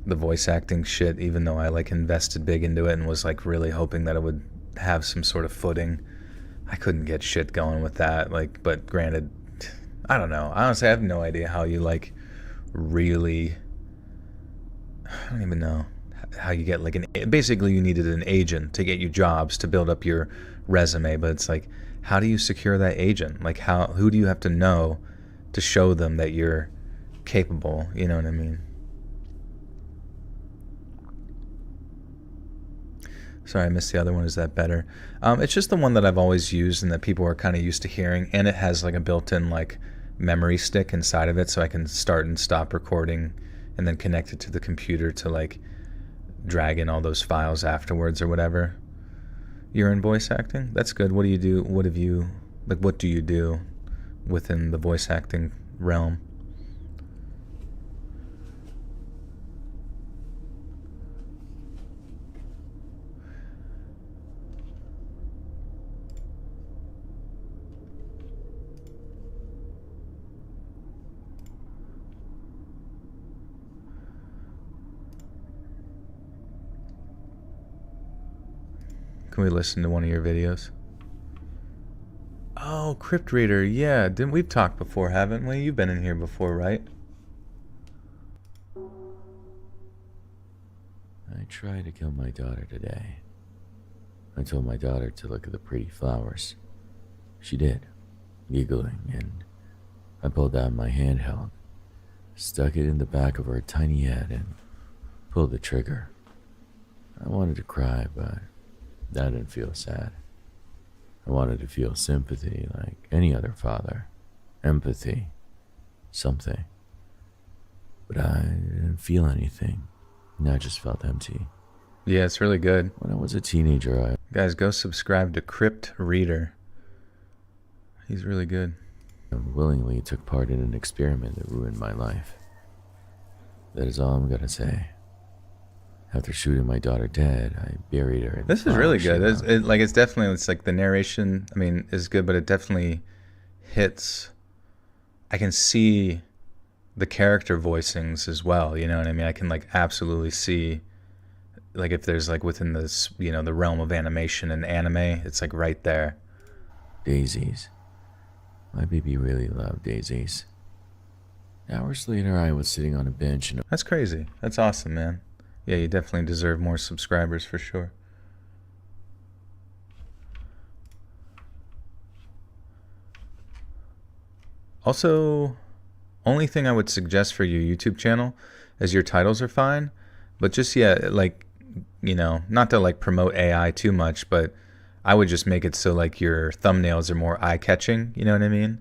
the voice acting shit, even though I like invested big into it and was like really hoping that it would have some sort of footing, I couldn't get shit going with that. Like, but granted, I don't know. Honestly, I have no idea how you like really, I don't even know how you get like basically you needed an agent to get you jobs to build up your resume, but it's like, how do you secure that agent? Like, who do you have to know to show them that you're capable? You know what I mean? Sorry, I missed the other one. Is that better? It's just the one that I've always used and that people are kind of used to hearing, and it has like a built-in like memory stick inside of it, so I can start and stop recording and then connect it to the computer to like drag in all those files afterwards or whatever. You're in voice acting? That's good. What do you do? What do you do within the voice acting realm? Can we listen to one of your videos? Oh, Crypt Reader, yeah. We've talked before, haven't we? You've been in here before, right? I tried to kill my daughter today. I told my daughter to look at the pretty flowers. She did, giggling, and I pulled out my handheld, stuck it in the back of her tiny head, and pulled the trigger. I wanted to cry, but I didn't feel sad. I wanted to feel sympathy like any other father. Empathy. Something. But I didn't feel anything. And I just felt empty. Yeah, it's really good. When I was a teenager, Guys, go subscribe to Crypt Reader. He's really good. I willingly took part in an experiment that ruined my life. That is all I'm gonna say. After shooting my daughter dead, I buried her in This is really good. It's definitely, it's like the narration, I mean, is good, but it definitely hits. I can see the character voicings as well, you know what I mean? I can like absolutely see, like, if there's like within this, you know, the realm of animation and anime, it's like right there. Daisies. My baby really loved daisies. Hours later, I was sitting on a bench and That's crazy. That's awesome, man. Yeah, you definitely deserve more subscribers for sure. Also, only thing I would suggest for your YouTube channel is your titles are fine, but just, yeah, like, not to like promote AI too much, but I would just make it so like your thumbnails are more eye-catching, you know what I mean?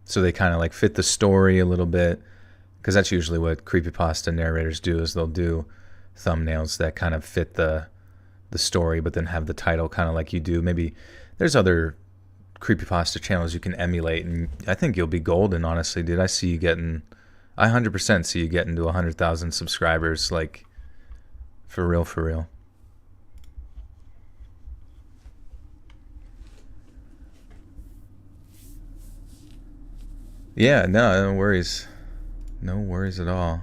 So they kind of like fit the story a little bit, because that's usually what creepypasta narrators do, is they'll do thumbnails that kind of fit the story, but then have the title kind of like you do. Maybe there's other creepypasta channels you can emulate, and I think you'll be golden, honestly, dude. I 100% see you getting to 100,000 subscribers, like, for real, for real. Yeah, no worries. No worries at all.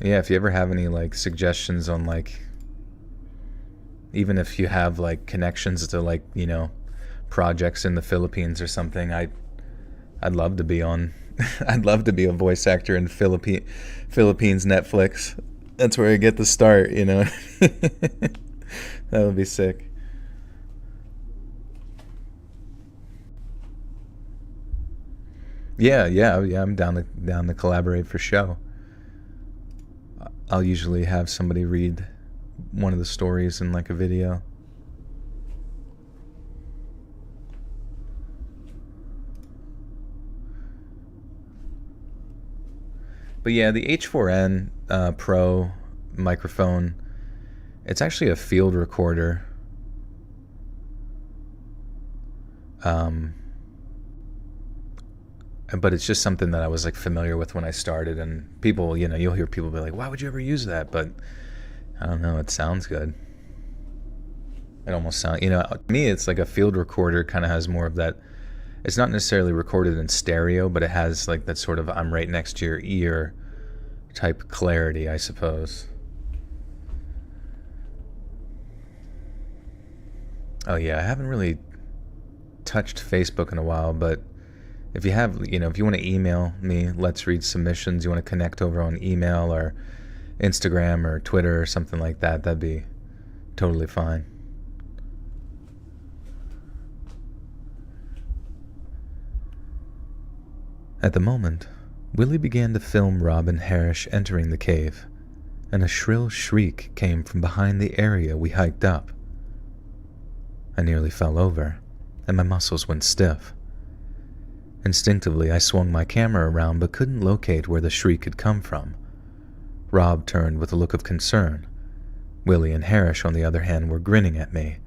Yeah, if you ever have any, like, suggestions on, like, even if you have, like, connections to, like, projects in the Philippines or something, I'd love to be on. I'd love to be a voice actor in Philippines Netflix. That's where I get the start, That would be sick. Yeah, I'm down to collaborate for show. I'll usually have somebody read one of the stories in like a video. But yeah, the H4n Pro microphone, it's actually a field recorder. But it's just something that I was like familiar with when I started, and people, you'll hear people be like, why would you ever use that? But I don't know, it sounds good. It almost sounds, to me, it's like a field recorder kind of has more of that. It's not necessarily recorded in stereo, but it has like that sort of I'm right next to your ear type clarity, I suppose. Oh yeah, I haven't really touched Facebook in a while, but if you have, if you want to email me, let's read submissions, you want to connect over on email or Instagram or Twitter or something like that, that'd be totally fine. At the moment, Willie began to film Robin Harris entering the cave, and a shrill shriek came from behind the area we hiked up. I nearly fell over, and my muscles went stiff. Instinctively, I swung my camera around but couldn't locate where the shriek had come from. Rob turned with a look of concern. Willie and Harris, on the other hand, were grinning at me.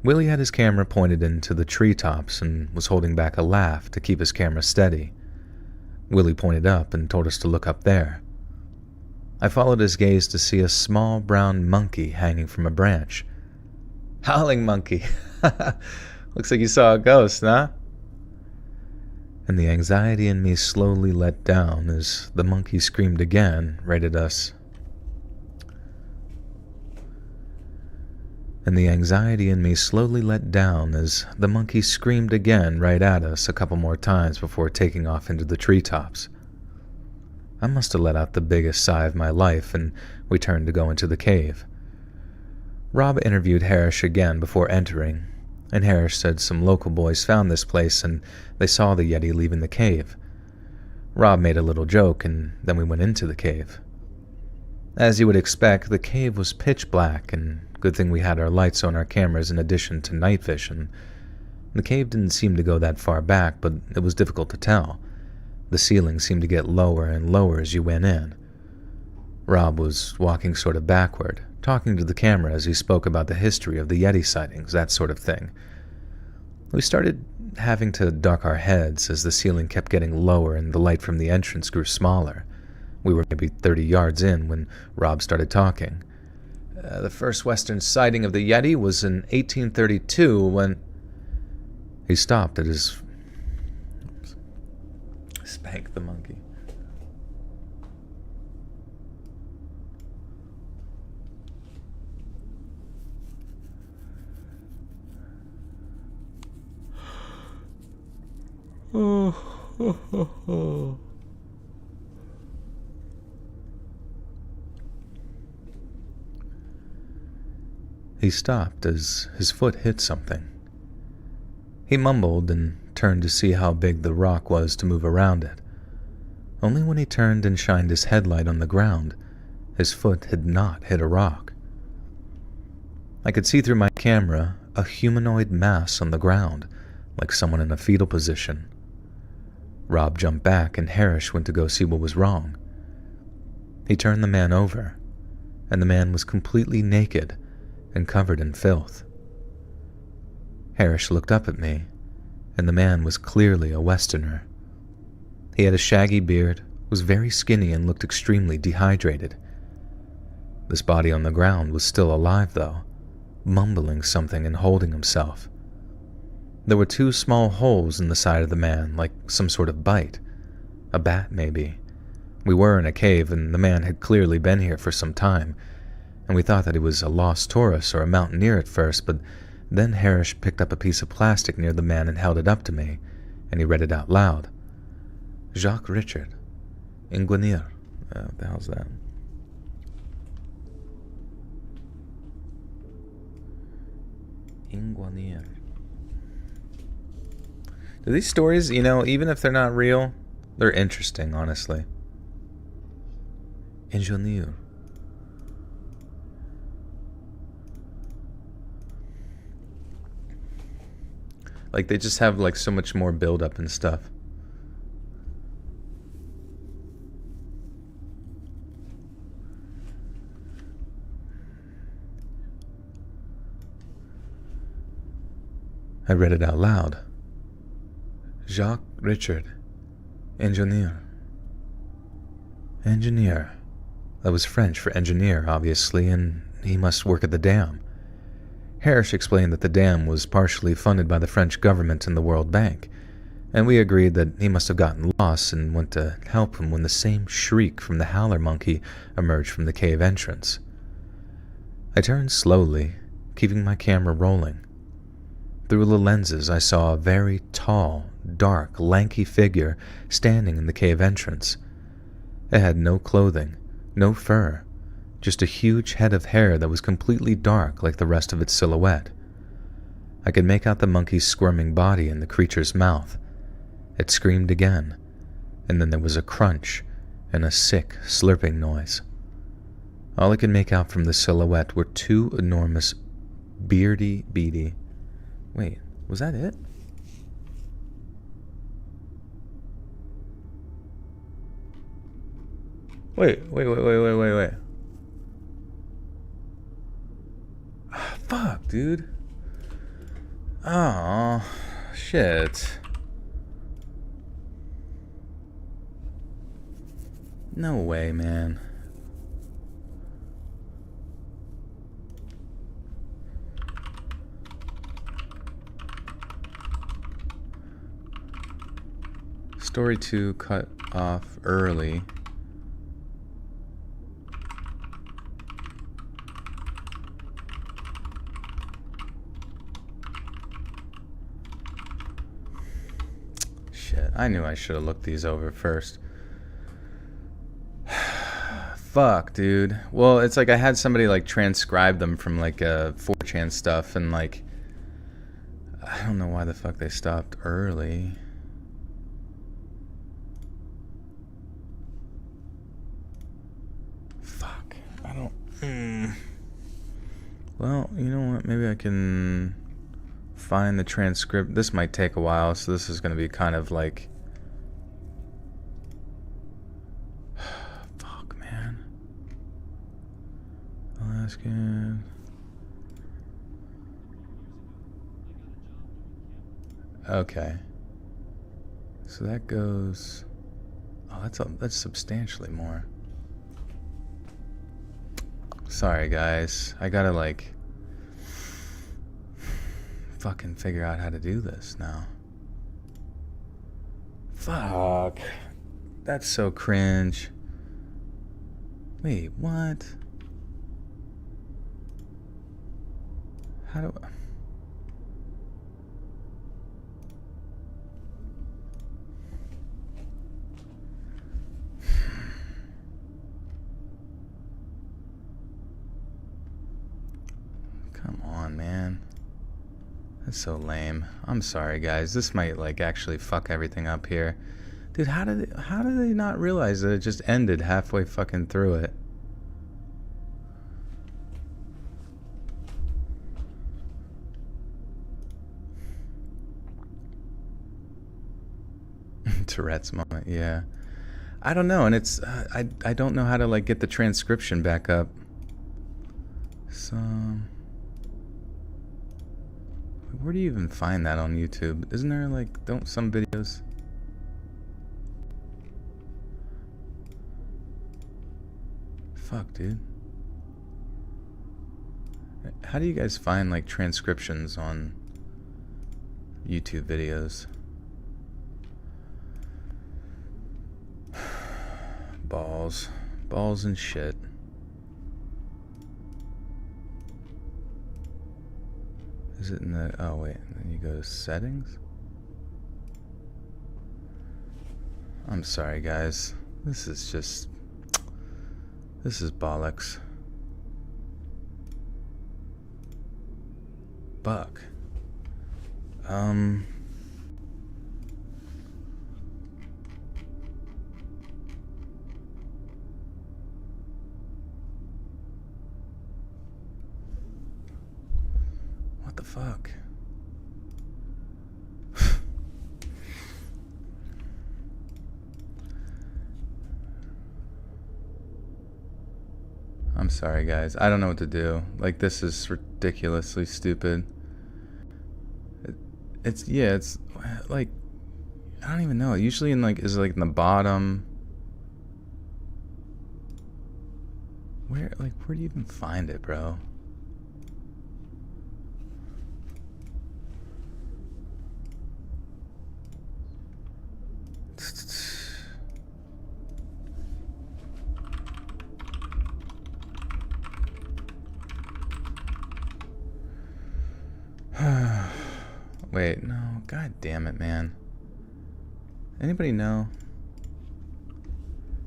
Willie had his camera pointed into the treetops and was holding back a laugh to keep his camera steady. Willie pointed up and told us to look up there. I followed his gaze to see a small brown monkey hanging from a branch. Howling monkey! Looks like you saw a ghost, huh? And the anxiety in me slowly let down as the monkey screamed again right at us. A couple more times before taking off into the treetops. I must have let out the biggest sigh of my life, and we turned to go into the cave. Rob interviewed Harris again before entering, and Harris said some local boys found this place and they saw the Yeti leaving the cave. Rob made a little joke, and then we went into the cave. As you would expect, the cave was pitch black, and good thing we had our lights on our cameras in addition to night vision. The cave didn't seem to go that far back, but it was difficult to tell. The ceiling seemed to get lower and lower as you went in. Rob was walking sort of backward, talking to the camera as he spoke about the history of the Yeti sightings, that sort of thing. We started having to duck our heads as the ceiling kept getting lower and the light from the entrance grew smaller. We were maybe 30 yards in when Rob started talking. The first Western sighting of the Yeti was in 1832 when... He stopped at his... Spank the monkey. He stopped as his foot hit something. He mumbled and turned to see how big the rock was to move around it. Only when he turned and shined his headlight on the ground His foot had not hit a rock. I could see through my camera a humanoid mass on the ground, like someone in a fetal position. Rob jumped back and Harris went to go see what was wrong. He turned the man over, and the man was completely naked and covered in filth. Harris looked up at me, and the man was clearly a Westerner. He had a shaggy beard, was very skinny, and looked extremely dehydrated. This body on the ground was still alive, though, mumbling something and holding himself. There were 2 small holes in the side of the man, like some sort of bite. A bat, maybe. We were in a cave, and the man had clearly been here for some time, and we thought that he was a lost tourist or a mountaineer at first, but then Harris picked up a piece of plastic near the man and held it up to me, and he read it out loud. Jacques Richard, Ingenieur. What the hell's that? Ingenieur. Do these stories, even if they're not real, they're interesting, honestly. Ingenieur. Like, they just have, like, so much more build-up and stuff. I read it out loud. Jacques Richard, Ingenieur. Engineer. That was French for engineer, obviously, and he must work at the dam. Harris explained that the dam was partially funded by the French government and the World Bank, and we agreed that he must have gotten lost and went to help him when the same shriek from the howler monkey emerged from the cave entrance. I turned slowly, keeping my camera rolling. Through the lenses, I saw a very tall, dark, lanky figure standing in the cave entrance. It had no clothing, no fur, just a huge head of hair that was completely dark like the rest of its silhouette. I could make out the monkey's squirming body in the creature's mouth. It screamed again, and then there was a crunch and a sick, slurping noise. All I could make out from the silhouette were 2 enormous, beady... Wait, was that it? Wait. Fuck, dude. Oh, shit. No way, man. Story 2 cut off early. Shit, I knew I should have looked these over first. Fuck, dude. Well, it's like I had somebody like transcribe them from like 4chan stuff, and like I don't know why the fuck they stopped early. Fuck. I don't... Well, you know what? Maybe I can find the transcript. This might take a while, so this is going to be kind of like... Fuck, man. Alaskan... Okay. So that goes... Oh, that's substantially more. Sorry, guys. I gotta, like... fucking figure out how to do this now. Fuck. That's so cringe. Wait, what? How do I... Come on, man. That's so lame. I'm sorry, guys. This might, like, actually fuck everything up here. Dude, how did they not realize that it just ended halfway fucking through it? Tourette's moment, yeah. I don't know, and it's I don't know how to like get the transcription back up. So where do you even find that on YouTube? Isn't there like don't some videos? Fuck, dude. How do you guys find like transcriptions on YouTube videos? Balls and shit. Is it in the, oh wait, then you go to settings? I'm sorry guys, this is bollocks. Buck. What the fuck? I'm sorry guys, I don't know what to do. Like, this is ridiculously stupid. It's like, I don't even know. Usually in like, is it like in the bottom? Where do you even find it, bro? Wait, no, god damn it, man. Anybody know?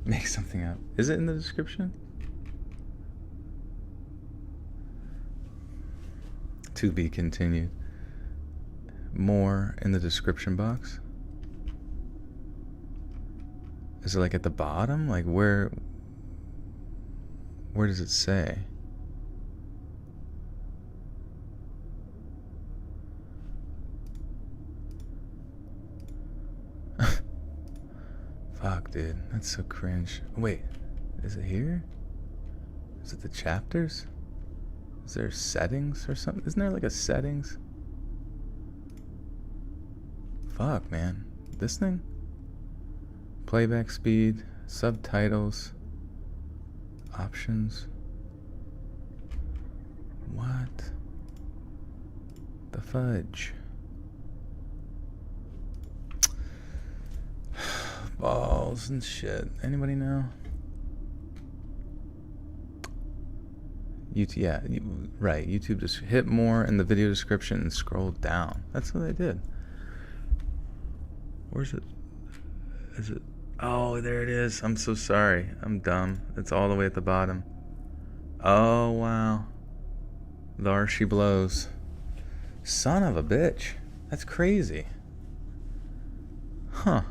Make something up. Is it in the description? To be continued. More in the description box? Is it like at the bottom? Like where does it say? Fuck, dude. That's so cringe. Wait, is it here? Is it the chapters? Is there settings or something? Isn't there like a settings? Fuck, man. This thing? Playback speed, subtitles, options. What the fudge? Balls and shit. Anybody know? YouTube, yeah, right. YouTube, just hit more in the video description and scroll down. That's what I did. Where's it? Is it? Oh, there it is. I'm so sorry. I'm dumb. It's all the way at the bottom. Oh, wow. There she blows. Son of a bitch. That's crazy. Huh.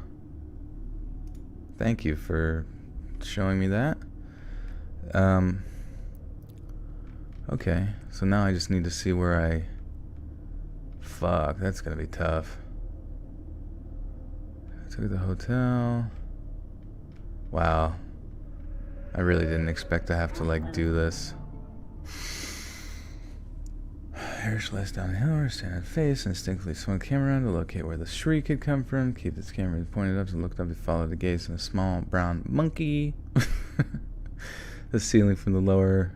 Thank you for showing me that. Okay, so now I just need to see where I... Fuck, that's gonna be tough. I took the hotel. Wow. I really didn't expect to have to, like, do this. Harris sliced down the hill, stand at face, instinctively swung the camera around to locate where the shriek had come from. Keep its camera pointed up, and looked up and followed the gaze of a small brown monkey. The ceiling from the lower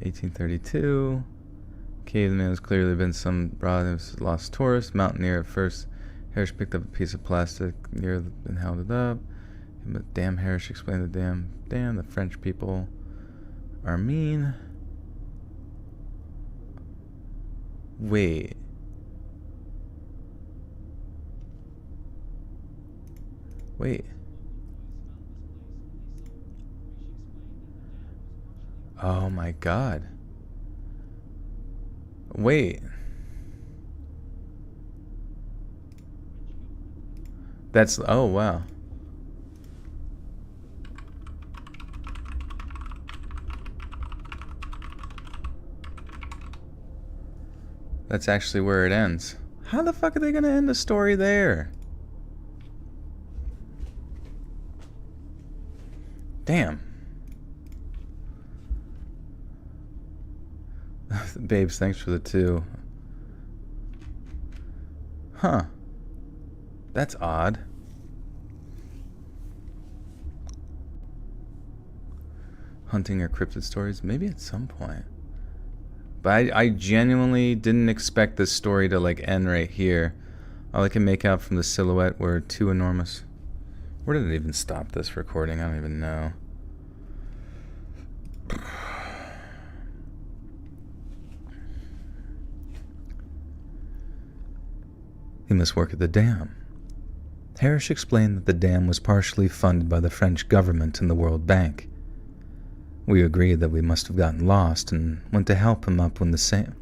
1832. Caveman has clearly been some broad lost tourist. Mountaineer at first. Harris picked up a piece of plastic near and held it up. But damn, Harris explained the damn, the French people are mean. Wait. Oh my god. Wait. That's, oh wow. That's actually where it ends. How the fuck are they gonna end the story there? Damn. Babes, thanks for the 2. Huh. That's odd. Hunting or cryptid stories? Maybe at some point. But I genuinely didn't expect this story to like end right here. All I can make out from the silhouette were 2 enormous... Where did it even stop this recording? I don't even know. He must work at the dam. Harris explained that the dam was partially funded by the French government and the World Bank. We agreed that we must have gotten lost and went to help him up when the same...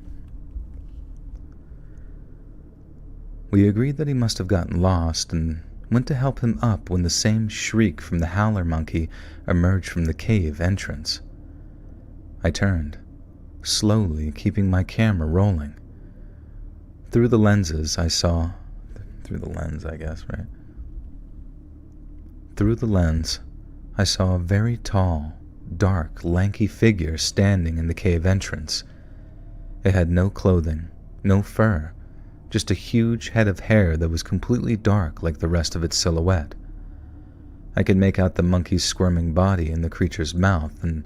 We agreed that he must have gotten lost and went to help him up when the same shriek from the howler monkey emerged from the cave entrance. I turned, slowly keeping my camera rolling. Through the lenses I saw... Through the lens, I guess, right? Through the lens, I saw a very tall, dark, lanky figure standing in the cave entrance. It had no clothing, no fur, just a huge head of hair that was completely dark like the rest of its silhouette. I could make out the monkey's squirming body in the creature's mouth, and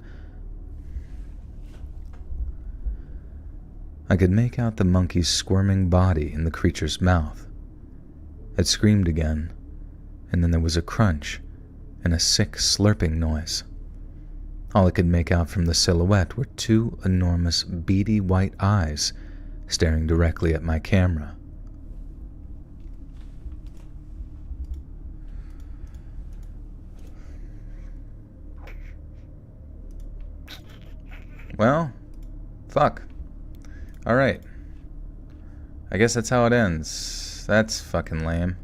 I could make out the monkey's squirming body in the creature's mouth. It screamed again, and then there was a crunch and a sick slurping noise. All I could make out from the silhouette were 2 enormous, beady white eyes staring directly at my camera. Well, fuck. Alright. I guess that's how it ends. That's fucking lame.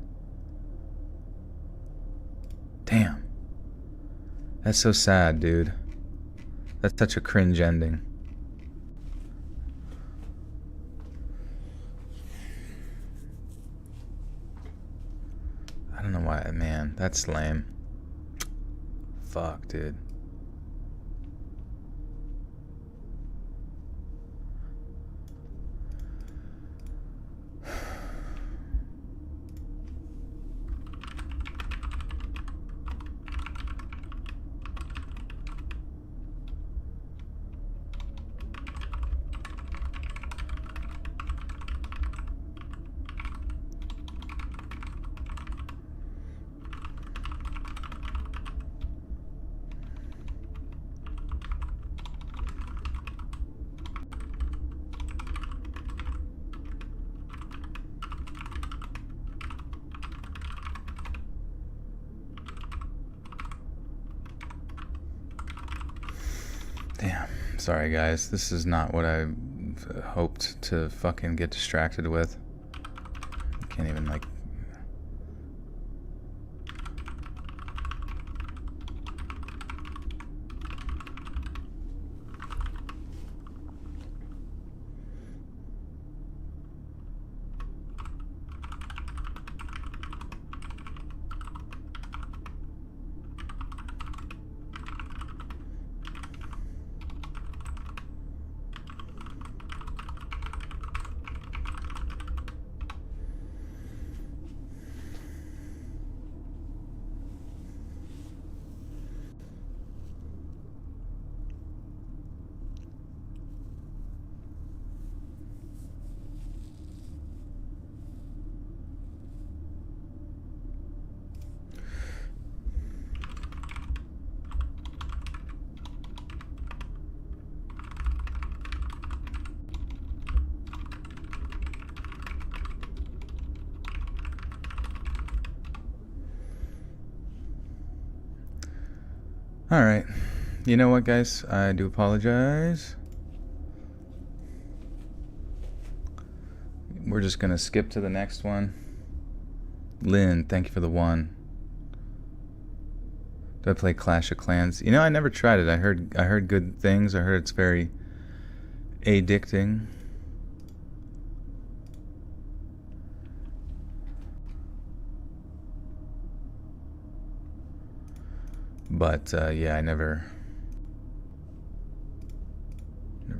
Damn. That's so sad, dude. That's such a cringe ending. I don't know why, man. That's lame. Fuck, dude. Damn. Sorry, guys. This is not what I hoped to fucking get distracted with. I can't even, like... Alright. You know what, guys? I do apologize. We're just gonna skip to the next one. Lynn, thank you for the 1. Do I play Clash of Clans? You know, I never tried it. I heard good things. I heard it's very addicting. But yeah, I never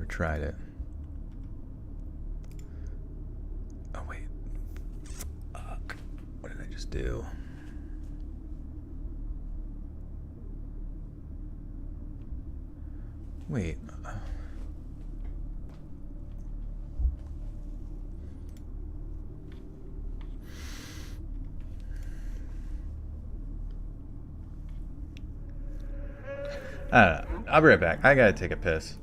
tried it. Oh wait, fuck! What did I just do? Wait. I don't know. I'll be right back. I gotta take a piss.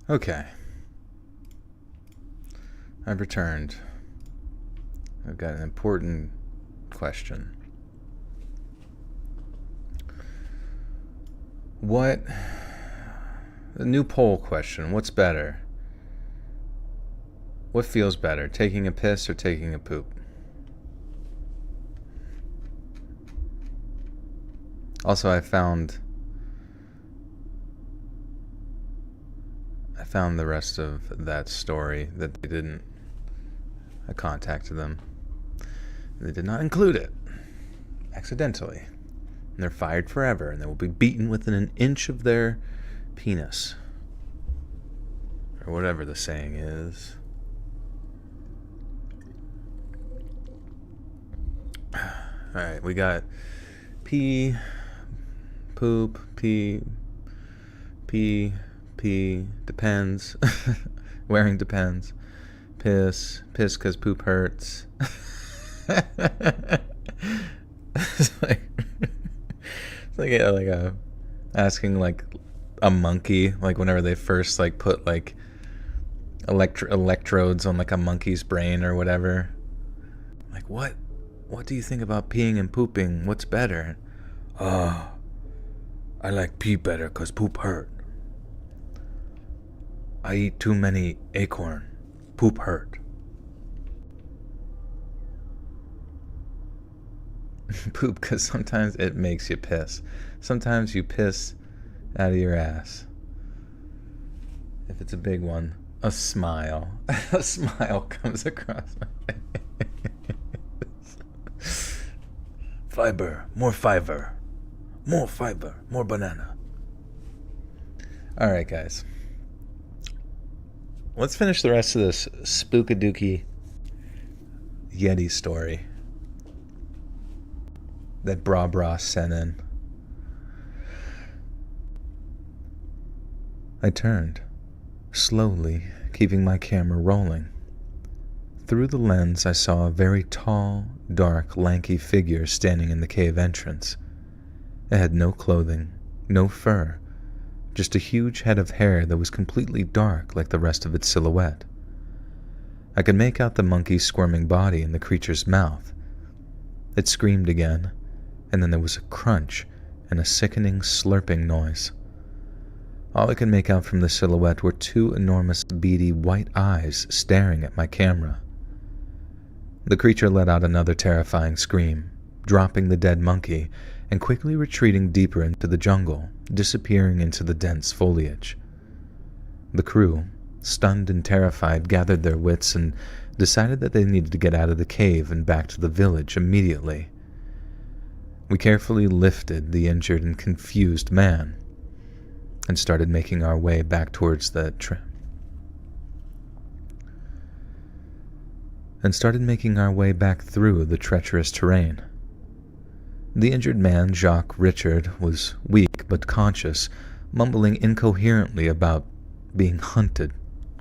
Okay. I've returned. I've got an important question. The new poll question, what's better? What feels better, taking a piss or taking a poop? Also, I found the rest of that story that they didn't. I contacted them. They did not include it. Accidentally. And they're fired forever, and they will be beaten within an inch of their penis. Or whatever the saying is. Alright, we got pee, poop, pee, depends. Wearing depends. Piss because poop hurts. It's like asking like a monkey, like whenever they first like put like electrodes on like a monkey's brain or whatever. Like, what do you think about peeing and pooping? What's better? Oh, I like pee better because poop hurt. I eat too many acorn. Poop hurt. Poop because sometimes it makes you piss. Sometimes you piss out of your ass. If it's a big one, a smile. A smile comes across my face. Fiber, more fiber. More fiber, more banana. Alright, guys. Let's finish the rest of this spookadooky Yeti story that Bra sent in. I turned, slowly, keeping my camera rolling. Through the lens, I saw a very tall, dark, lanky figure standing in the cave entrance. It had no clothing, no fur, just a huge head of hair that was completely dark like the rest of its silhouette. I could make out the monkey's squirming body in the creature's mouth. It screamed again, and then there was a crunch and a sickening slurping noise. All I could make out from the silhouette were two enormous beady white eyes staring at my camera. The creature let out another terrifying scream, dropping the dead monkey and quickly retreating deeper into the jungle, disappearing into the dense foliage. The crew, stunned and terrified, gathered their wits and decided that they needed to get out of the cave and back to the village immediately. We carefully lifted the injured and confused man and started making our way back towards the through the treacherous terrain. The injured man, Jacques Richard, was weak but conscious, mumbling incoherently about being hunted,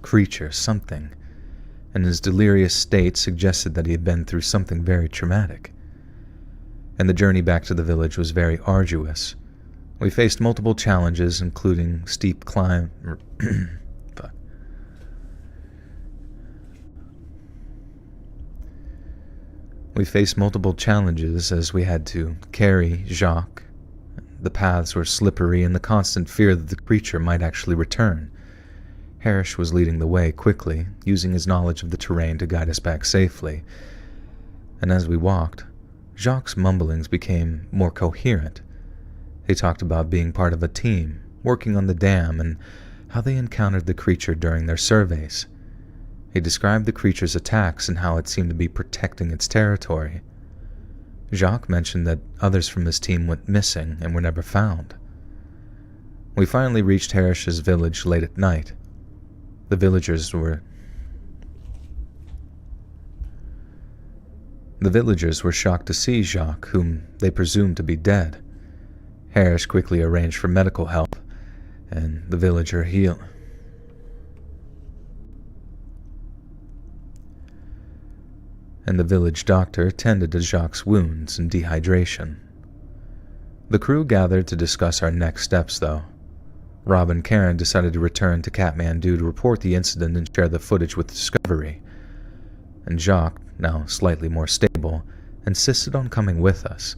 creature, something, and his delirious state suggested that he had been through something very traumatic. And the journey back to the village was very arduous. We faced multiple challenges, including steep climb... Fuck. We faced multiple challenges as we had to carry Jacques. The paths were slippery and the constant fear that the creature might actually return. Harris was leading the way quickly, using his knowledge of the terrain to guide us back safely. And as we walked, Jacques' mumblings became more coherent. He talked about being part of a team, working on the dam, and how they encountered the creature during their surveys. He described the creature's attacks and how it seemed to be protecting its territory. Jacques mentioned that others from his team went missing and were never found. We finally reached Harris's village late at night. The villagers were shocked to see Jacques, whom they presumed to be dead. Harris quickly arranged for medical help, and the villager healed. And the village doctor tended to Jacques' wounds and dehydration. The crew gathered to discuss our next steps, though. Rob and Karen decided to return to Kathmandu to report the incident and share the footage with Discovery. And Jacques, now slightly more stable, insisted on coming with us.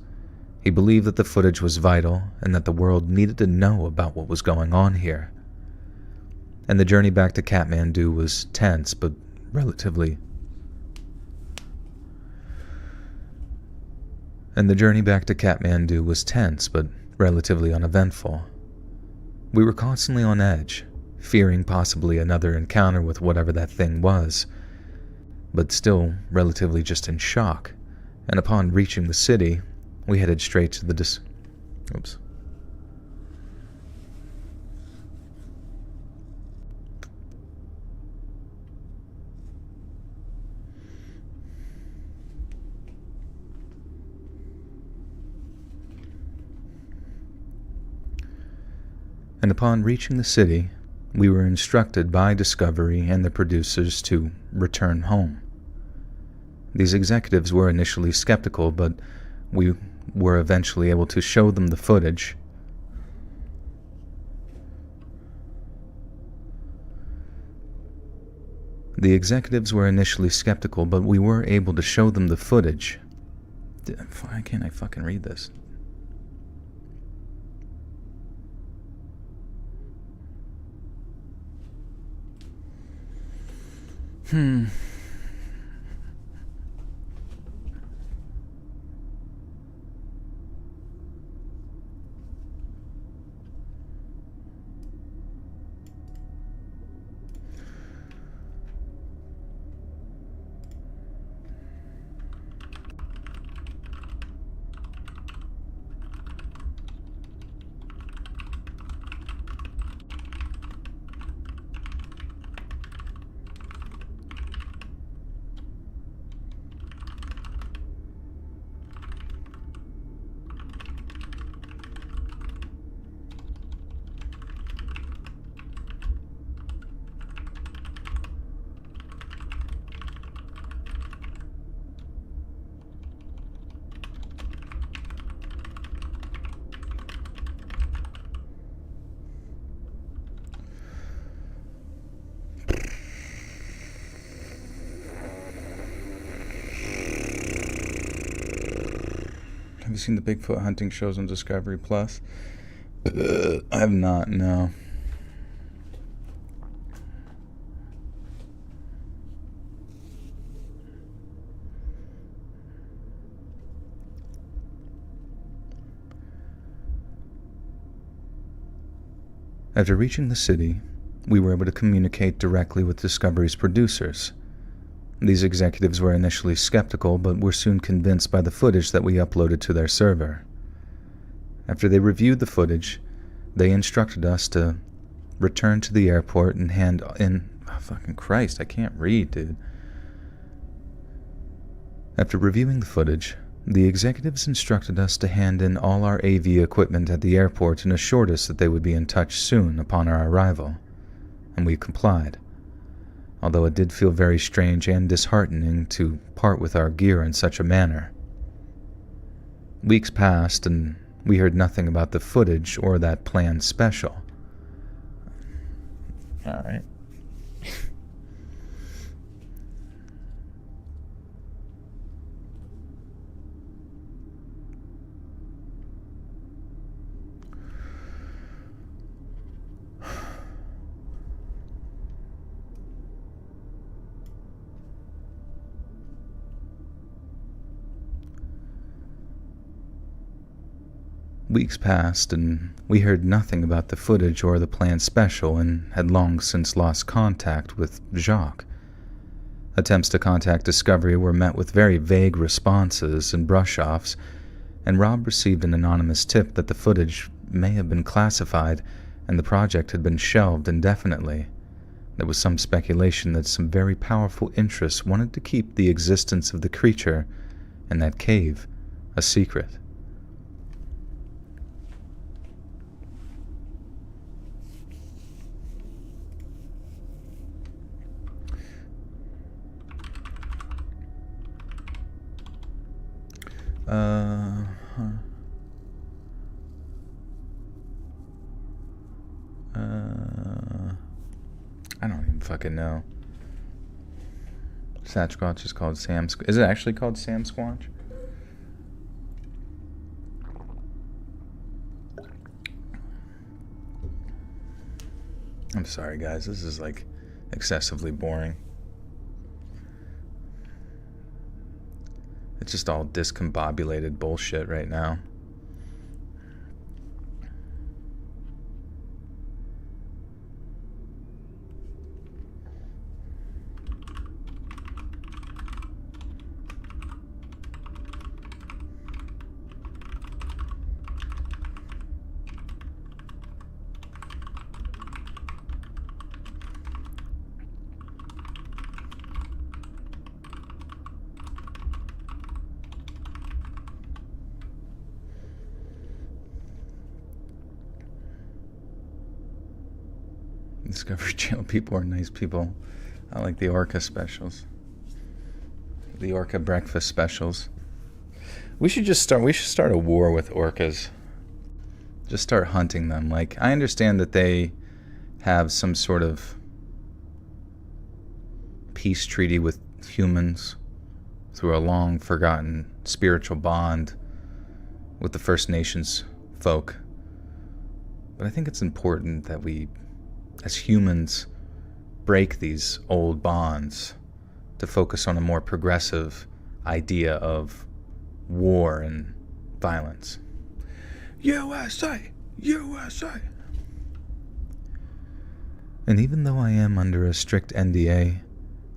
He believed that the footage was vital and that the world needed to know about what was going on here. And the journey back to Kathmandu was tense but relatively uneventful. We were constantly on edge, fearing possibly another encounter with whatever that thing was, but still relatively just in shock, and upon reaching the city, we headed straight to the And upon reaching the city, we were instructed by Discovery and the producers to return home. These executives were initially skeptical, but we were eventually able to show them the footage. The executives were initially skeptical, but we were able to show them the footage. Why can't I fucking read this? Have you seen the Bigfoot hunting shows on Discovery Plus? I have not, no. After reaching the city, we were able to communicate directly with Discovery's producers. These executives were initially skeptical, but were soon convinced by the footage that we uploaded to their server. After they reviewed the footage, they instructed us to return to the airport and hand in... Oh, fucking Christ, I can't read, dude. After reviewing the footage, the executives instructed us to hand in all our AV equipment at the airport and assured us that they would be in touch soon upon our arrival, and we complied. Although it did feel very strange and disheartening to part with our gear in such a manner. Weeks passed, and we heard nothing about the footage or that planned special. Alright. Weeks passed, and we heard nothing about the footage or the planned special and had long since lost contact with Jacques. Attempts to contact Discovery were met with very vague responses and brush-offs, and Rob received an anonymous tip that the footage may have been classified and the project had been shelved indefinitely. There was some speculation that some very powerful interests wanted to keep the existence of the creature in that cave a secret. I don't even fucking know. Sasquatch is called Sam. Is it actually called Sam Squatch? I'm sorry, guys. This is like excessively boring. It's just all discombobulated bullshit right now. Discovery Channel people are nice people. I like the orca specials. The orca breakfast specials. We should start a war with orcas. Just start hunting them. Like, I understand that they have some sort of peace treaty with humans through a long forgotten spiritual bond with the First Nations folk. But I think it's important that we, as humans, break these old bonds to focus on a more progressive idea of war and violence. USA! USA! And even though I am under a strict NDA,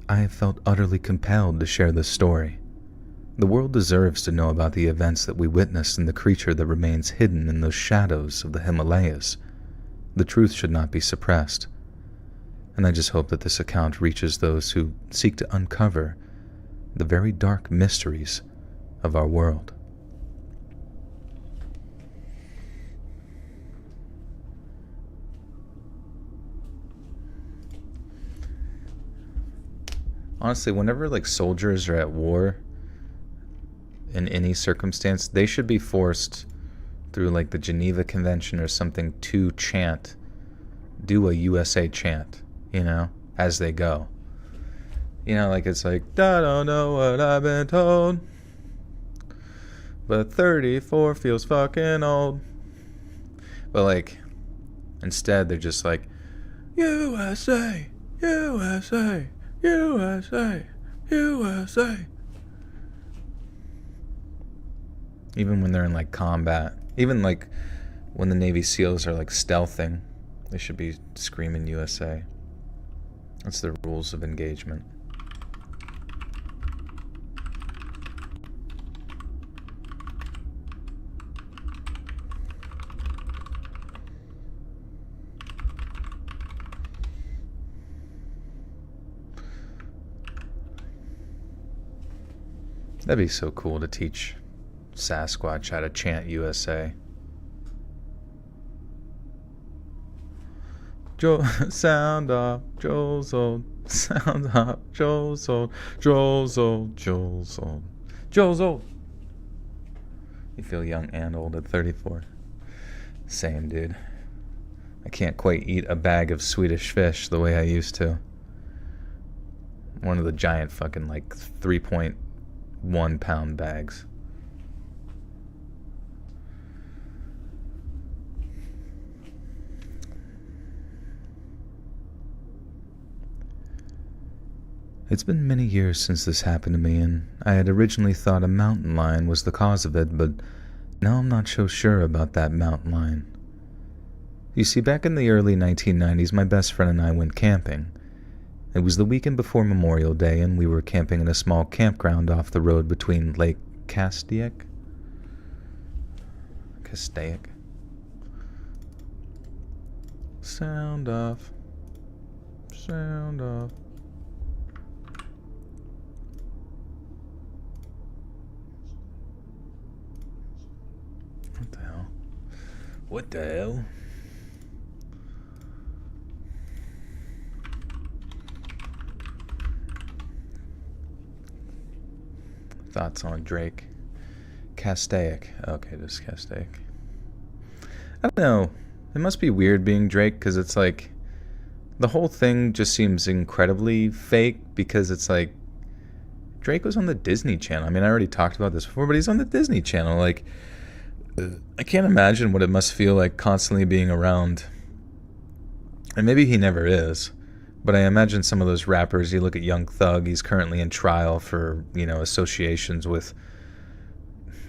I have felt utterly compelled to share this story. The world deserves to know about the events that we witnessed and the creature that remains hidden in those shadows of the Himalayas. The truth should not be suppressed. And I just hope that this account reaches those who seek to uncover the very dark mysteries of our world. Honestly, whenever like soldiers are at war in any circumstance, they should be forced through like the Geneva Convention or something to do a USA chant, you know, as they go. You know, like it's like, I don't know what I've been told, but 34 feels fucking old. But like, instead they're just like, USA, USA, USA, USA. Even when they're in like combat, even like when the Navy SEALs are like stealthing, they should be screaming USA. That's the rules of engagement. That'd be so cool to teach Sasquatch how to chant USA. Sound off, Joel's old. Sound off, Joel's old. Joel's old, Joel's old. Joel's old. You feel young and old at 34. Same, dude. I can't quite eat a bag of Swedish fish the way I used to. One of the giant fucking like 3.1 pound bags. It's been many years since this happened to me, and I had originally thought a mountain lion was the cause of it, but now I'm not so sure about that mountain lion. You see, back in the early 1990s, my best friend and I went camping. It was the weekend before Memorial Day, and we were camping in a small campground off the road between Lake Castaic? Sound off. Sound off. What the hell? What the hell? Thoughts on Drake? Castaic. Okay, just Castaic. I don't know. It must be weird being Drake, because it's like the whole thing just seems incredibly fake, because it's like Drake was on the Disney Channel. I mean, I already talked about this before, but he's on the Disney Channel. Like, I can't imagine what it must feel like constantly being around. And maybe he never is, but I imagine some of those rappers, you look at Young Thug, he's currently in trial for, you know, associations with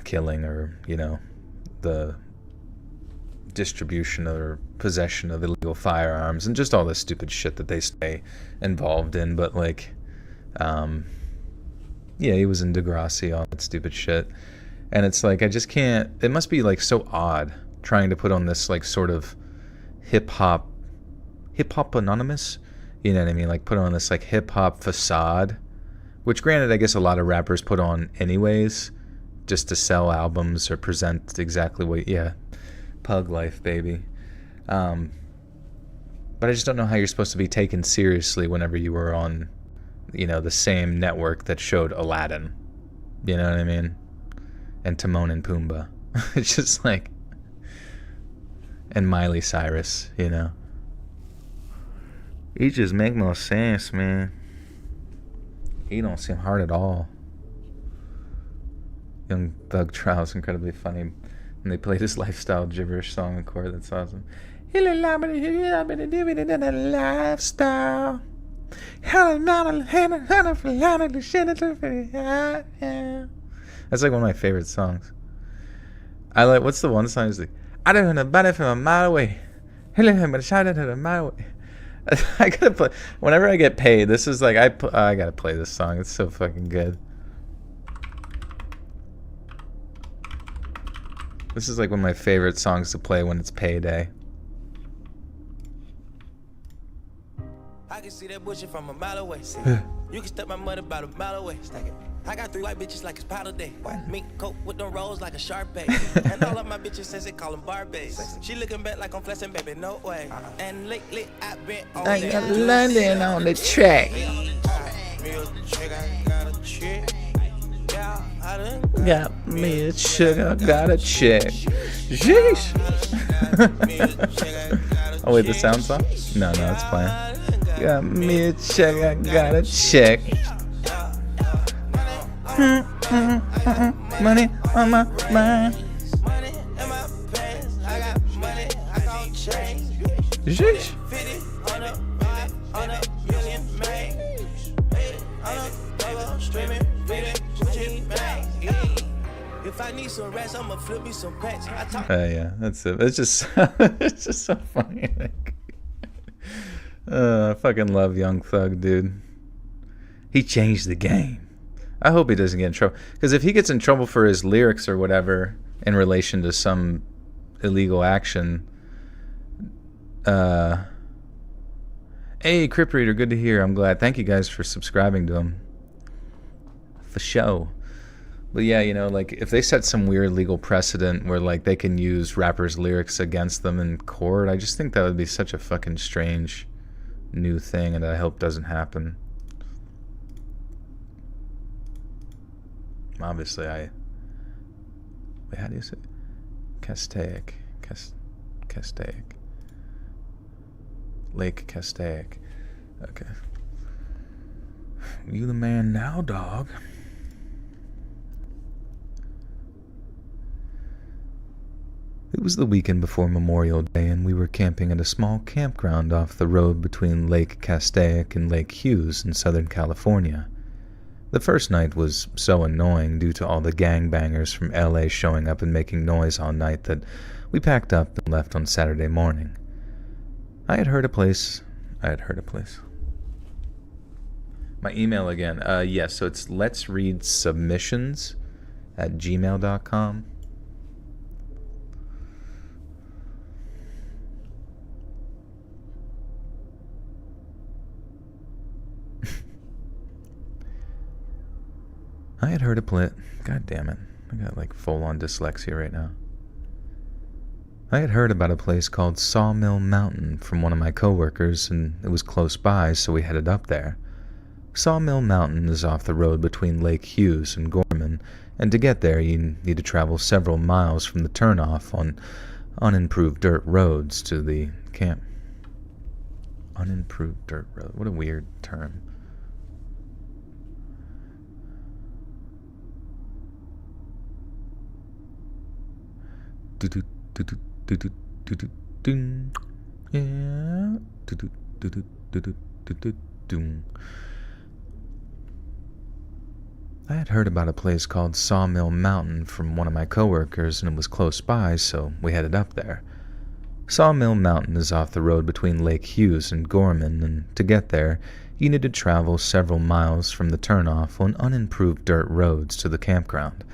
killing or, you know, the distribution or possession of illegal firearms and just all this stupid shit that they stay involved in. But like, yeah, he was in Degrassi, all that stupid shit. And it's like, I just can't, it must be like so odd trying to put on this like sort of hip hop anonymous, you know what I mean? Like put on this like hip hop facade, which granted, I guess a lot of rappers put on anyways, just to sell albums or present exactly what, yeah, pug life, baby. But I just don't know how you're supposed to be taken seriously whenever you were on, you know, the same network that showed Aladdin, you know what I mean? And Timon and Pumbaa. It's just like, and Miley Cyrus, you know. It just make no sense, man. He don't seem hard at all. Young Thug Trial's incredibly funny. And they played his lifestyle gibberish song in court. That's awesome. Lifestyle. That's like one of my favorite songs. I like, what's the one song? Is like, I don't know about it from a mile away. But shout out to a mile away. I gotta play. Whenever I get paid, this is like, I gotta play this song. It's so fucking good. This is like one of my favorite songs to play when it's payday. I can see that bullshit from a mile away. You can step my mother about a mile away. I got 3 white bitches like it's powder day. Mink coat with them rolls like a Sharpay. And all of my bitches says they call them Barbies. She looking back like I'm flexing, baby, no way. And lately I've been on I got London on the track. Got me a sugar, got a check. Sheesh. Oh wait, the sound song? No, it's playing. Got me a check, I got a check. Money on my mind. Sheesh. If I need some rats, I'ma flip me some packs. Yeah, that's it. It's just, it's just so funny. I fucking love Young Thug, dude. He changed the game. I hope he doesn't get in trouble. Because if he gets in trouble for his lyrics or whatever in relation to some illegal action, hey, Crip Reader, good to hear. I'm glad. Thank you guys for subscribing to him. For show. But yeah, you know, like if they set some weird legal precedent where like they can use rappers' lyrics against them in court, I just think that would be such a fucking strange new thing, and I hope doesn't happen. Obviously, wait, how do you say it? Castaic. Lake Castaic. Okay. You the man now, dog. It was the weekend before Memorial Day, and we were camping at a small campground off the road between Lake Castaic and Lake Hughes in Southern California. The first night was so annoying due to all the gangbangers from LA showing up and making noise all night that we packed up and left on Saturday morning. I had heard a place. My email again. Yes, so it's letsreadsubmissions@gmail.com. I had heard a play. God damn it. I got like full-on dyslexia right now. I had heard about a place called Sawmill Mountain from one of my coworkers, and it was close by, so we headed up there. Sawmill Mountain is off the road between Lake Hughes and Gorman, and to get there you need to travel several miles from the turnoff on unimproved dirt roads to the camp. Unimproved dirt road. What a weird term. I had heard about a place called Sawmill Mountain from one of my coworkers, and it was close by, so we headed up there. Sawmill Mountain is off the road between Lake Hughes and Gorman, and to get there, you need to travel several miles from the turnoff on unimproved dirt roads to the campground.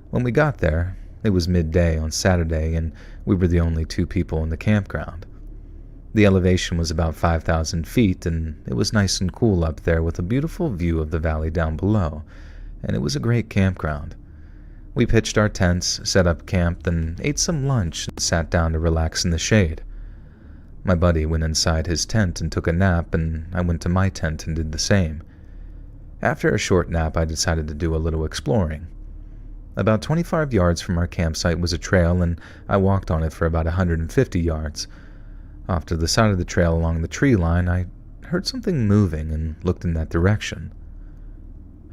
When we got there, it was midday on Saturday, and we were the only 2 people in the campground. The elevation was about 5,000 feet, and it was nice and cool up there with a beautiful view of the valley down below, and it was a great campground. We pitched our tents, set up camp, then ate some lunch and sat down to relax in the shade. My buddy went inside his tent and took a nap, and I went to my tent and did the same. After a short nap, I decided to do a little exploring. About 25 yards from our campsite was a trail, and I walked on it for about 150 yards. Off to the side of the trail along the tree line, I heard something moving and looked in that direction.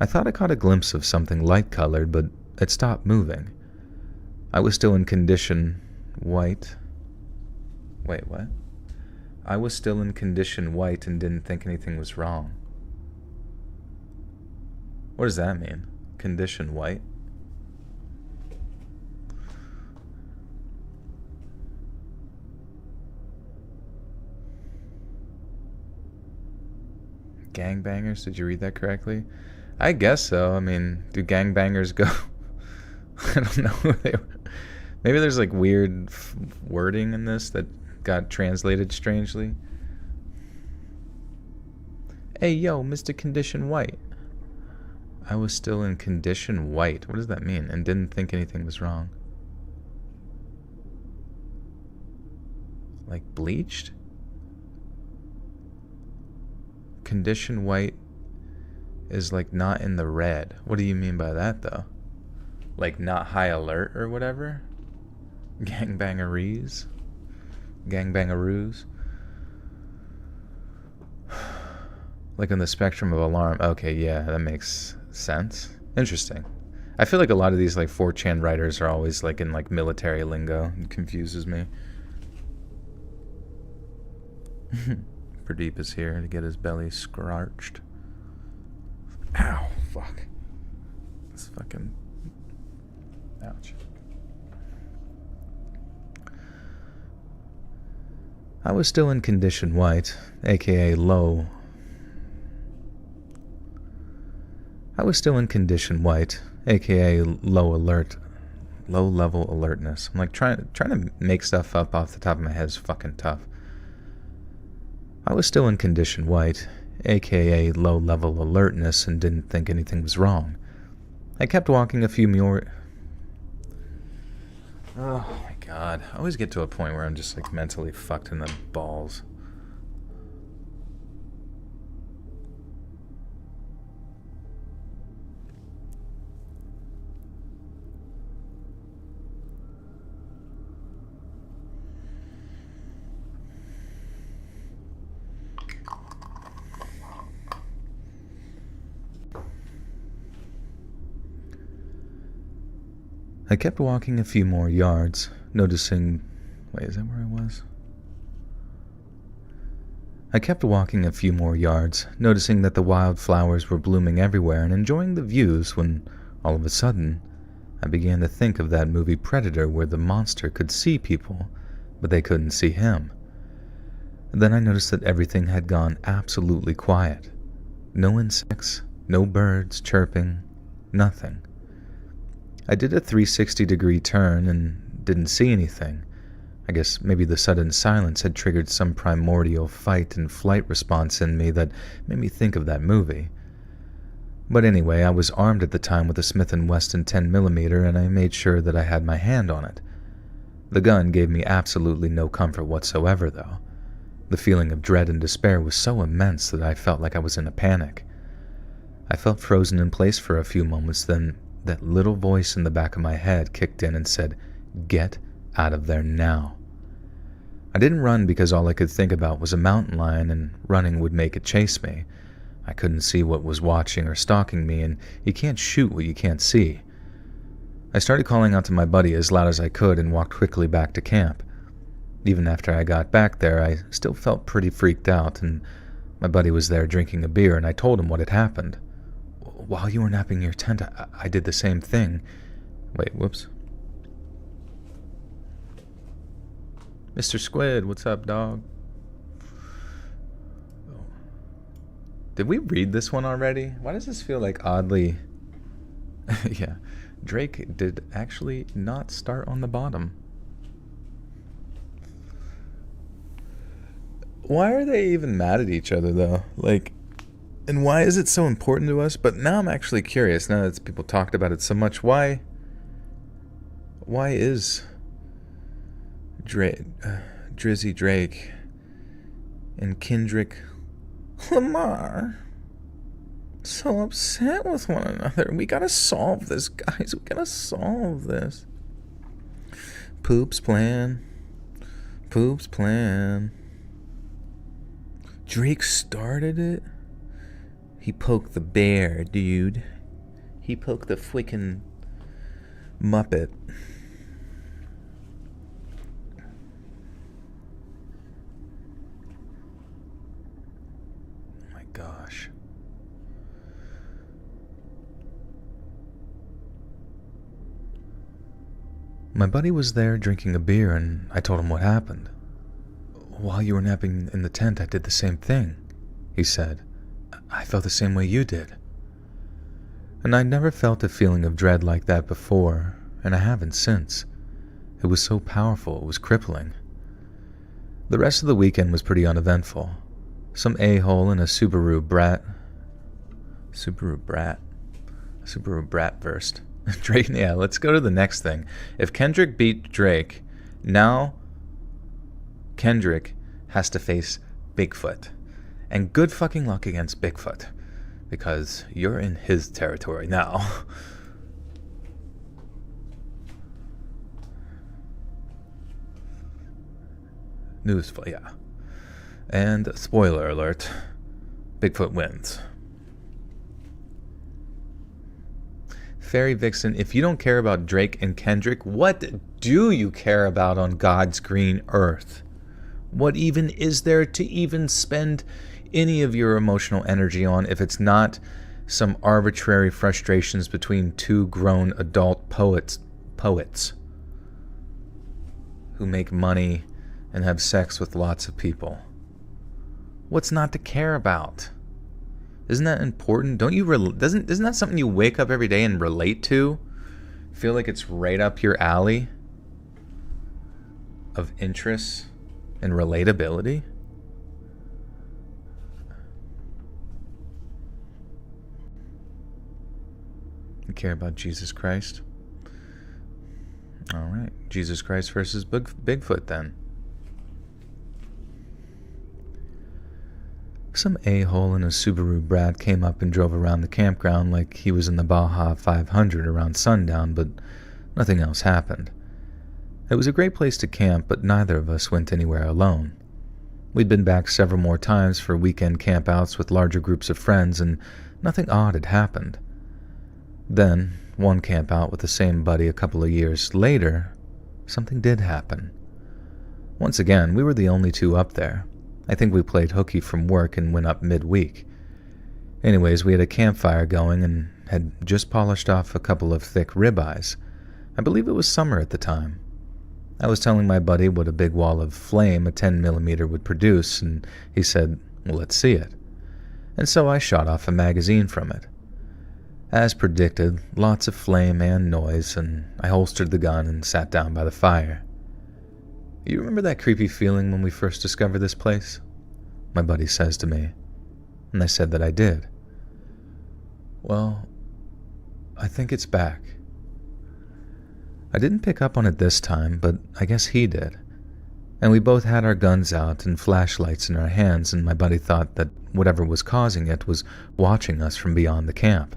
I thought I caught a glimpse of something light-colored, but it stopped moving. I was still in condition white. Wait, what? I was still in condition white and didn't think anything was wrong. What does that mean? Condition white? Gangbangers? Did you read that correctly? I guess so. I mean, do gangbangers go... I don't know who they were. Maybe there's like weird wording in this that got translated strangely. Hey, yo, Mr. Condition White. I was still in condition white. What does that mean? And didn't think anything was wrong. Like bleached? Condition white is like not in the red. What do you mean by that though? Like not high alert or whatever? Gangbangarees? Gangbangaroos? Like on the spectrum of alarm. Okay, yeah, that makes sense. Interesting. I feel like a lot of these like 4chan writers are always like in like military lingo. It confuses me. Pradeep is here to get his belly scorched. Ow, fuck. It's fucking... Ouch. I was still in condition white, aka low. I was still in condition white, aka low alert, low level alertness. I'm like trying to make stuff up off the top of my head is fucking tough. I was still in condition white, aka low level alertness, and didn't think anything was wrong. I kept walking a few more... Oh my god. I always get to a point where I'm just like mentally fucked in the balls. I kept walking a few more yards, noticing... Wait, is that where I was? I kept walking a few more yards, noticing that the wildflowers were blooming everywhere and enjoying the views when, all of a sudden, I began to think of that movie Predator where the monster could see people, but they couldn't see him. Then I noticed that everything had gone absolutely quiet. No insects, no birds chirping, nothing. I did a 360-degree turn and didn't see anything. I guess maybe the sudden silence had triggered some primordial fight and flight response in me that made me think of that movie. But anyway, I was armed at the time with a Smith & Wesson 10mm, and I made sure that I had my hand on it. The gun gave me absolutely no comfort whatsoever, though. The feeling of dread and despair was so immense that I felt like I was in a panic. I felt frozen in place for a few moments, then that little voice in the back of my head kicked in and said, "Get out of there now." I didn't run because all I could think about was a mountain lion and running would make it chase me. I couldn't see what was watching or stalking me, and you can't shoot what you can't see. I started calling out to my buddy as loud as I could and walked quickly back to camp. Even after I got back there, I still felt pretty freaked out, and my buddy was there drinking a beer, and I told him what had happened. While you were napping in your tent, I did the same thing. Wait, whoops. Mr. Squid, what's up, dog? Did we read this one already? Why does this feel like oddly... Yeah, Drake did actually not start on the bottom. Why are they even mad at each other, though? Like... And why is it so important to us? But now I'm actually curious, now that people talked about it so much, why is Drizzy Drake and Kendrick Lamar so upset with one another? We gotta solve this, guys. We gotta solve this. Poop's plan. Drake started it? He poked the bear, dude. He poked the freaking Muppet. Oh my gosh. My buddy was there drinking a beer, and I told him what happened. While you were napping in the tent, I did the same thing, he said. I felt the same way you did. And I'd never felt a feeling of dread like that before, and I haven't since. It was so powerful, it was crippling. The rest of the weekend was pretty uneventful. Some a-hole in a Subaru brat versed. Drake, yeah, let's go to the next thing. If Kendrick beat Drake, now Kendrick has to face Bigfoot. And good fucking luck against Bigfoot, because you're in his territory now. Yeah. And spoiler alert, Bigfoot wins. Fairy Vixen, if you don't care about Drake and Kendrick, what do you care about on God's green earth? What even is there to even spend any of your emotional energy on if it's not some arbitrary frustrations between two grown adult poets who make money and have sex with lots of people? What's not to care about? Isn't that important? Don't you isn't that something you wake up every day and relate to? Feel like it's right up your alley of interest and relatability? You care about Jesus Christ? All right, Jesus Christ versus Bigfoot then. Some a-hole in a Subaru brat came up and drove around the campground like he was in the Baja 500 around sundown, but nothing else happened. It was a great place to camp, but neither of us went anywhere alone. We'd been back several more times for weekend campouts with larger groups of friends, and nothing odd had happened. Then, one campout with the same buddy a couple of years later, something did happen. Once again, we were the only two up there. I think we played hooky from work and went up midweek. Anyways, we had a campfire going and had just polished off a couple of thick ribeyes. I believe it was summer at the time. I was telling my buddy what a big wall of flame a 10mm would produce, and he said, well, let's see it. And so I shot off a magazine from it. As predicted, lots of flame and noise, and I holstered the gun and sat down by the fire. You remember that creepy feeling when we first discovered this place? My buddy says to me, and I said that I did. Well, I think it's back. I didn't pick up on it this time, but I guess he did. And we both had our guns out and flashlights in our hands, and my buddy thought that whatever was causing it was watching us from beyond the camp.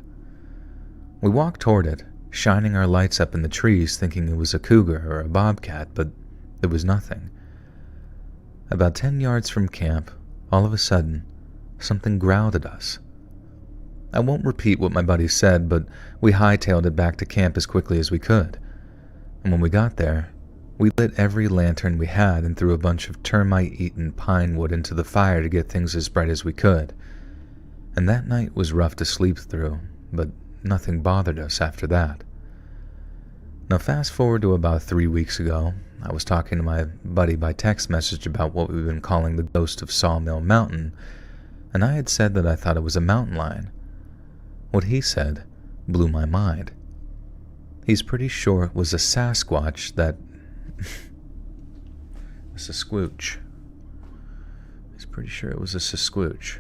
We walked toward it, shining our lights up in the trees, thinking it was a cougar or a bobcat, but there was nothing. About 10 yards from camp, all of a sudden, something growled at us. I won't repeat what my buddy said, but we hightailed it back to camp as quickly as we could. And when we got there, we lit every lantern we had and threw a bunch of termite-eaten pine wood into the fire to get things as bright as we could. And that night was rough to sleep through, but nothing bothered us after that. Now fast forward to about 3 weeks ago. I was talking to my buddy by text message about what we've been calling the ghost of Sawmill Mountain, and I had said that I thought it was a mountain lion. What he said blew my mind. He's pretty sure it was a Sasquatch that... a Sasquatch. He's pretty sure it was a Sasquatch.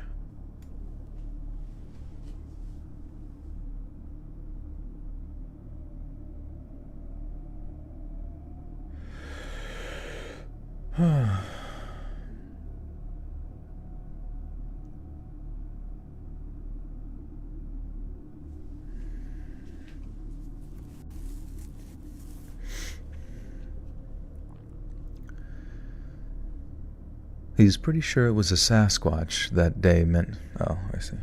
He's pretty sure it was a Sasquatch that day meant... Oh, I see.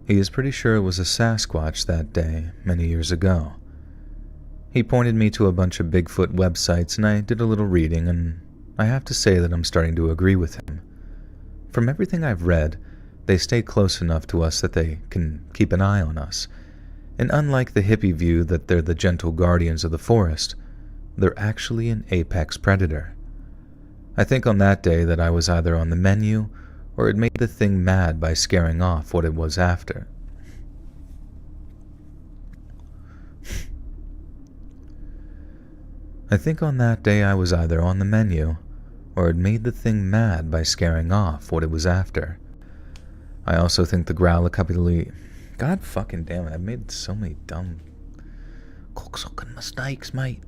He is pretty sure it was a Sasquatch that day, many years ago. He pointed me to a bunch of Bigfoot websites and I did a little reading, and I have to say that I'm starting to agree with him. From everything I've read, they stay close enough to us that they can keep an eye on us. And unlike the hippie view that they're the gentle guardians of the forest, they're actually an apex predator. I think on that day that I was either on the menu or it made the thing mad by scaring off what it was after. I think on that day I was either on the menu or it made the thing mad by scaring off what it was after. I also think the growl a couple of... God fucking damn it, I've made so many dumb cocksucking mistakes, mate.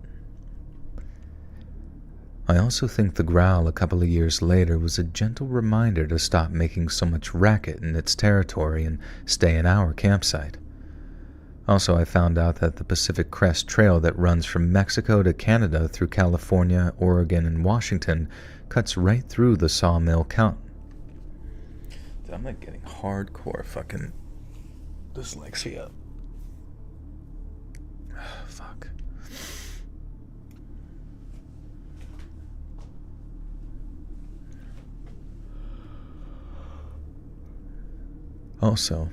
I also think the growl a couple of years later was a gentle reminder to stop making so much racket in its territory and stay in our campsite. Also, I found out that the Pacific Crest Trail that runs from Mexico to Canada through California, Oregon, and Washington cuts right through the Sawmill Count. I'm like getting hardcore fucking dyslexia. Fuck. Also,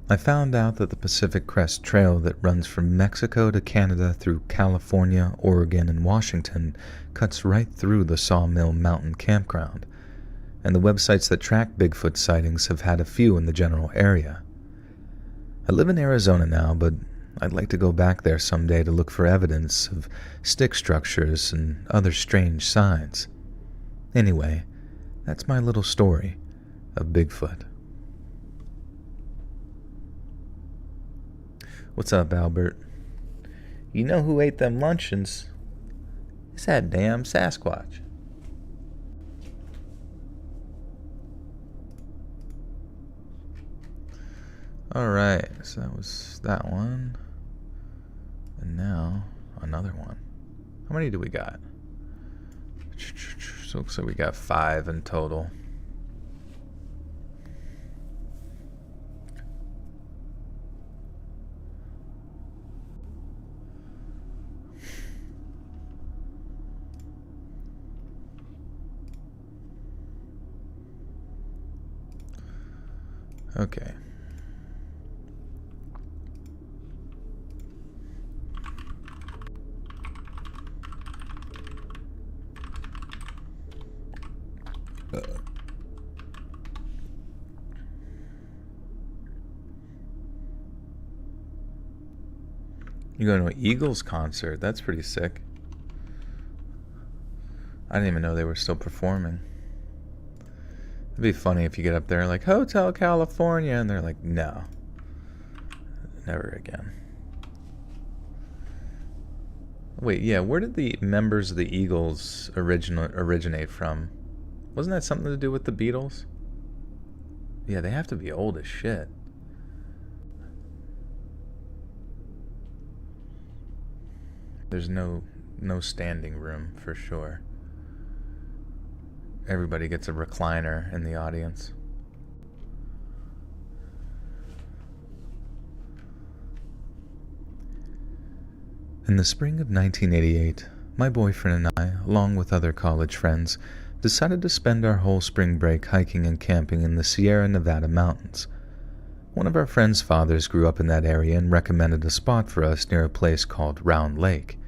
I found out that the Pacific Crest Trail that runs from Mexico to Canada through California, Oregon, and Washington cuts right through the Sawmill Mountain Campground, and the websites that track Bigfoot sightings have had a few in the general area. I live in Arizona now, but I'd like to go back there someday to look for evidence of stick structures and other strange signs. Anyway, that's my little story of Bigfoot. What's up, Albert? You know who ate them luncheons? It's that damn Sasquatch. Alright, so that was that one. And now, another one. How many do we got? So it looks like we got 5 in total. Okay. You're going to an Eagles concert. That's pretty sick. I didn't even know they were still performing. It'd be funny if you get up there like, Hotel California, and they're like, no. Never again. Wait, yeah, where did the members of the Eagles originate from? Wasn't that something to do with the Beatles? Yeah, they have to be old as shit. There's no standing room for sure. Everybody gets a recliner in the audience. In the spring of 1988, my boyfriend and I, along with other college friends, decided to spend our whole spring break hiking and camping in the Sierra Nevada mountains. One of our friends' fathers grew up in that area and recommended a spot for us near a place called Round Lake.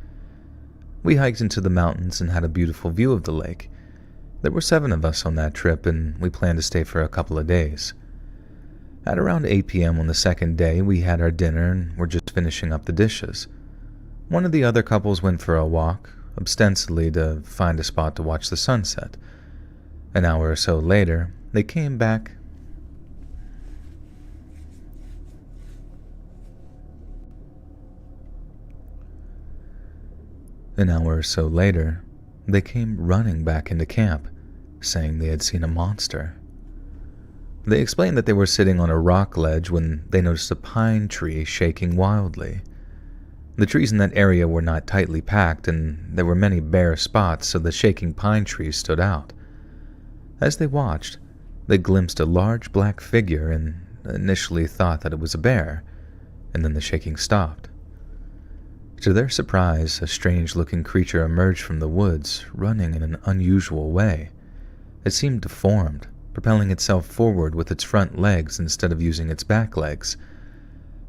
We hiked into the mountains and had a beautiful view of the lake. There were 7 of us on that trip, and we planned to stay for a couple of days. At around 8 p.m. on the second day, we had our dinner and were just finishing up the dishes. One of the other couples went for a walk, ostensibly to find a spot to watch the sunset. An hour or so later, they came back. They came running back into camp, saying they had seen a monster. They explained that they were sitting on a rock ledge when they noticed a pine tree shaking wildly. The trees in that area were not tightly packed, and there were many bare spots, so the shaking pine trees stood out. As they watched, they glimpsed a large black figure and initially thought that it was a bear, and then the shaking stopped. To their surprise, a strange-looking creature emerged from the woods, running in an unusual way. It seemed deformed, propelling itself forward with its front legs instead of using its back legs.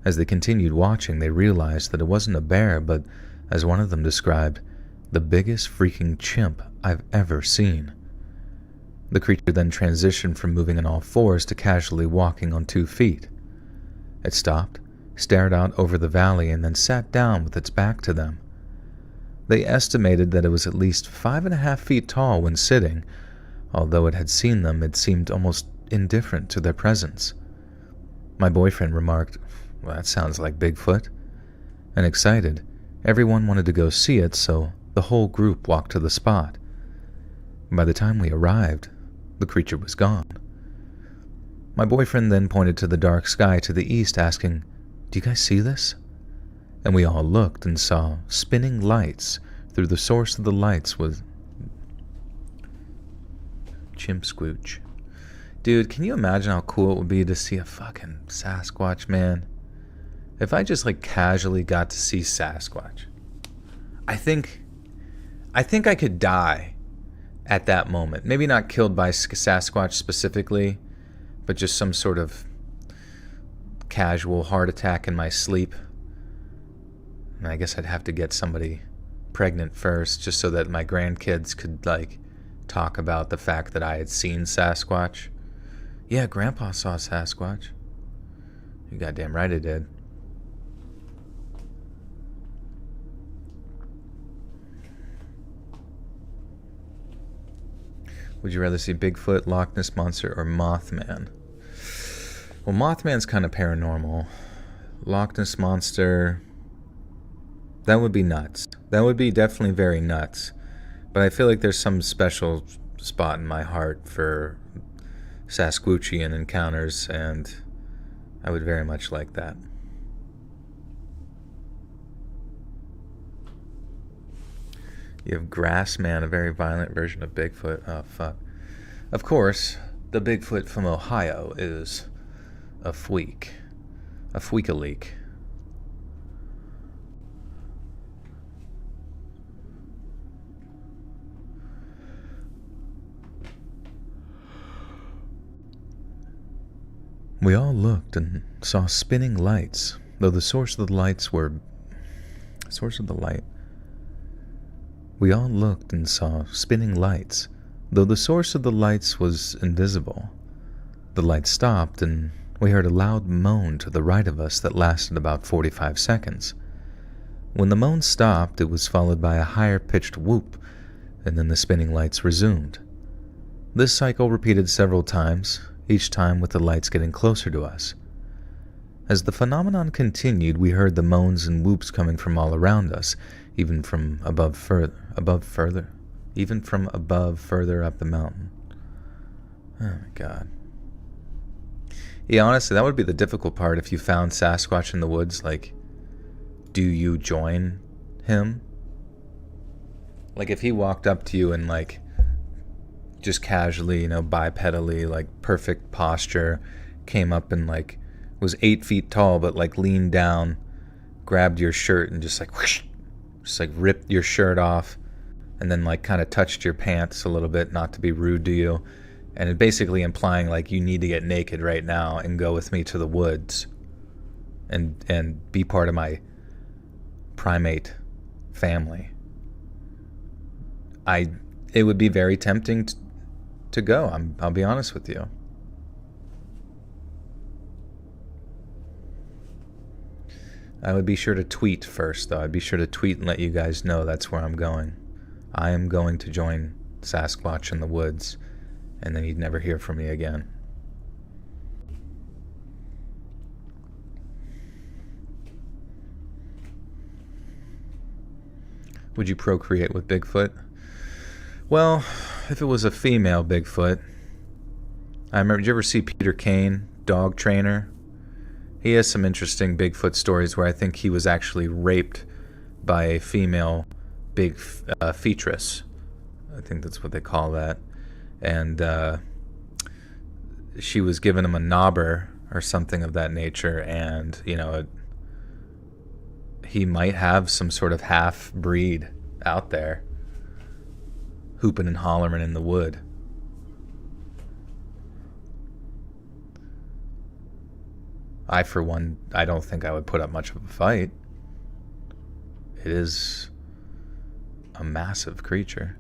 As they continued watching, they realized that it wasn't a bear, but, as one of them described, the biggest freaking chimp I've ever seen. The creature then transitioned from moving on all fours to casually walking on 2 feet. It stopped, stared out over the valley, and then sat down with its back to them. They estimated that it was at least 5.5 feet tall when sitting. Although it had seen them, it seemed almost indifferent to their presence. My boyfriend remarked, "Well, that sounds like Bigfoot." And excited, everyone wanted to go see it, so the whole group walked to the spot. By the time we arrived, the creature was gone. My boyfriend then pointed to the dark sky to the east, asking, "Do you guys see this?" And we all looked and saw spinning lights. Through the source of the lights was Chimp Squooch. Dude, can you imagine how cool it would be to see a fucking Sasquatch, man? If I just casually got to see Sasquatch, I think I could die at that moment. Maybe not killed by Sasquatch specifically, but just some sort of casual heart attack in my sleep. And I guess I'd have to get somebody pregnant first, just so that my grandkids could talk about the fact that I had seen Sasquatch. Yeah, Grandpa saw Sasquatch. You goddamn right I did. Would you rather see Bigfoot, Loch Ness Monster, or Mothman? Well, Mothman's kind of paranormal. Loch Ness Monster, that would be nuts. That would be definitely very nuts. But I feel like there's some special spot in my heart for Sasquatchian encounters, and I would very much like that. You have Grassman, a very violent version of Bigfoot. Oh, fuck. Of course, the Bigfoot from Ohio is a freak. A freak-a-leak. We all looked and saw spinning lights, though the source of the lights were... We all looked and saw spinning lights, though the source of the lights was invisible. The lights stopped, and we heard a loud moan to the right of us that lasted about 45 seconds. When the moan stopped, it was followed by a higher-pitched whoop, and then the spinning lights resumed. This cycle repeated several times, each time with the lights getting closer to us. As the phenomenon continued, we heard the moans and whoops coming from all around us, even from above further up the mountain. Oh my god. Yeah, honestly, that would be the difficult part if you found Sasquatch in the woods. Do you join him? If he walked up to you and just casually, bipedally, perfect posture, came up and was 8 feet tall, but leaned down, grabbed your shirt and just whoosh, just ripped your shirt off, and then kind of touched your pants a little bit, not to be rude to you, and it basically implying you need to get naked right now and go with me to the woods and be part of my primate family. It would be very tempting to go. I'll be honest with you. I would be sure to tweet first, though. I'd be sure to tweet and let you guys know that's where I'm going. I am going to join Sasquatch in the woods, and then you'd never hear from me again. Would you procreate with Bigfoot? Well, if it was a female Bigfoot, I remember, did you ever see Peter Kane, dog trainer? He has some interesting Bigfoot stories where I think he was actually raped by a female fetress. I think that's what they call that. And she was giving him a knobber or something of that nature, and, you know, he might have some sort of half-breed out there hooping and hollering in the wood. I, for one, I don't think I would put up much of a fight. It is a massive creature.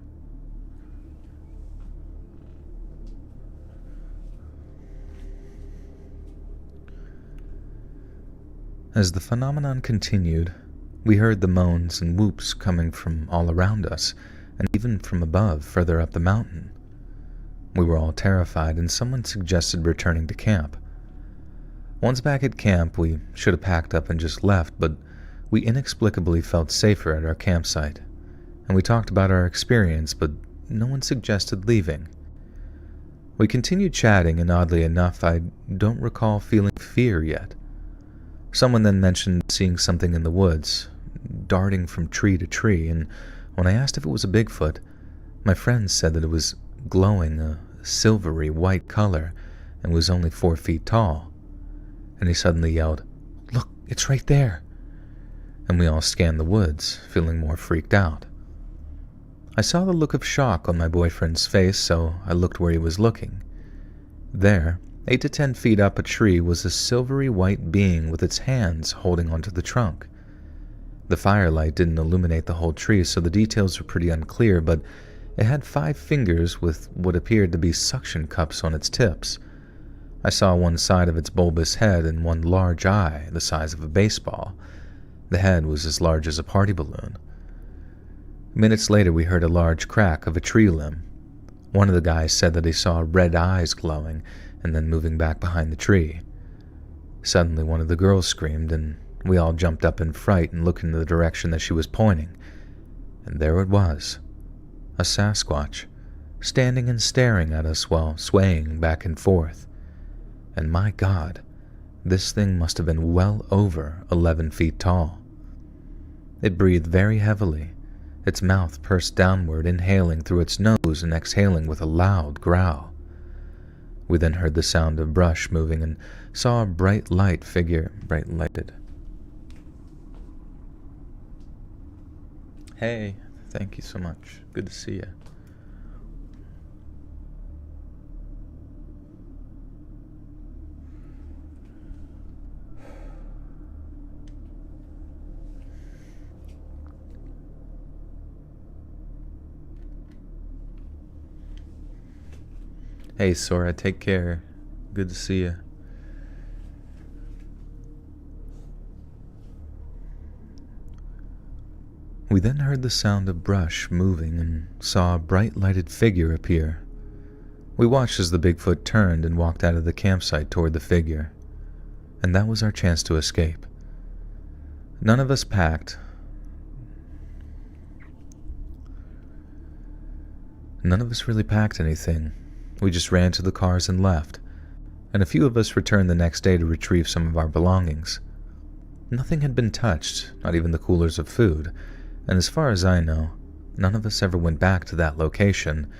As the phenomenon continued, we heard the moans and whoops coming from all around us, and even from above, further up the mountain. We were all terrified, and someone suggested returning to camp. Once back at camp, we should have packed up and just left, but we inexplicably felt safer at our campsite, and we talked about our experience, but no one suggested leaving. We continued chatting, and oddly enough, I don't recall feeling fear yet. Someone then mentioned seeing something in the woods, darting from tree to tree, and when I asked if it was a Bigfoot, my friend said that it was glowing a silvery white color and was only 4 feet tall. And he suddenly yelled, "Look, it's right there!" And we all scanned the woods, feeling more freaked out. I saw the look of shock on my boyfriend's face, so I looked where he was looking. There, 8 to 10 feet up a tree, was a silvery white being with its hands holding onto the trunk. The firelight didn't illuminate the whole tree, so the details were pretty unclear, but it had 5 fingers with what appeared to be suction cups on its tips. I saw one side of its bulbous head and one large eye the size of a baseball. The head was as large as a party balloon. Minutes later, we heard a large crack of a tree limb. One of the guys said that he saw red eyes glowing and then moving back behind the tree. Suddenly, one of the girls screamed, and we all jumped up in fright and looked in the direction that she was pointing. And there it was, a Sasquatch, standing and staring at us while swaying back and forth. And my God, this thing must have been well over 11 feet tall. It breathed very heavily, its mouth pursed downward, inhaling through its nose and exhaling with a loud growl. We then heard the sound of brush moving and saw a bright lighted. Hey, thank you so much. Good to see you. Hey, Sora, take care. Good to see you. We then heard the sound of brush moving and saw a bright lighted figure appear. We watched as the Bigfoot turned and walked out of the campsite toward the figure. And that was our chance to escape. None of us packed. None of us really packed anything. We just ran to the cars and left, and a few of us returned the next day to retrieve some of our belongings. Nothing had been touched, not even the coolers of food, and as far as I know, none of us ever went back to that location,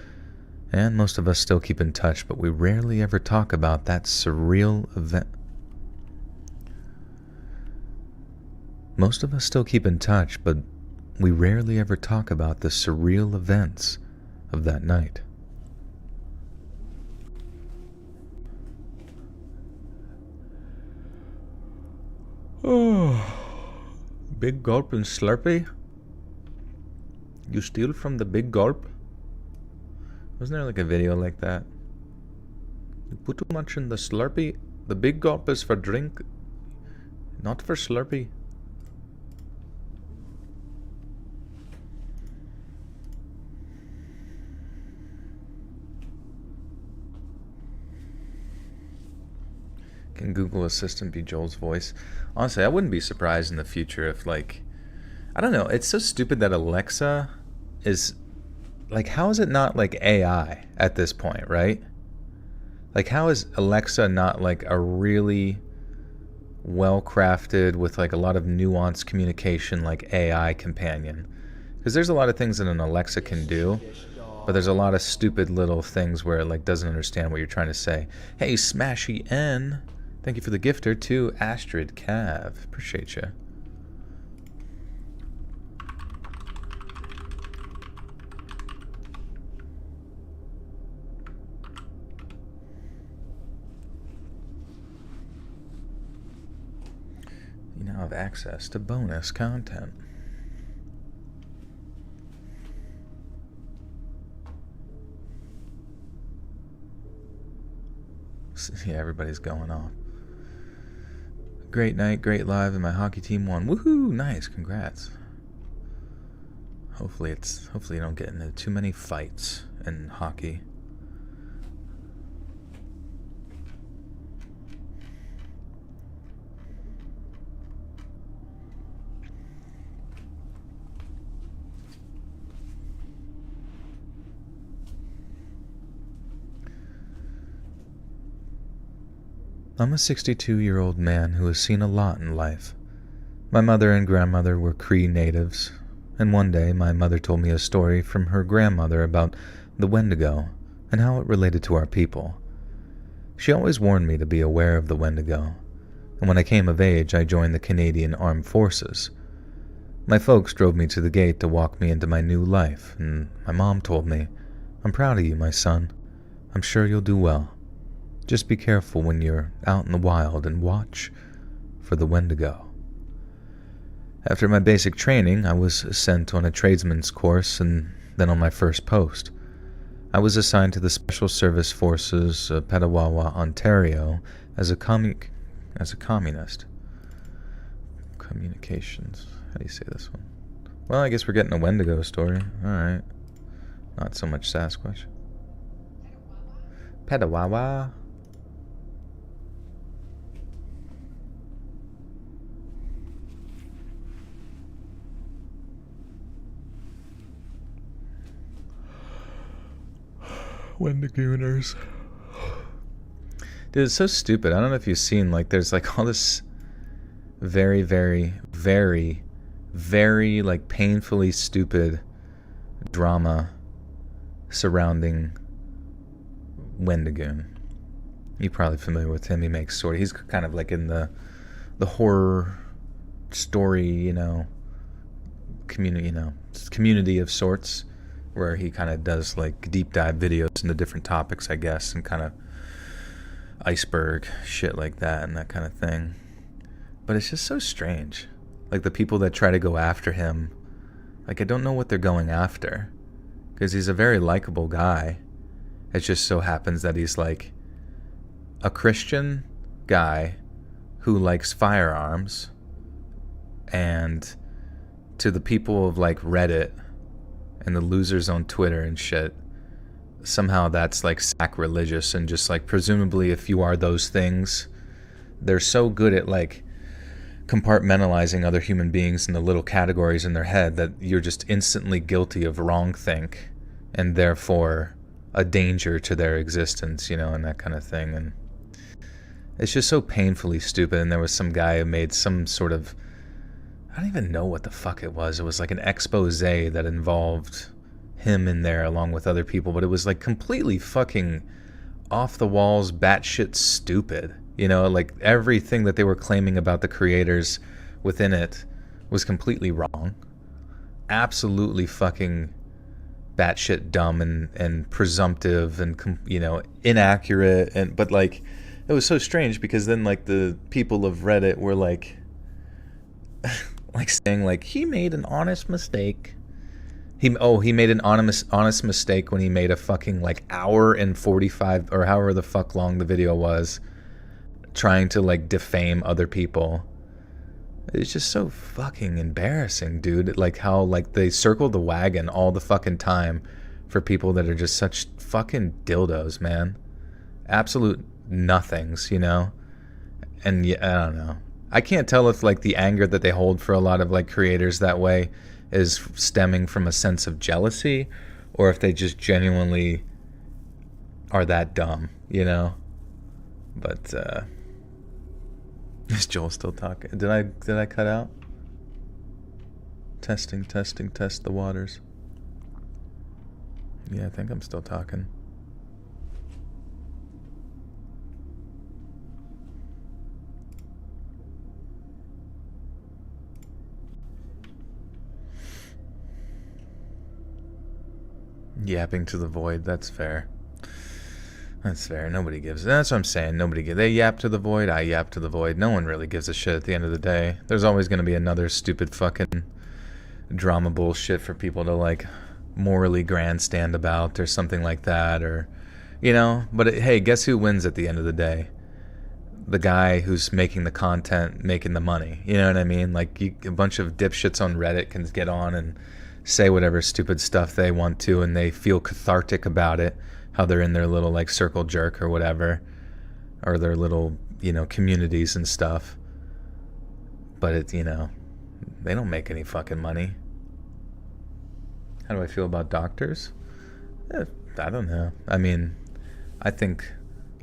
and most of us still keep in touch, but we rarely ever talk about that surreal event. Most of us still keep in touch, but we rarely ever talk about the surreal events of that night. Oh, big gulp and Slurpee? You steal from the big gulp? Wasn't there like a video like that? You put too much in the Slurpee. The big gulp is for drink, not for Slurpee. Can Google Assistant be Joel's voice? Honestly, I wouldn't be surprised in the future if, like, I don't know, it's so stupid that Alexa is, like, how is it not like AI at this point, right? Like, how is Alexa not like a really well crafted with like a lot of nuanced communication, like AI companion. Because there's a lot of things that an Alexa can do, but there's a lot of stupid little things where it like doesn't understand what you're trying to say. Hey, Smashy N, thank you for the gifter to Astrid Cav. Appreciate you. You now have access to bonus content. Yeah, everybody's going off. Great night, great live, and my hockey team won. Woohoo! Nice, congrats. Hopefully you don't get into too many fights in hockey. I'm a 62-year-old man who has seen a lot in life. My mother and grandmother were Cree natives, and one day my mother told me a story from her grandmother about the Wendigo and how it related to our people. She always warned me to be aware of the Wendigo, and when I came of age I joined the Canadian Armed Forces. My folks drove me to the gate to walk me into my new life, and my mom told me, "I'm proud of you, my son. I'm sure you'll do well. Just be careful when you're out in the wild and watch for the Wendigo." After my basic training, I was sent on a tradesman's course and then on my first post. I was assigned to the Special Service Forces, Petawawa, Ontario, as a communist. Communications. How do you say this one? Well, I guess we're getting a Wendigo story. Alright. Not so much Sasquatch. Petawawa. Wendigooners. Dude, it's so stupid. I don't know if you've seen, like, there's like all this very, very, very, very, like, painfully stupid drama surrounding Wendigoon. You're probably familiar with him. He makes he's kind of like in the horror story, community of sorts, where he kind of does like deep dive videos into different topics, I guess, and kind of iceberg shit like that and that kind of thing. But it's just so strange. Like the people that try to go after him, like I don't know what they're going after, because he's a very likable guy. It just so happens that he's like a Christian guy who likes firearms, and to the people of like Reddit and the losers on Twitter and shit, somehow that's like sacrilegious, and just like presumably if you are those things, they're so good at like compartmentalizing other human beings into little categories in their head that you're just instantly guilty of wrongthink and therefore a danger to their existence, and that kind of thing. And it's just so painfully stupid. And there was some guy who made some sort of, I don't even know what the fuck it was. It was like an expose that involved him in there along with other people, but it was like completely fucking off the walls, batshit stupid. Like everything that they were claiming about the creators within it was completely wrong. Absolutely fucking batshit dumb and presumptive and inaccurate, but like it was so strange because then like the people of Reddit were like like saying like he made an honest mistake. He made an honest mistake when he made a fucking like hour and 45 or however the fuck long the video was, trying to like defame other people. It's just so fucking embarrassing, dude. Like how like they circle the wagon all the fucking time for people that are just such fucking dildos, man. Absolute nothings, And yeah, I don't know. I can't tell if like the anger that they hold for a lot of like creators that way is stemming from a sense of jealousy, or if they just genuinely are that dumb, But Is Joel still talking? Did I cut out? Testing, testing, test the waters. Yeah, I think I'm still talking. Yapping to the void, that's fair. That's fair. Nobody gives. That's what I'm saying. Nobody gives. They yap to the void. I yap to the void. No one really gives a shit at the end of the day. There's always going to be another stupid fucking drama bullshit for people to like morally grandstand about or something like that, or you know. But hey, guess who wins at the end of the day? The guy who's making the content, making the money. You know what I mean? Like a bunch of dipshits on Reddit can get on and say whatever stupid stuff they want to, and they feel cathartic about it. How they're in their little like circle jerk or whatever, or their little, you know, communities and stuff. But it, you know, they don't make any fucking money. How do I feel about doctors? I don't know. I mean, I think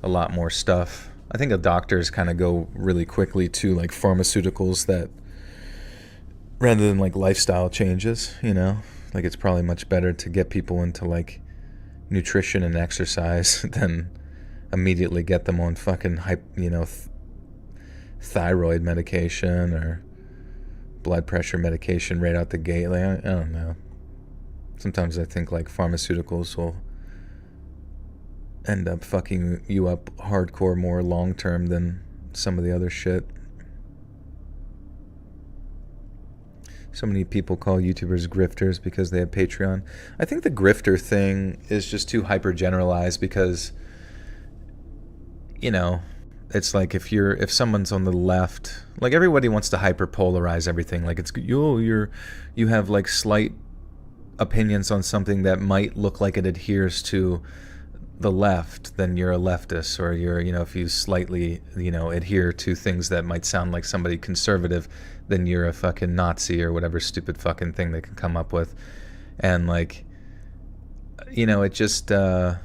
a lot more stuff. I think doctors kind of go really quickly to like pharmaceuticals that, rather than like lifestyle changes, you know, like it's probably much better to get people into like nutrition and exercise than immediately get them on fucking thyroid medication or blood pressure medication right out the gate. Like, I don't know. Sometimes I think like pharmaceuticals will end up fucking you up hardcore more long term than some of the other shit. So many people call YouTubers grifters because they have Patreon. I think the grifter thing is just too hyper generalized because, you know, it's like if someone's on the left, like everybody wants to hyper polarize everything. Like it's you have like slight opinions on something that might look like it adheres to the left, then you're a leftist, or you're, you know, if you slightly, you know, adhere to things that might sound like somebody conservative, then you're a fucking Nazi or whatever stupid fucking thing they can come up with. And like, you know, it just I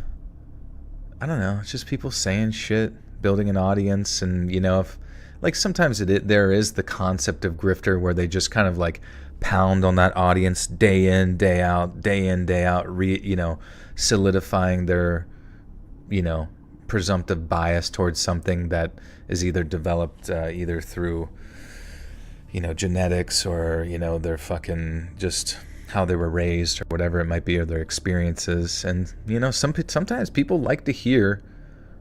don't know, it's just people saying shit, building an audience. And you know, if like sometimes there is the concept of grifter where they just kind of like pound on that audience day in day out, you know, solidifying their, you know, presumptive bias towards something that is either developed either through, you know, genetics, or, you know, their fucking just how they were raised or whatever it might be, or their experiences. And, you know, sometimes people like to hear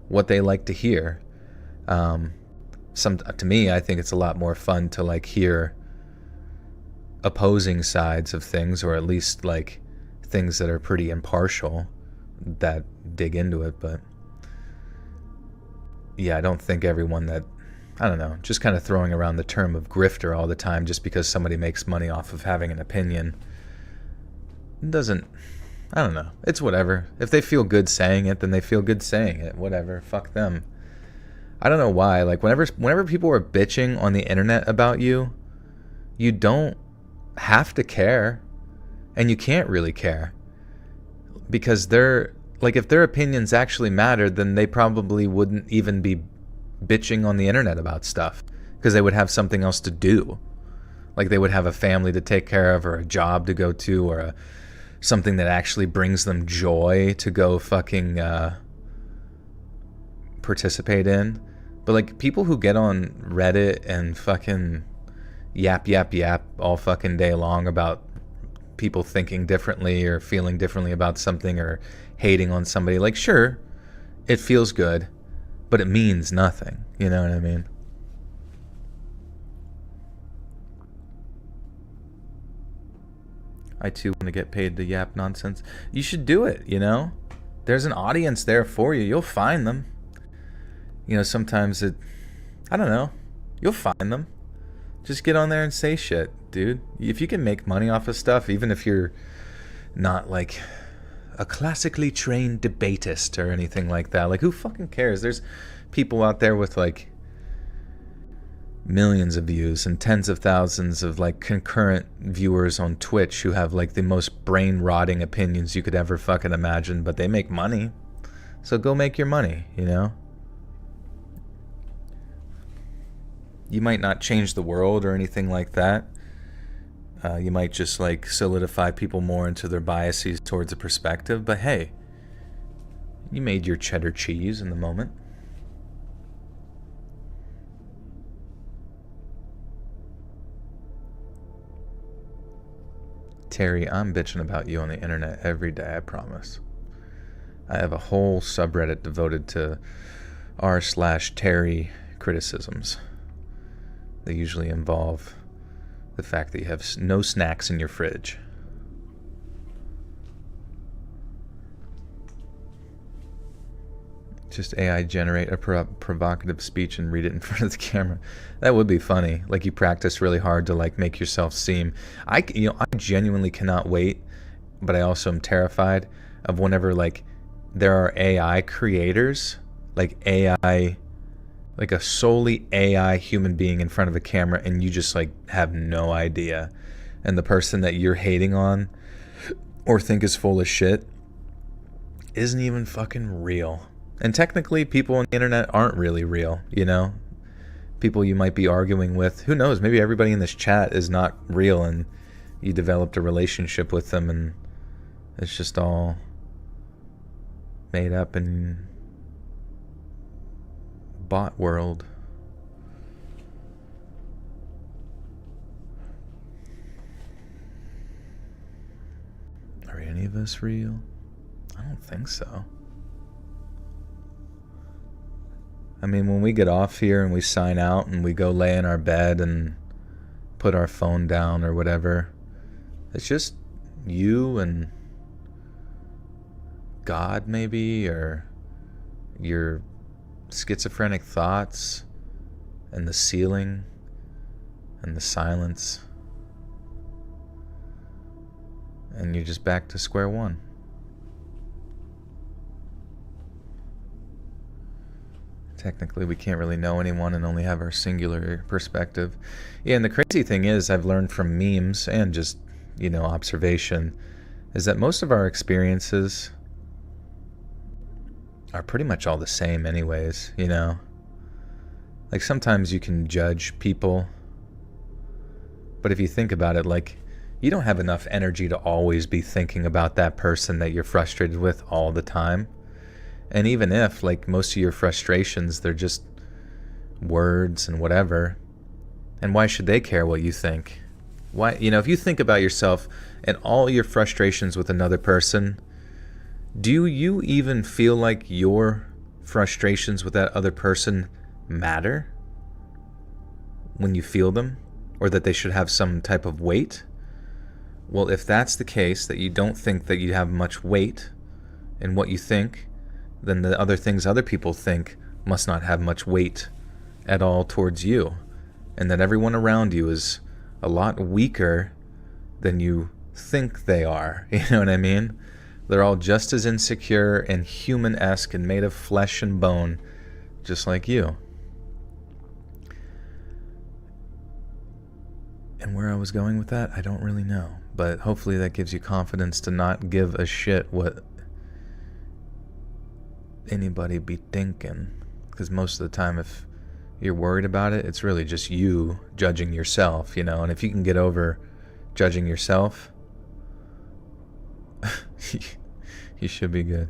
what they like to hear. To me, I think it's a lot more fun to like hear opposing sides of things, or at least like things that are pretty impartial that dig into it. But yeah, I don't think everyone that, I don't know, just kind of throwing around the term of grifter all the time just because somebody makes money off of having an opinion doesn't, I don't know, it's whatever. If they feel good saying it, then they feel good saying it, whatever, fuck them. I don't know why, like whenever people are bitching on the internet about you, you don't have to care, and you can't really care, because they're like, if their opinions actually mattered, then they probably wouldn't even be bitching on the internet about stuff, because they would have something else to do. Like they would have a family to take care of, or a job to go to, or something that actually brings them joy to go fucking participate in. But like people who get on Reddit and fucking yap all fucking day long about people thinking differently or feeling differently about something or hating on somebody, like sure, it feels good, but it means nothing. You know what I mean? I too want to get paid to yap nonsense. You should do it, you know? There's an audience there for you. You'll find them. You know, sometimes I don't know. You'll find them. Just get on there and say shit, dude. If you can make money off of stuff, even if you're not like a classically trained debatist or anything like that, like who fucking cares? There's people out there with like millions of views and tens of thousands of like concurrent viewers on Twitch who have like the most brain rotting opinions you could ever fucking imagine, but they make money. So go make your money, you know? You might not change the world or anything like that. You might just like solidify people more into their biases towards a perspective. But hey, you made your cheddar cheese in the moment. Terry, I'm bitching about you on the internet every day, I promise. I have a whole subreddit devoted to r/Terry criticisms. They usually involve the fact that you have no snacks in your fridge. Just AI generate a provocative speech and read it in front of the camera. That would be funny. Like you practice really hard to like make yourself seem. I genuinely cannot wait, but I also am terrified of whenever like there are AI creators, like AI, like a solely AI human being in front of a camera, and you just like have no idea, and the person that you're hating on or think is full of shit isn't even fucking real. And technically, people on the internet aren't really real, you know? People you might be arguing with. Who knows? Maybe everybody in this chat is not real and you developed a relationship with them and it's just all made up in bot world. Are any of us real? I don't think so. I mean, when we get off here and we sign out and we go lay in our bed and put our phone down or whatever, it's just you and God maybe, or your schizophrenic thoughts and the ceiling and the silence. And you're just back to square one. Technically, we can't really know anyone and only have our singular perspective. Yeah, and the crazy thing is, I've learned from memes and just, observation, is that most of our experiences are pretty much all the same anyways, Like, sometimes you can judge people, but if you think about it, like, you don't have enough energy to always be thinking about that person that you're frustrated with all the time. And even if, like, most of your frustrations, they're just words and whatever, and why should they care what you think? Why, if you think about yourself and all your frustrations with another person, do you even feel like your frustrations with that other person matter when you feel them, or that they should have some type of weight? Well, if that's the case, that you don't think that you have much weight in what you think, then the other things other people think must not have much weight at all towards you, and that everyone around you is a lot weaker than you think they are. You know what I mean? They're all just as insecure and human-esque and made of flesh and bone, just like you. And where I was going with that, I don't really know, but hopefully that gives you confidence to not give a shit what anybody be thinking, because most of the time, if you're worried about it, it's really just you judging yourself, and if you can get over judging yourself, you should be good.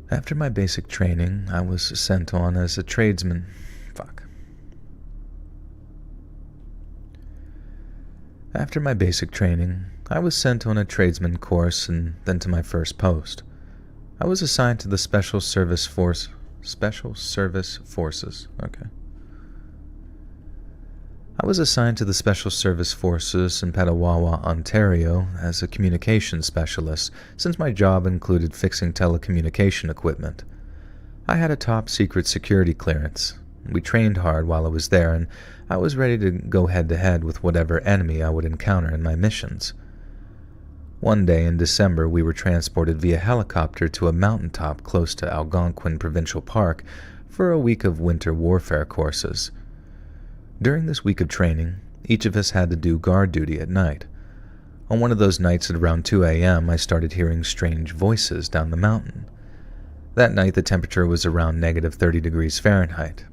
After my basic training, I was sent on as a tradesman. After my basic training, I was sent on a tradesman course and then to my first post. I was assigned to the Special Service Forces. Okay. I was assigned to the Special Service Forces in Petawawa, Ontario, as a communications specialist, since my job included fixing telecommunication equipment. I had a top-secret security clearance. We trained hard while I was there, and I was ready to go head-to-head with whatever enemy I would encounter in my missions. One day in December, we were transported via helicopter to a mountaintop close to Algonquin Provincial Park for a week of winter warfare courses. During this week of training, each of us had to do guard duty at night. On one of those nights at around 2 a.m., I started hearing strange voices down the mountain. That night, the temperature was around negative 30 degrees Fahrenheit.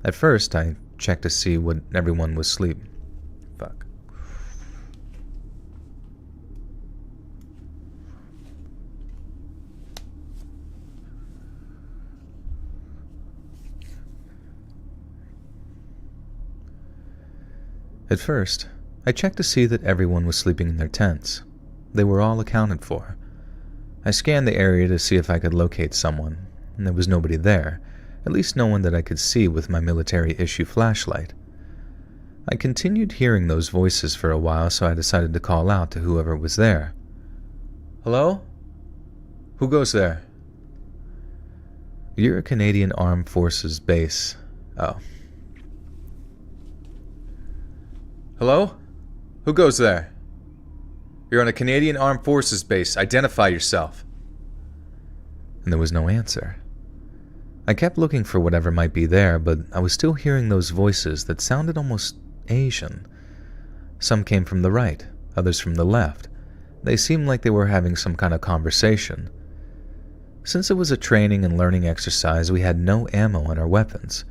At first, I checked to see what everyone was asleep. Fuck. At first, I checked to see that everyone was sleeping in their tents. They were all accounted for. I scanned the area to see if I could locate someone, and there was nobody there, at least no one that I could see with my military-issue flashlight. I continued hearing those voices for a while, so I decided to call out to whoever was there. Hello? Who goes there? You're a Canadian Armed Forces base. Oh. Hello? Who goes there? You're on a Canadian Armed Forces base. Identify yourself. And there was no answer. I kept looking for whatever might be there, but I was still hearing those voices that sounded almost Asian. Some came from the right, others from the left. They seemed like they were having some kind of conversation. Since it was a training and learning exercise, we had no ammo on our weapons.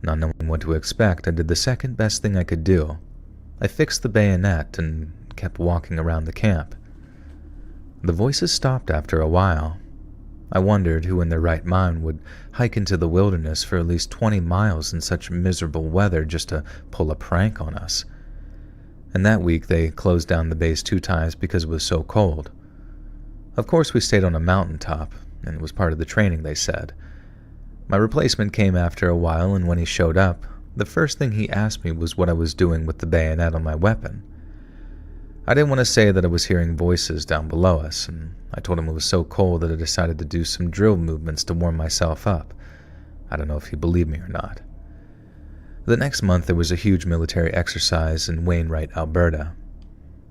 Not knowing what to expect, I did the second best thing I could do. I fixed the bayonet and kept walking around the camp. The voices stopped after a while. I wondered who in their right mind would hike into the wilderness for at least 20 miles in such miserable weather just to pull a prank on us. And that week they closed down the base 2 times because it was so cold. Of course we stayed on a mountaintop, and it was part of the training, they said. My replacement came after a while, and when he showed up, the first thing he asked me was what I was doing with the bayonet on my weapon. I didn't want to say that I was hearing voices down below us, and I told him it was so cold that I decided to do some drill movements to warm myself up. I don't know if he believed me or not. The next month there was a huge military exercise in Wainwright, Alberta.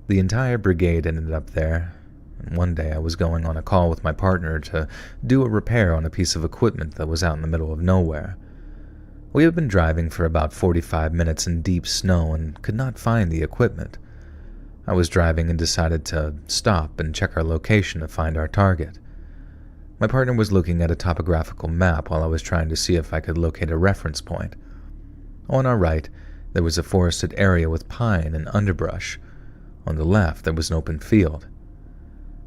The entire brigade ended up there, and one day I was going on a call with my partner to do a repair on a piece of equipment that was out in the middle of nowhere. We had been driving for about 45 minutes in deep snow and could not find the equipment. I was driving and decided to stop and check our location to find our target. My partner was looking at a topographical map while I was trying to see if I could locate a reference point. On our right, there was a forested area with pine and underbrush. On the left, there was an open field.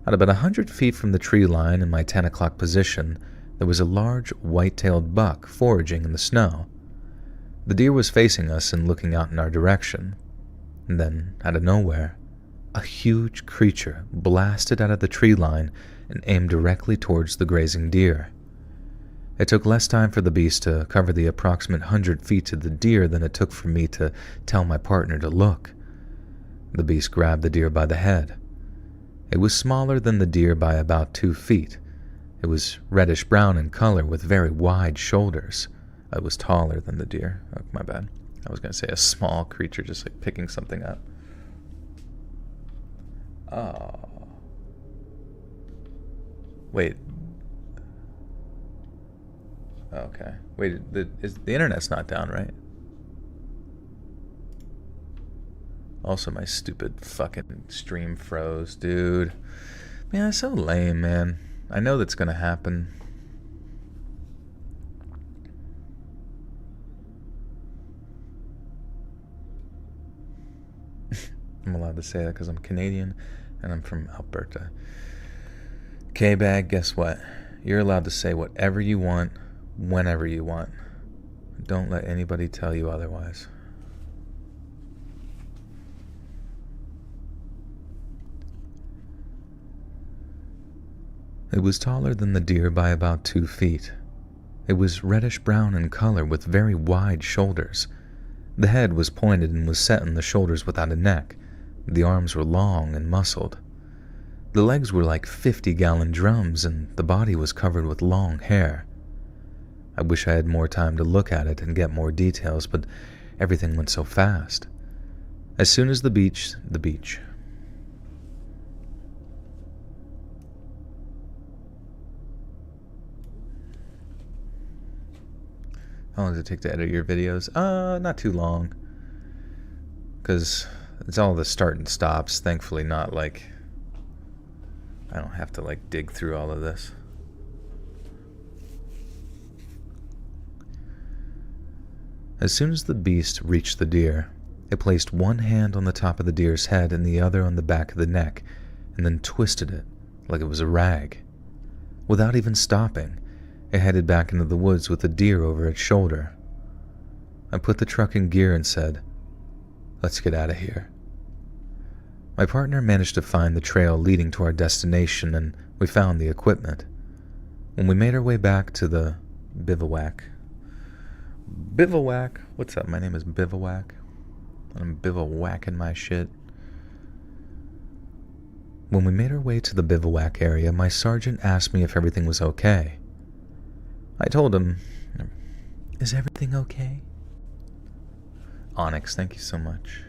At about 100 feet from the tree line in my 10 o'clock position, there was a large white-tailed buck foraging in the snow. The deer was facing us and looking out in our direction. And then, out of nowhere, a huge creature blasted out of the tree line and aimed directly towards the grazing deer. It took less time for the beast to cover the approximate 100 feet to the deer than it took for me to tell my partner to look. The beast grabbed the deer by the head. It was smaller than the deer by about 2 feet. It was reddish-brown in color with very wide shoulders. It was taller than the deer. Oh, my bad. I was going to say a small creature just like picking something up. Oh. Wait. Okay. Wait, the internet's not down, right? Also, my stupid fucking stream froze, dude. Man, that's so lame, man. I know that's gonna happen. I'm allowed to say that because I'm Canadian and I'm from Alberta. K-Bag, guess what? You're allowed to say whatever you want, whenever you want. Don't let anybody tell you otherwise. It was taller than the deer by about 2 feet. It was reddish-brown in color with very wide shoulders. The head was pointed and was set in the shoulders without a neck. The arms were long and muscled. The legs were like 50-gallon drums, and the body was covered with long hair. I wish I had more time to look at it and get more details, but everything went so fast. As soon as the beach... How long does it take to edit your videos? Not too long. Because It's all the start and stops. Thankfully not like... I don't have to like dig through all of this. As soon as the beast reached the deer, it placed one hand on the top of the deer's head and the other on the back of the neck, and then twisted it like it was a rag. Without even stopping, it headed back into the woods with the deer over its shoulder. I put the truck in gear and said, "Let's get out of here." My partner managed to find the trail leading to our destination, and we found the equipment. When we made our way back to the bivouac... Bivouac? What's up? My name is Bivouac. I'm bivouacking my shit. When we made our way to the bivouac area, my sergeant asked me if everything was okay. I told him, "Is everything okay?" Onyx, thank you so much.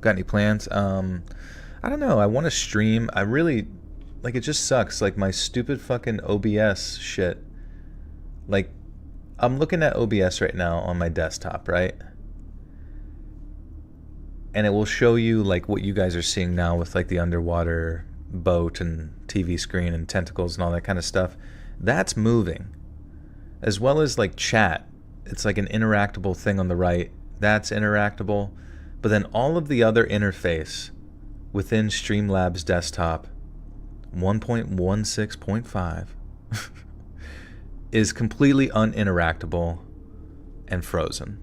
Got any plans? I don't know. I want to stream. I really, like, it just sucks. Like, my stupid fucking OBS shit. Like, I'm looking at OBS right now on my desktop, right? And it will show you, like, what you guys are seeing now with, like, the underwater boat and TV screen and tentacles and all that kind of stuff. That's moving. As well as, like, chat. It's like an interactable thing on the right. That's interactable. But then all of the other interface within Streamlabs desktop 1.16.5 is completely uninteractable and frozen.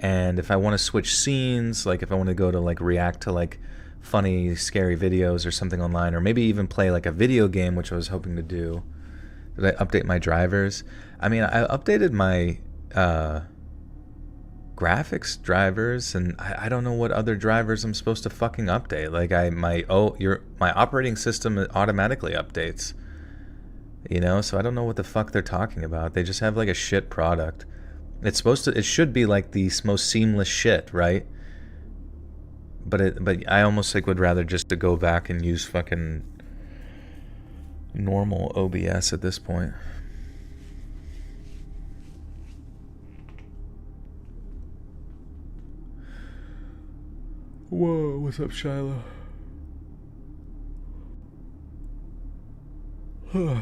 And if I want to switch scenes, like if I want to go to like react to like funny, scary videos or something online, or maybe even play like a video game, which I was hoping to do. Did I update my drivers? I mean, I updated my graphics drivers, and I don't know what other drivers I'm supposed to fucking update. Like my operating system automatically updates. You know, so I don't know what the fuck they're talking about. They just have like a shit product. It should be like the most seamless shit, right? But I almost like would rather just to go back and use fucking normal OBS at this point. Whoa, what's up, Shiloh? To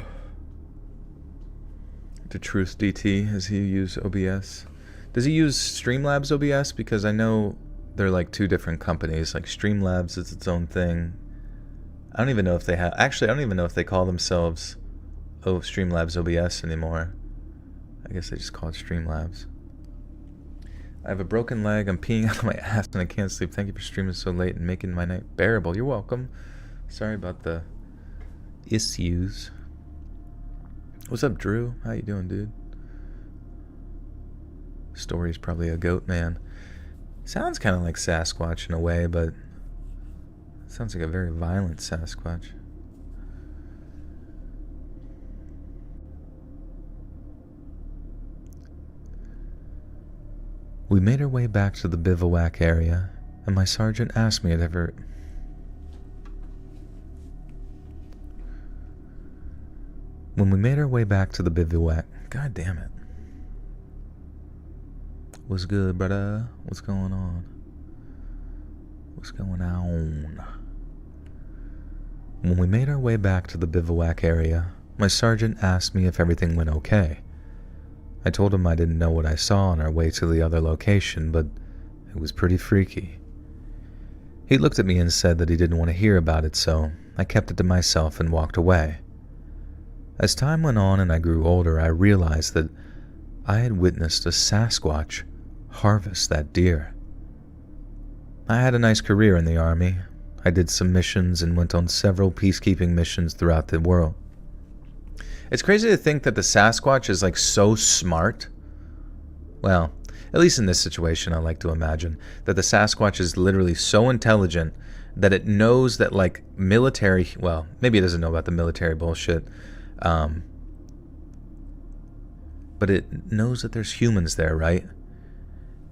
Truth DT, does he use OBS? Does he use Streamlabs OBS? Because I know they're like two different companies. Like Streamlabs is its own thing. I don't even know if they have... Actually, I don't even know if they call themselves Streamlabs OBS anymore. I guess they just call it Streamlabs. I have a broken leg. I'm peeing out of my ass and I can't sleep. Thank you for streaming so late and making my night bearable. You're welcome. Sorry about the issues. What's up, Drew? How you doing, dude? Story's probably a goat man. Sounds kind of like Sasquatch in a way, but it sounds like a very violent Sasquatch. We made our way back to the bivouac area, and my sergeant asked me if ever... When we made our way back to the bivouac... God damn it. What's good, brother? What's going on? What's going on? When we made our way back to the bivouac area, my sergeant asked me if everything went okay. I told him I didn't know what I saw on our way to the other location, but it was pretty freaky. He looked at me and said that he didn't want to hear about it, so I kept it to myself and walked away. As time went on and I grew older, I realized that I had witnessed a Sasquatch harvest that deer. I had a nice career in the army. I did some missions and went on several peacekeeping missions throughout the world. It's crazy to think that the Sasquatch is like so smart. Well, at least in this situation, I like to imagine that the Sasquatch is literally so intelligent that it knows that like military, well, maybe it doesn't know about the military bullshit, but it knows that there's humans there, right?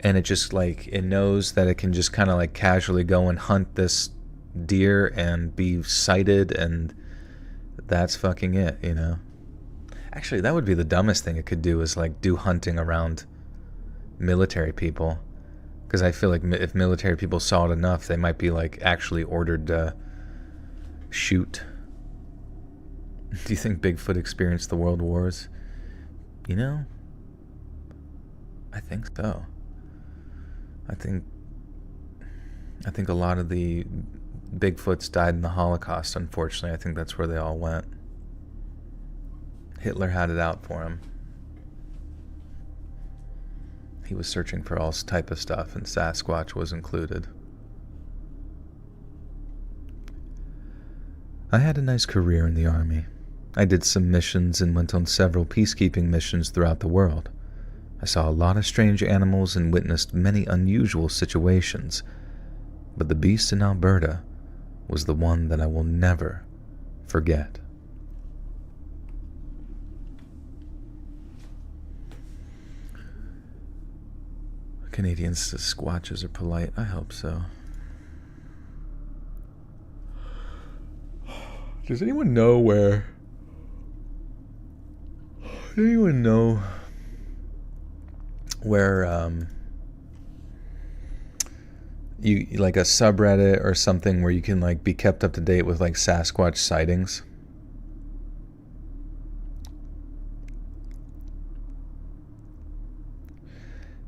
And it just like, it knows that it can just kind of like casually go and hunt this deer and be sighted, and that's fucking it, you know? Actually, that would be the dumbest thing it could do, is like do hunting around military people. Because I feel like if military people saw it enough, they might be like actually ordered to shoot. Do you think Bigfoot experienced the world wars? You know, I think so. I think a lot of the Bigfoots died in the Holocaust, unfortunately. I think that's where they all went. Hitler had it out for him. He was searching for all type of stuff, and Sasquatch was included. I had a nice career in the Army. I did some missions and went on several peacekeeping missions throughout the world. I saw a lot of strange animals and witnessed many unusual situations, but the beast in Alberta was the one that I will never forget. Canadians say squatches are polite. I hope so. Does anyone know where... Does anyone know where you like a subreddit or something where you can like be kept up to date with like Sasquatch sightings?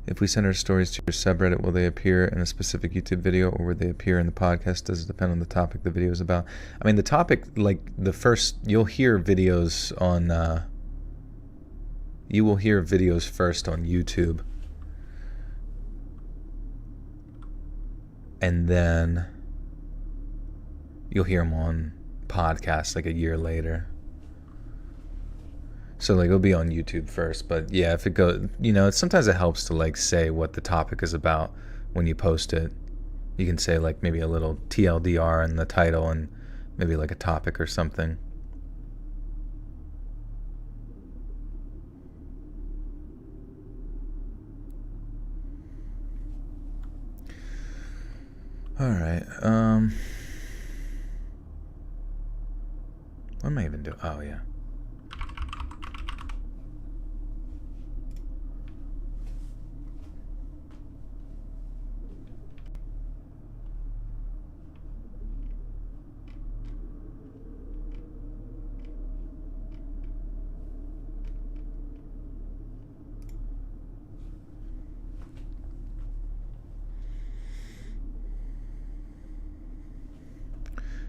If we send our stories to your subreddit, will they appear in a specific YouTube video or will they appear in the podcast? Does it depend on the topic the video is about? I mean, the topic, like the first, you'll hear videos on, you will hear videos first on YouTube. And then you'll hear them on podcasts like a year later. So like it'll be on YouTube first, but yeah, if it goes, you know, sometimes it helps to like say what the topic is about when you post it. You can say like maybe a little TLDR in the title and maybe like a topic or something. All right. What am I even doing? Oh yeah.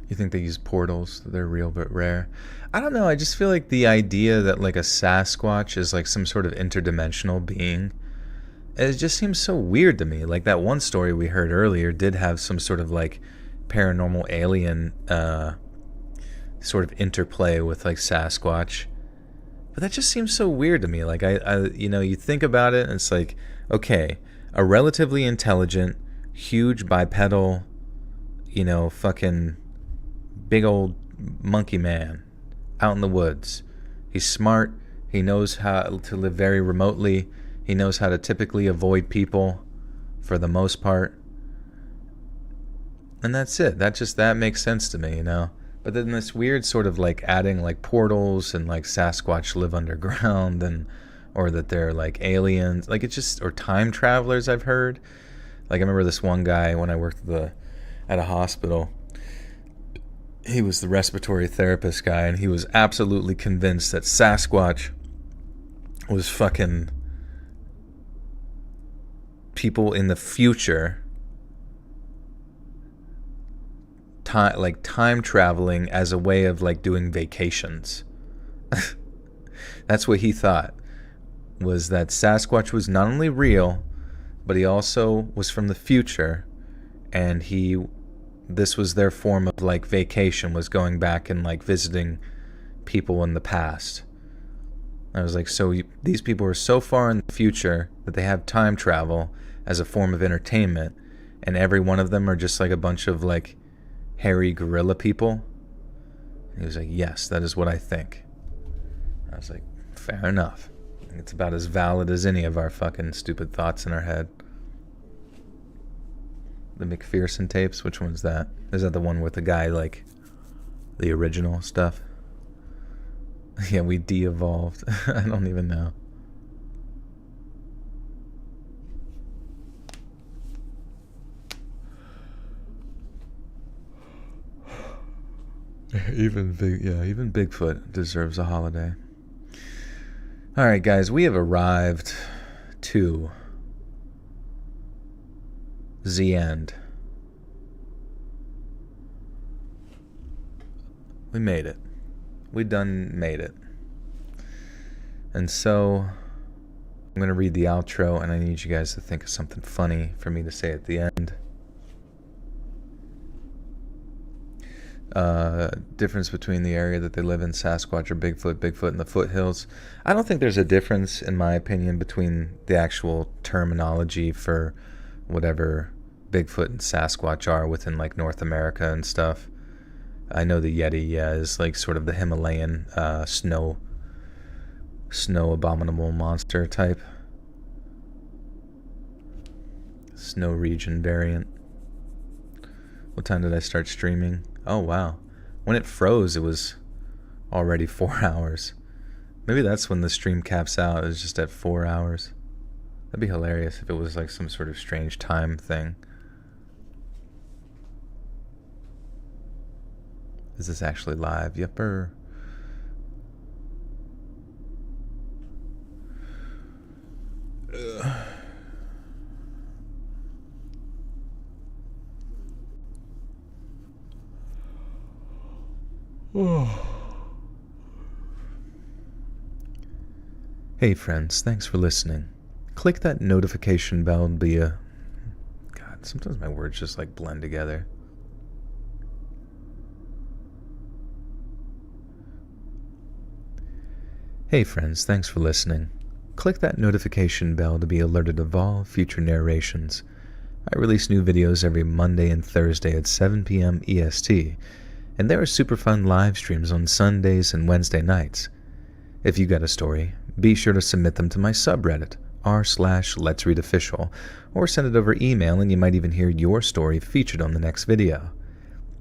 You think they use portals? They're real but rare. I don't know. I just feel like the idea that like a Sasquatch is like some sort of interdimensional being, it just seems so weird to me. Like that one story we heard earlier did have some sort of like paranormal alien sort of interplay with like Sasquatch. But that just seems so weird to me. Like I you know, you think about it and it's like, okay, a relatively intelligent, huge bipedal, you know, fucking big old monkey man out in the woods. He's smart. He knows how to live very remotely. He knows how to typically avoid people for the most part. And that's it. That makes sense to me, you know. But then this weird sort of like adding like portals and like Sasquatch live underground and or that they're like aliens. Like it's just, or time travelers I've heard. Like I remember this one guy when I worked at a hospital. He was the respiratory therapist guy, and he was absolutely convinced that Sasquatch was fucking people in the future, time traveling as a way of like doing vacations. That's what he thought, was that Sasquatch was not only real, but he also was from the future, and this was their form of like vacation, was going back and like visiting people in the past. I was like, so these people are so far in the future that they have time travel as a form of entertainment, and every one of them are just like a bunch of like hairy gorilla people? And he was like, yes, that is what I think. I was like, fair enough. It's about as valid as any of our fucking stupid thoughts in our head. The McPherson tapes, which one's that? Is that the one with the guy, like, the original stuff? Yeah, we de-evolved. I don't even know. Even Bigfoot deserves a holiday. All right, guys, we have arrived to the end. We made it. We done made it. And so I'm going to read the outro, and I need you guys to think of something funny for me to say at the end. Difference between the area that they live in, Sasquatch or Bigfoot in the foothills. I don't think there's a difference, in my opinion, between the actual terminology for whatever Bigfoot and Sasquatch are within like North America and stuff. I know the Yeti, is like sort of the Himalayan snow abominable monster type. Snow region variant. What time did I start streaming? Oh, wow. When it froze, it was already 4 hours. Maybe that's when the stream caps out. It's just at 4 hours. That'd be hilarious if it was like some sort of strange time thing. Is this actually live? Yepper. Hey friends, thanks for listening. Click that notification bell to be a... God, sometimes my words just like blend together. Hey friends, thanks for listening. Click that notification bell to be alerted of all future narrations. I release new videos every Monday and Thursday at 7 p.m. EST, and there are super fun live streams on Sundays and Wednesday nights. If you got a story, be sure to submit them to my subreddit, r/letsreadofficial, or send it over email and you might even hear your story featured on the next video.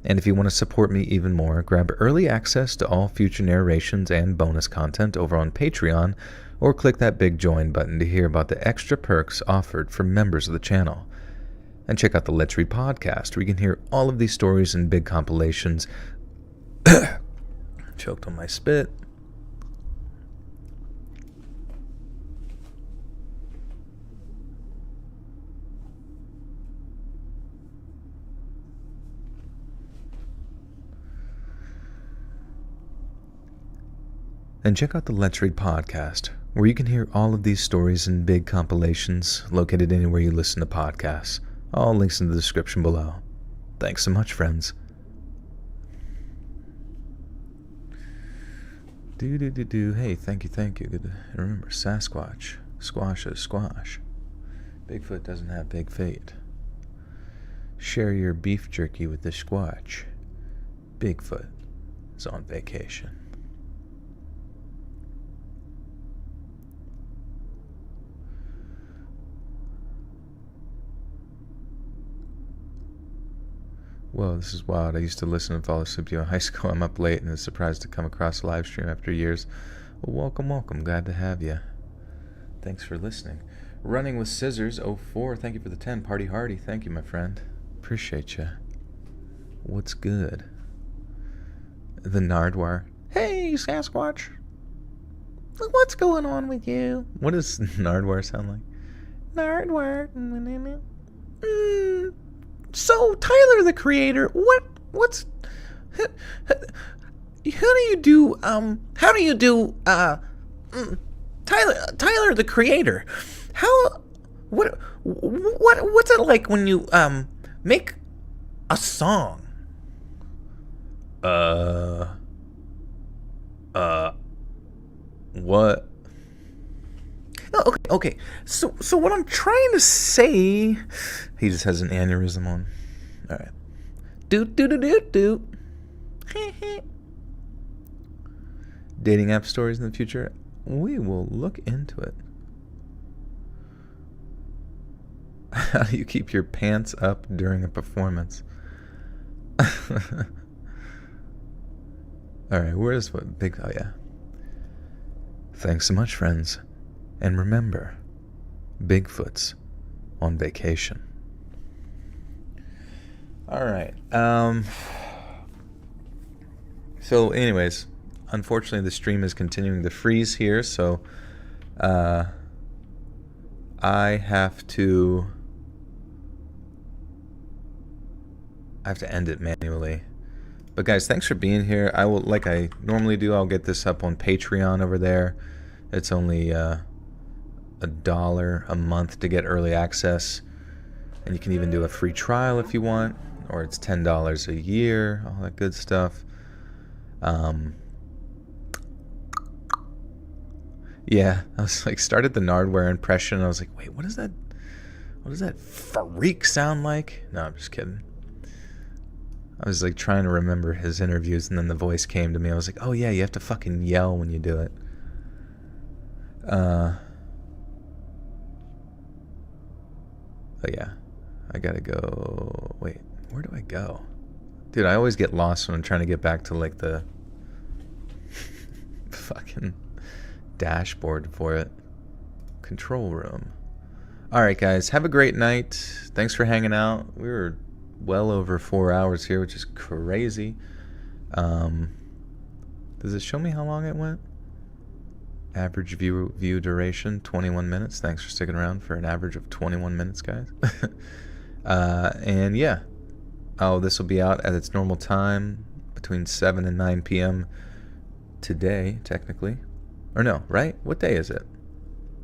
And if you want to support me even more, grab early access to all future narrations and bonus content over on Patreon, or click that big join button to hear about the extra perks offered for members of the channel. And check out the Let's Read podcast, where you can hear all of these stories and big compilations. Choked on my spit. And check out the Let's Read podcast, where you can hear all of these stories and big compilations located anywhere you listen to podcasts. All links in the description below. Thanks so much, friends. Hey, thank you. Good to remember, Sasquatch. Squash is squash. Bigfoot doesn't have big feet. Share your beef jerky with the squatch. Bigfoot is on vacation. Whoa, this is wild. I used to listen and fall asleep to you in high school. I'm up late and is surprised to come across a live stream after years. Well, welcome. Glad to have you. Thanks for listening. Running with Scissors 04. Thank you for the 10. Party Hardy. Thank you, my friend. Appreciate you. What's good? The Nardwar. Hey, Sasquatch. What's going on with you? What does Nardwar sound like? Nardwar. So, Tyler the Creator, what's, how do you do, Tyler the Creator, what's it like when you, make a song? What? Okay. So what I'm trying to say, he just has an aneurysm on. All right. Do. Dating app stories in the future. We will look into it. How do you keep your pants up during a performance? All right. Where's what big? Oh yeah. Thanks so much, friends. And remember, Bigfoot's on vacation. All right. So anyways, unfortunately the stream is continuing to freeze here, so I have to end it manually. But guys, thanks for being here. I will, like I normally do, I'll get this up on Patreon over there. It's only $1 a month to get early access, and you can even do a free trial if you want, or it's $10 a year, all that good stuff. Yeah, I was like, started the Nardware impression, and I was like, wait, what does that freak sound like? No, I'm just kidding. I was like trying to remember his interviews, and then the voice came to me. I was like, oh yeah, you have to fucking yell when you do it. But yeah, I gotta go. Wait, where do I go? Dude, I always get lost when I'm trying to get back to like the fucking dashboard for it. Control room. Alright guys, have a great night. Thanks for hanging out. We were well over 4 hours here, which is crazy. Does it show me how long it went? Average view duration 21 minutes. Thanks for sticking around for an average of 21 minutes, guys. And yeah, this will be out at its normal time between 7 and 9 p.m. today, technically. Or no, right? What day is it?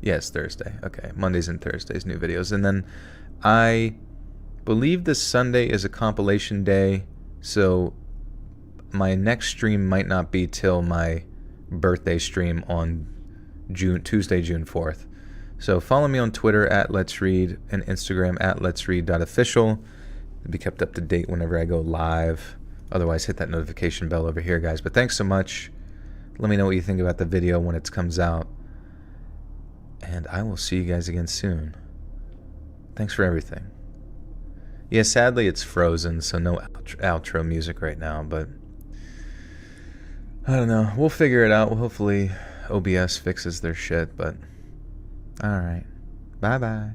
Yes, Thursday. Okay, Mondays and Thursdays, new videos. And then I believe this Sunday is a compilation day, so my next stream might not be till my birthday stream on Tuesday, June 4th. So follow me on Twitter at Let's Read and Instagram at letsread.official to be kept up to date whenever I go live. Otherwise, hit that notification bell over here, guys. But thanks so much. Let me know what you think about the video when it comes out. And I will see you guys again soon. Thanks for everything. Yeah, sadly it's frozen, so no outro music right now, but I don't know. We'll figure it out. Hopefully OBS fixes their shit, but alright. Bye-bye.